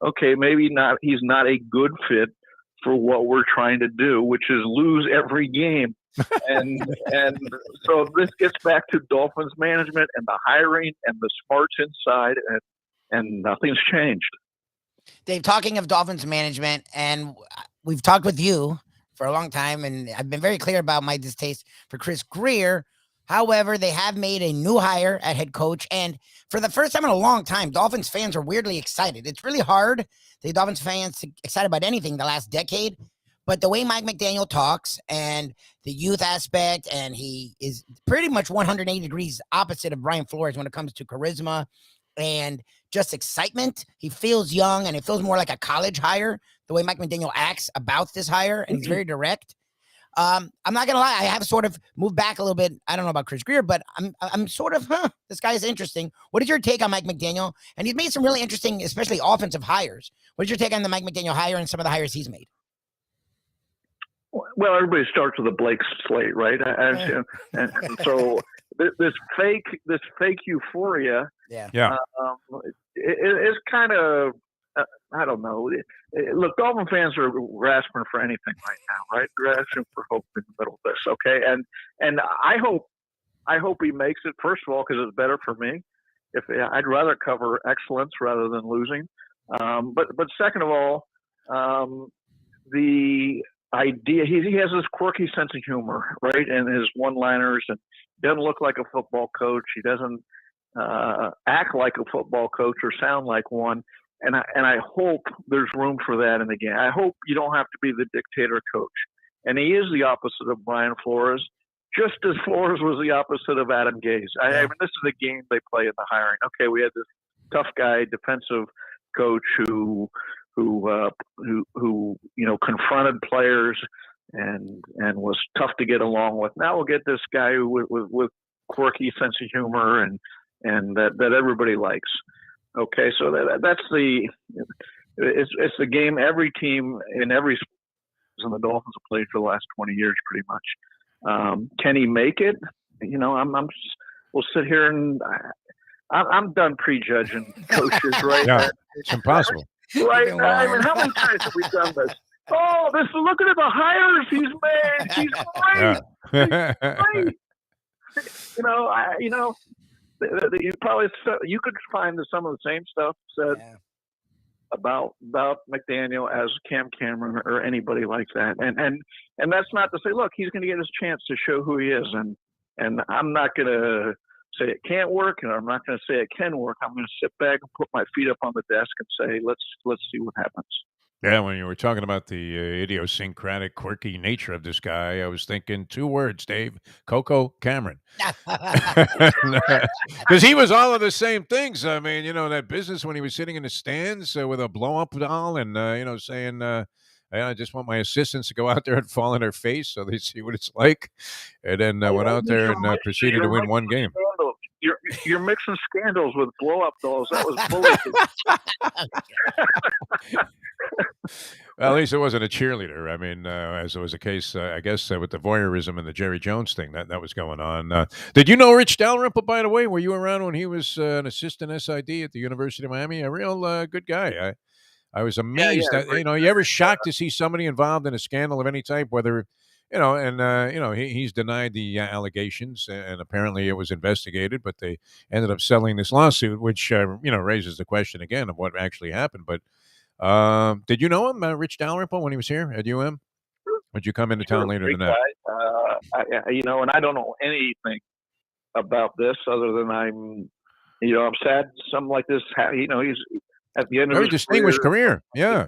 okay, maybe not. He's not a good fit for what we're trying to do, which is lose every game. and so this gets back to Dolphins management and the hiring and the smarts inside, and nothing's changed. Dave, talking of Dolphins management, and we've talked with you for a long time, and I've been very clear about my distaste for Chris Grier. However, they have made a new hire at head coach, and for the first time in a long time, Dolphins fans are weirdly excited. It's really hard to get Dolphins fans excited about anything the last decade, but the way Mike McDaniel talks and the youth aspect, and he is pretty much 180 degrees opposite of Brian Flores when it comes to charisma and just excitement. He feels young, and it feels more like a college hire, the way Mike McDaniel acts about this hire, and he's very direct. I'm not gonna lie, I have sort of moved back a little bit. I don't know about Chris Grier, but I'm sort of, this guy is interesting. What is your take on Mike McDaniel? And he's made some really interesting, especially offensive hires. What is your take on the Mike McDaniel hire and some of the hires he's made? Well, everybody starts with a blank slate, right? And so this fake euphoria, it's kind of, I don't know. Look, Dolphin fans are grasping for anything right now, right? Grasping for hope in the middle of this, okay? And I hope he makes it, first of all, because it's better for me. I'd rather cover excellence rather than losing. But second of all, the idea, he has this quirky sense of humor, right? And his one-liners, and doesn't look like a football coach. He doesn't act like a football coach or sound like one. And I hope there's room for that in the game. I hope you don't have to be the dictator coach. And he is the opposite of Brian Flores, just as Flores was the opposite of Adam Gase. I mean, this is the game they play in the hiring. Okay, we had this tough guy, defensive coach who confronted players and was tough to get along with. Now we'll get this guy with quirky sense of humor and that everybody likes. Okay, so that's it's the game every team in every sport and the Dolphins have played for the last 20 years, pretty much. Can he make it? We'll sit here and I'm done prejudging coaches, right? Yeah, it's impossible. Right? I mean, how many times have we done this? Oh, look at the hires he's made. He's great. Yeah. He's great. You could find some of the same stuff said about McDaniel as Cam Cameron or anybody like that, and that's not to say, look, he's going to get his chance to show who he is, and I'm not going to say it can't work, and I'm not going to say it can work. I'm going to sit back and put my feet up on the desk and say, let's see what happens. Yeah, when you were talking about the idiosyncratic, quirky nature of this guy, I was thinking 2 words, Dave: Coco Cameron. Because he was all of the same things. I mean, that business when he was sitting in the stands with a blow-up doll and, saying, I just want my assistants to go out there and fall in their face so they see what it's like. And then went out there and proceeded to win one game. You're mixing scandals with blow-up dolls. That was bullying. Well, at least it wasn't a cheerleader. I mean, as it was a case, I guess, with the voyeurism and the Jerry Jones thing that was going on. Did you know Rich Dalrymple, by the way? Were you around when he was an assistant SID at the University of Miami? A real good guy. I was amazed that, you ever shocked to see somebody involved in a scandal of any type, whether, he's denied the allegations, and apparently it was investigated, but they ended up settling this lawsuit, which, raises the question again of what actually happened. But did you know him, Rich Dalrymple, when he was here at UM? Would you come into town later than that? And I don't know anything about this other than I'm sad something like this. He's at the end of very his distinguished career. Yeah,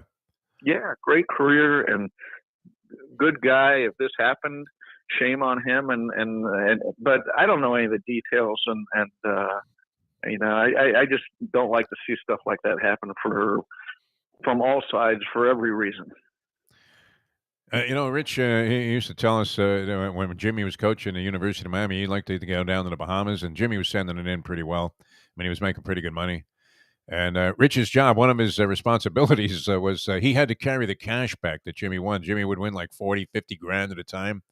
great career and good guy. If this happened, shame on him. But I don't know any of the details, and I just don't like to see stuff like that happen from all sides for every reason. Rich, he used to tell us when Jimmy was coaching the University of Miami, he liked to go down to the Bahamas, and Jimmy was sending it in pretty well. I mean, he was making pretty good money. And Rich's job, one of his responsibilities was he had to carry the cash back that Jimmy won. Jimmy would win like 40, 50 grand at a time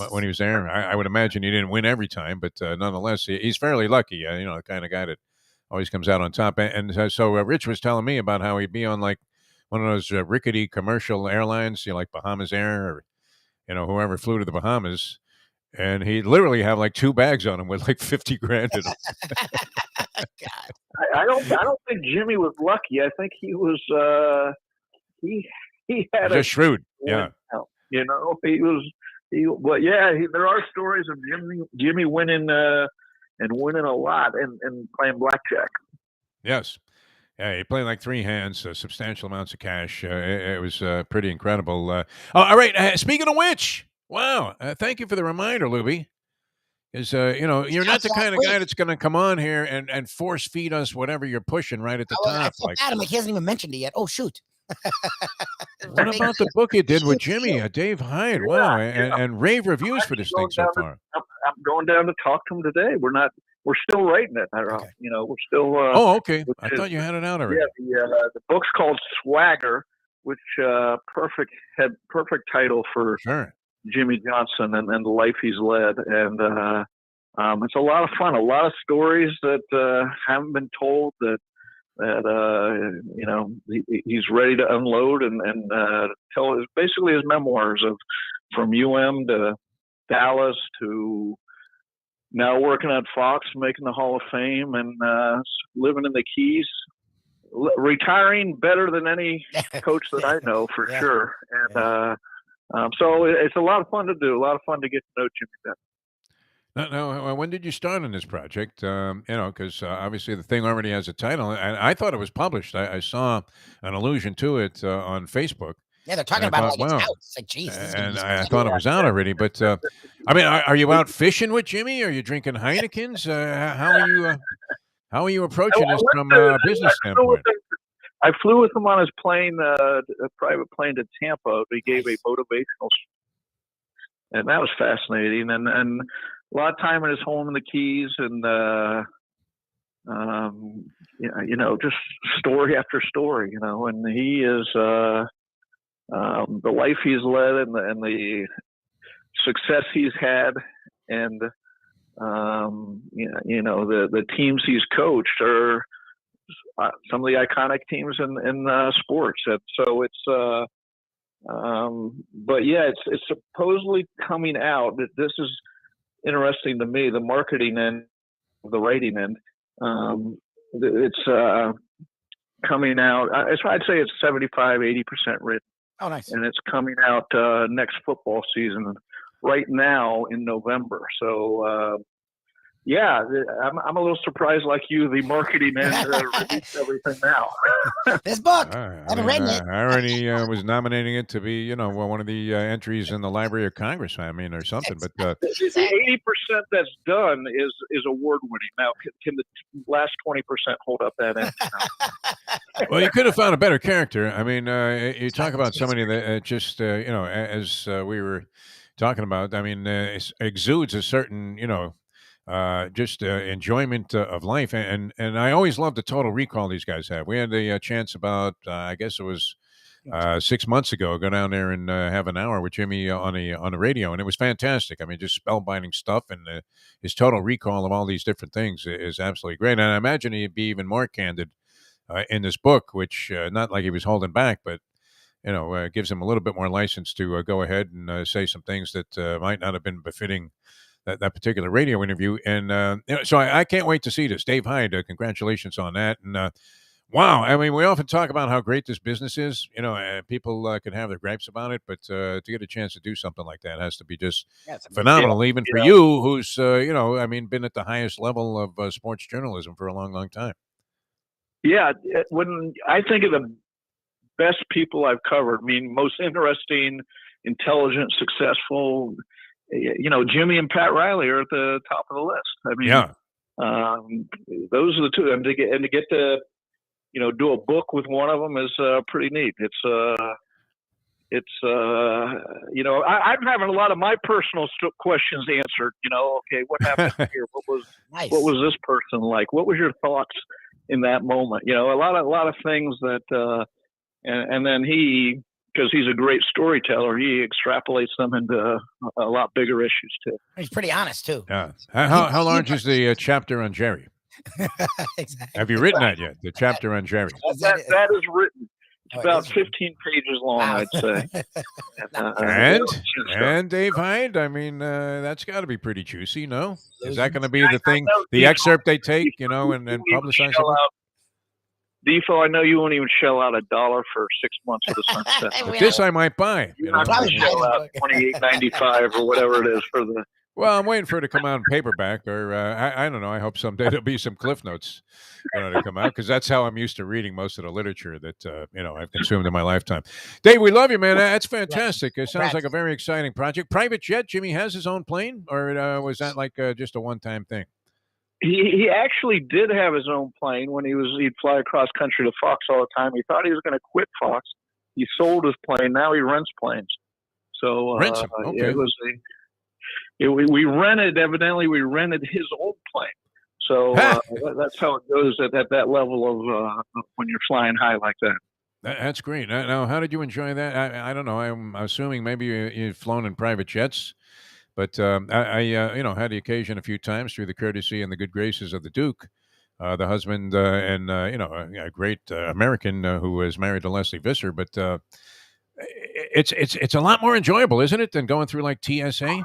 when he was there. I would imagine he didn't win every time, but nonetheless, he's fairly lucky. The kind of guy that always comes out on top. So Rich was telling me about how he'd be on like one of those rickety commercial airlines, like Bahamas Air or, whoever flew to the Bahamas. And he'd literally have like 2 bags on him with like 50 grand in them. I don't think Jimmy was lucky. I think he was he had just shrewd. Yeah. He was but yeah, there are stories of Jimmy winning and winning a lot and playing blackjack. Yes. Yeah, he played like 3 hands, substantial amounts of cash. It was pretty incredible. All right. Speaking of which, wow. Thank you for the reminder, Lubie. Is you're not the kind of guy that's going to come on here and force feed us whatever you're pushing right at the top. I felt bad. He hasn't even mentioned it yet. Oh shoot! What about the book you did with Jimmy, Dave Hyde? Wow, and rave reviews for this thing so far. I'm going down to talk to him today. We're still writing it. Okay. We're still. Oh, okay. I thought you had it out already. Yeah, the book's called Swagger, which perfect title for Jimmy Johnson and the life he's led, and it's a lot of fun. A lot of stories that haven't been told that he's ready to unload and tell basically his memoirs of from to Dallas to now working at Fox, making the Hall of Fame, and living in the Keys. Retiring better than any coach that I know for sure, and so it's a lot of fun to do. A lot of fun to get to know Jimmy Bennett. Now, when did you start on this project? Because obviously the thing already has a title, and I thought it was published. I saw an allusion to it on Facebook. Yeah, they're talking about it like it's out. It's like, geez. And I thought it was out already. But, are you out fishing with Jimmy? Are you drinking Heinekens? How are you approaching this from a business standpoint? I flew with him on his plane, a private plane to Tampa. He gave a motivational, and that was fascinating. And a lot of time in his home in the Keys, and just story after story. And he is the life he's led and the success he's had, and the teams he's coached are some of the iconic teams in sports. And so it's but yeah, it's supposedly coming out. This is interesting to me, the marketing end, the writing end. It's coming out. I'd say it's 75-80% written. Oh, nice. And it's coming out next football season, right now in November. So yeah, I'm a little surprised, like you. The marketing end released everything now. This book, I haven't read it. I already was nominating it to be, one of the entries in the Library of Congress. Or something. But the 80% that's done is award winning. Now, can the last 20% hold up that end? Well, you could have found a better character. You talk about somebody that just, as we were talking about. Exudes a certain, enjoyment of life, and I always love the total recall these guys have. We had a chance about, I guess it was 6 months ago, go down there and have an hour with Jimmy on the radio, and it was fantastic. Just spellbinding stuff, and his total recall of all these different things is absolutely great. And I imagine he'd be even more candid in this book, which not like he was holding back, but gives him a little bit more license to go ahead and say some things that might not have been befitting that particular radio interview. And so I can't wait to see this. Dave Hyde, congratulations on that. And wow, we often talk about how great this business is, and people can have their gripes about it, but to get a chance to do something like that has to be just phenomenal, even for you, who's, been at the highest level of sports journalism for a long, long time. Yeah, when I think of the best people I've covered, most interesting, intelligent, successful, Jimmy and Pat Riley are at the top of the list. Those are the two. And to get to, do a book with one of them is pretty neat. It's it's I'm having a lot of my personal questions answered. Okay, what happened here? What was this person like? What was your thoughts in that moment? A lot of things that, and then because he's a great storyteller, he extrapolates them into a lot bigger issues too. He's pretty honest too. Yeah. How large is the chapter on Jerry? Exactly. Have you written that yet? The chapter on Jerry. That is written. It's about 15 pages long, I'd say. And Dave Hyde, I mean, that's got to be pretty juicy, no? Is that going to be the thing, the excerpt they take, and publicize it? Defo, I know you won't even shell out $1 for 6 months of the Sunset. But this I might buy. You're not going to shell out $28.95 or whatever it is for the. Well, I'm waiting for it to come out in paperback, or I don't know. I hope someday there'll be some Cliff Notes to come out, because that's how I'm used to reading most of the literature that I've consumed in my lifetime. Dave, we love you, man. That's fantastic. It sounds like a very exciting project. Private jet. Jimmy has his own plane, or was that like just a one-time thing? He actually did have his own plane when he'd fly across country to Fox all the time. He thought he was going to quit Fox. He sold his plane. Now he rents planes. So rents them. Okay. It was we rented his old plane. So that's how it goes at that level of when you're flying high like that. That's great. Now, how did you enjoy that? I don't know. I'm assuming maybe you've flown in private jets. But I had the occasion a few times through the courtesy and the good graces of the Duke, the husband and a great American who was married to Leslie Visser. But it's a lot more enjoyable, isn't it, than going through like TSA?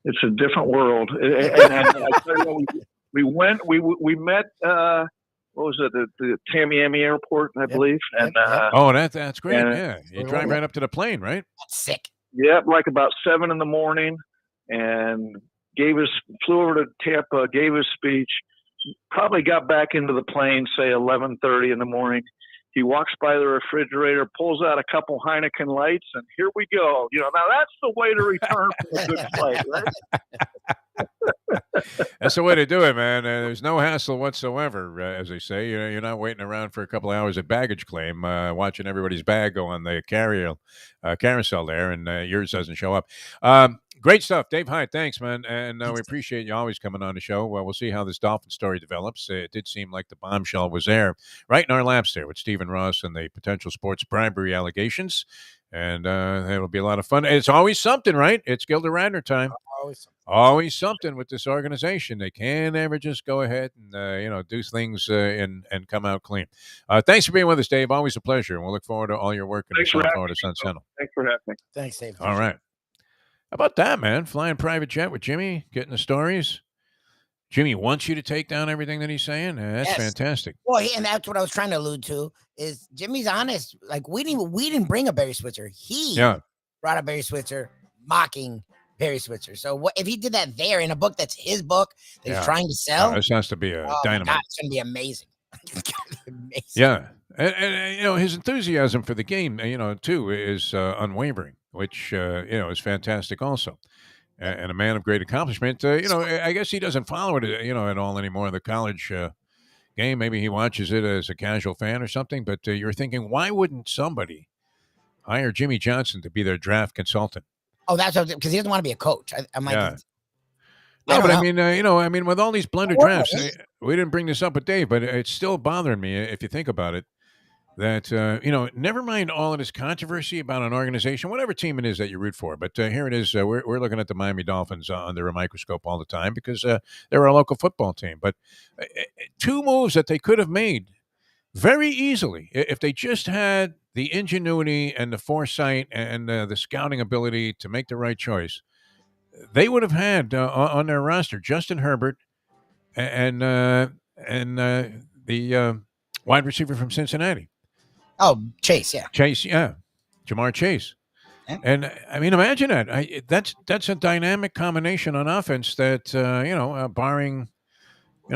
It's a different world. And I tell you what, we met. What was it? The Tamiami Airport, I believe. And that's great. Yeah, you drive right up to the plane, right? That's sick. Yep, like about 7 a.m, and flew over to Tampa, gave his speech, probably got back into the plane, say 11:30 in the morning. He walks by the refrigerator, pulls out a couple Heineken lights, and here we go. Now that's the way to return from a good flight, right? That's the way to do it, man. There's no hassle whatsoever, as they say. You're not waiting around for a couple of hours of baggage claim, watching everybody's bag go on the carousel there, and yours doesn't show up. Great stuff, Dave Hyde. Thanks, man, and we appreciate you always coming on the show. Well, we'll see how this Dolphin story develops. It did seem like the bombshell was there, right in our laps there, with Stephen Ross and the potential sports bribery allegations. And it'll be a lot of fun. It's always something, right? It's Gilda Radner time. Always something with this organization. They can't ever just go ahead and do things and come out clean. Thanks for being with us, Dave. Always a pleasure, and we'll look forward to all your work in the South Florida Sun Sentinel. Thanks for having me. Thanks, Dave. All right. How about that, man? Flying private jet with Jimmy, getting the stories. Jimmy wants you to take down everything that he's saying. That's fantastic. Well, and that's what I was trying to allude to. Is Jimmy's honest? Like we didn't bring a Barry Switzer. He brought a Barry Switzer, mocking Barry Switzer. So what if he did that there in a book that's his book that he's trying to sell? This has to be a dynamite. God, it's gonna be amazing. Amazing. Yeah, and his enthusiasm for the game, too, is unwavering, which is fantastic also. And a man of great accomplishment. I guess he doesn't follow it, at all anymore. The college game, maybe he watches it as a casual fan or something. But you're thinking, why wouldn't somebody hire Jimmy Johnson to be their draft consultant? Oh, that's because he doesn't want to be a coach. I'm like, no, but I mean, with all these blended drafts, we didn't bring this up with Dave, but it's still bothering me if you think about it. That, never mind all of this controversy about an organization, whatever team it is that you root for. But here it is. We're looking at the Miami Dolphins under a microscope all the time because they're our local football team. But 2 moves that they could have made very easily if they just had the ingenuity and the foresight and the scouting ability to make the right choice. They would have had on their roster Justin Herbert and the wide receiver from Cincinnati. Oh, Chase, yeah. Jamar Chase. Yeah. And, I mean, imagine that. That's a dynamic combination on offense that, barring,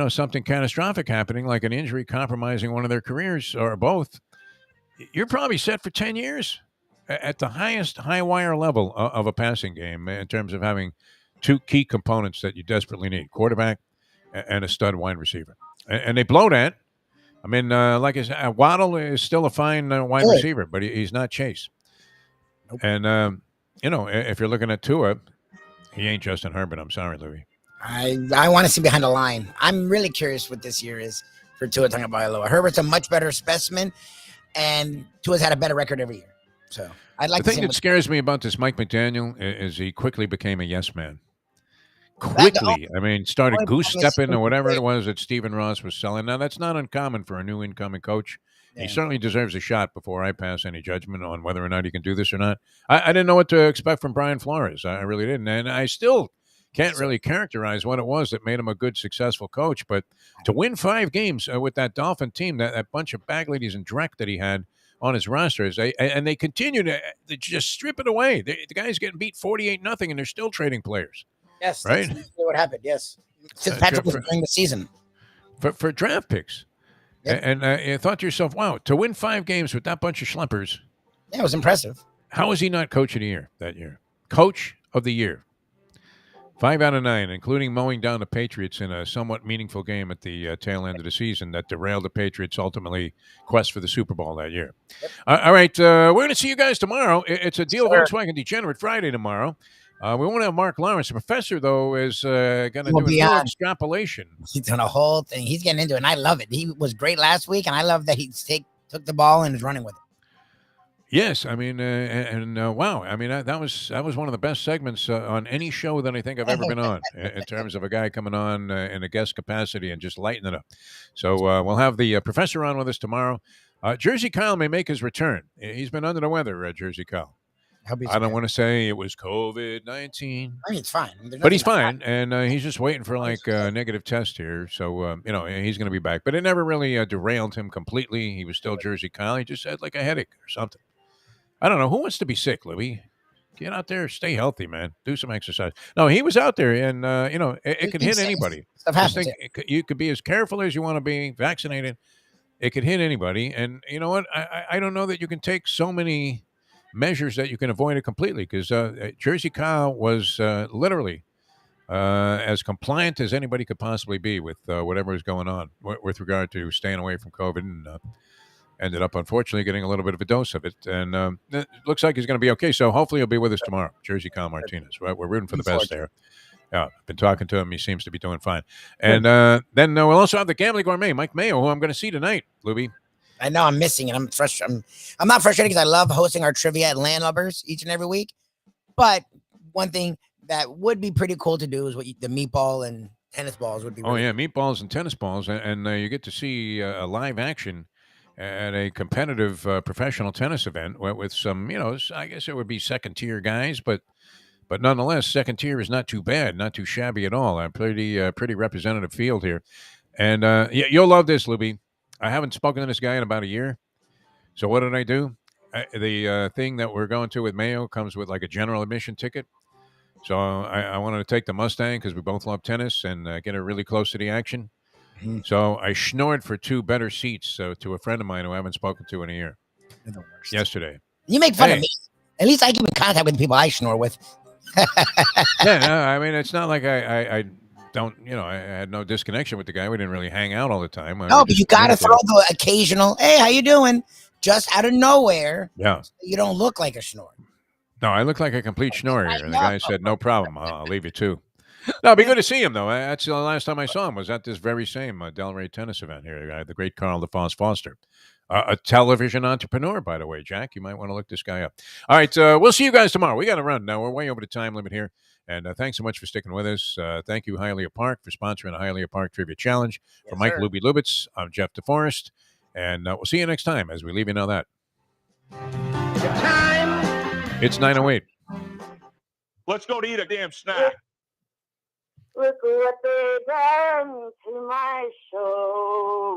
something catastrophic happening, like an injury compromising one of their careers or both, you're probably set for 10 years at the highest high-wire level of a passing game in terms of having 2 key components that you desperately need, quarterback and a stud wide receiver. And they blow that. I mean, like I said, Waddle is still a fine wide receiver, but he's not Chase. And, if you're looking at Tua, he ain't Justin Herbert. I'm sorry, Louis. I want to see behind the line. I'm really curious what this year is for Tua Tagovailoa. Herbert's a much better specimen, and Tua's had a better record every year. So I'd like the to see thing him that scares me about this Mike McDaniel is he quickly became a yes man. Quickly. I mean, started goose stepping or whatever it was that Stephen Ross was selling. Now, that's not uncommon for a new incoming coach. Yeah. He certainly deserves a shot before I pass any judgment on whether or not he can do this or not. I didn't know what to expect from Brian Flores. I really didn't. And I still can't really characterize what it was that made him a good, successful coach. But to win 5 games with that Dolphin team, that bunch of bag ladies and dreck that he had on his rosters, and they continue to just strip it away. The guy's getting beat 48-0, and they're still trading players. Yes, right. That's what happened. Yes, since Patrick was playing the season for draft picks. Yep. And you thought to yourself, wow, to win 5 games with that bunch of schleppers. Yeah, it was impressive. How is he not coach of the year that year? Coach of the year. 5 out of 9, including mowing down the Patriots in a somewhat meaningful game at the tail end of the season that derailed the Patriots' ultimately quest for the Super Bowl that year. Yep. All right, we're going to see you guys tomorrow. It's a Deal Volkswagen Degenerate Friday tomorrow. We won't have Mark Lawrence. The professor, though, is going to do a little extrapolation. He's done a whole thing. He's getting into it, and I love it. He was great last week, and I love that he took the ball and is running with it. Yes, I mean, wow. I mean, that was one of the best segments on any show that I think I've ever been on in terms of a guy coming on in a guest capacity and just lighting it up. So we'll have the professor on with us tomorrow. Jersey Kyle may make his return. He's been under the weather, Jersey Kyle. I don't want to say it was COVID-19. I mean, it's fine. But he's fine, and he's just waiting for like a negative test here. So, he's going to be back. But it never really derailed him completely. He was still Jersey Kyle. He just had like a headache or something. I don't know. Who wants to be sick, Louie? Get out there. Stay healthy, man. Do some exercise. No, he was out there, and, it could hit anybody. Stuff happens. You could be as careful as you want to be, vaccinated. It could hit anybody. And you know what? I don't know that you can take so many measures that you can avoid it completely, because Jersey Kyle was literally as compliant as anybody could possibly be with whatever was going on with regard to staying away from COVID, and ended up unfortunately getting a little bit of a dose of it, and it looks like he's going to be okay. So hopefully he'll be with us tomorrow. Jersey Kyle Martinez, right? We're rooting for the best there. Yeah, I've been talking to him. He seems to be doing fine. And then we'll also have the Gambling Gourmet, Mike Mayo, who I'm going to see tonight, Lubie. I know I'm missing it. I'm frustrated. I'm not frustrated because I love hosting our trivia at Landlubbers each and every week. But one thing that would be pretty cool to do is the meatball and tennis balls would be. Oh, yeah, meatballs and tennis balls. And you get to see a live action at a competitive professional tennis event with some, I guess it would be second-tier guys. But nonetheless, second tier is not too bad, not too shabby at all. A pretty representative field here. And you'll love this, Lubie. I haven't spoken to this guy in about a year. So what did I do? The thing that we're going to with Mayo comes with like a general admission ticket. So I wanted to take the Mustang because we both love tennis and get her really close to the action. Mm-hmm. So I schnorred for 2 better seats to a friend of mine who I haven't spoken to in a year. Yesterday. You make fun of me. At least I keep in contact with the people I snore with. Yeah, no, I mean, it's not like I don't, I had no disconnection with the guy. We didn't really hang out all the time. No, but you got to throw the occasional, hey, how you doing? Just out of nowhere. Yeah. So you don't look like a snore. No, I look like a complete schnorrer here. And the guy said, no problem. I'll leave you too. No, it'd be good to see him, though. That's the last time I saw him was at this very same Delray tennis event here. The great Carl DeFoss Foster. A television entrepreneur, by the way, Jack. You might want to look this guy up. All right, we'll see you guys tomorrow. We got to run now. We're way over the time limit here. And thanks so much for sticking with us. Thank you, Hialeah Park, for sponsoring the Hialeah Park Trivia Challenge. For Mike Lubitz, I'm Jeff Deforrest. And we'll see you next time as we leave you know that. It's 9:08. Let's go to eat a damn snack. Look what they done to my show.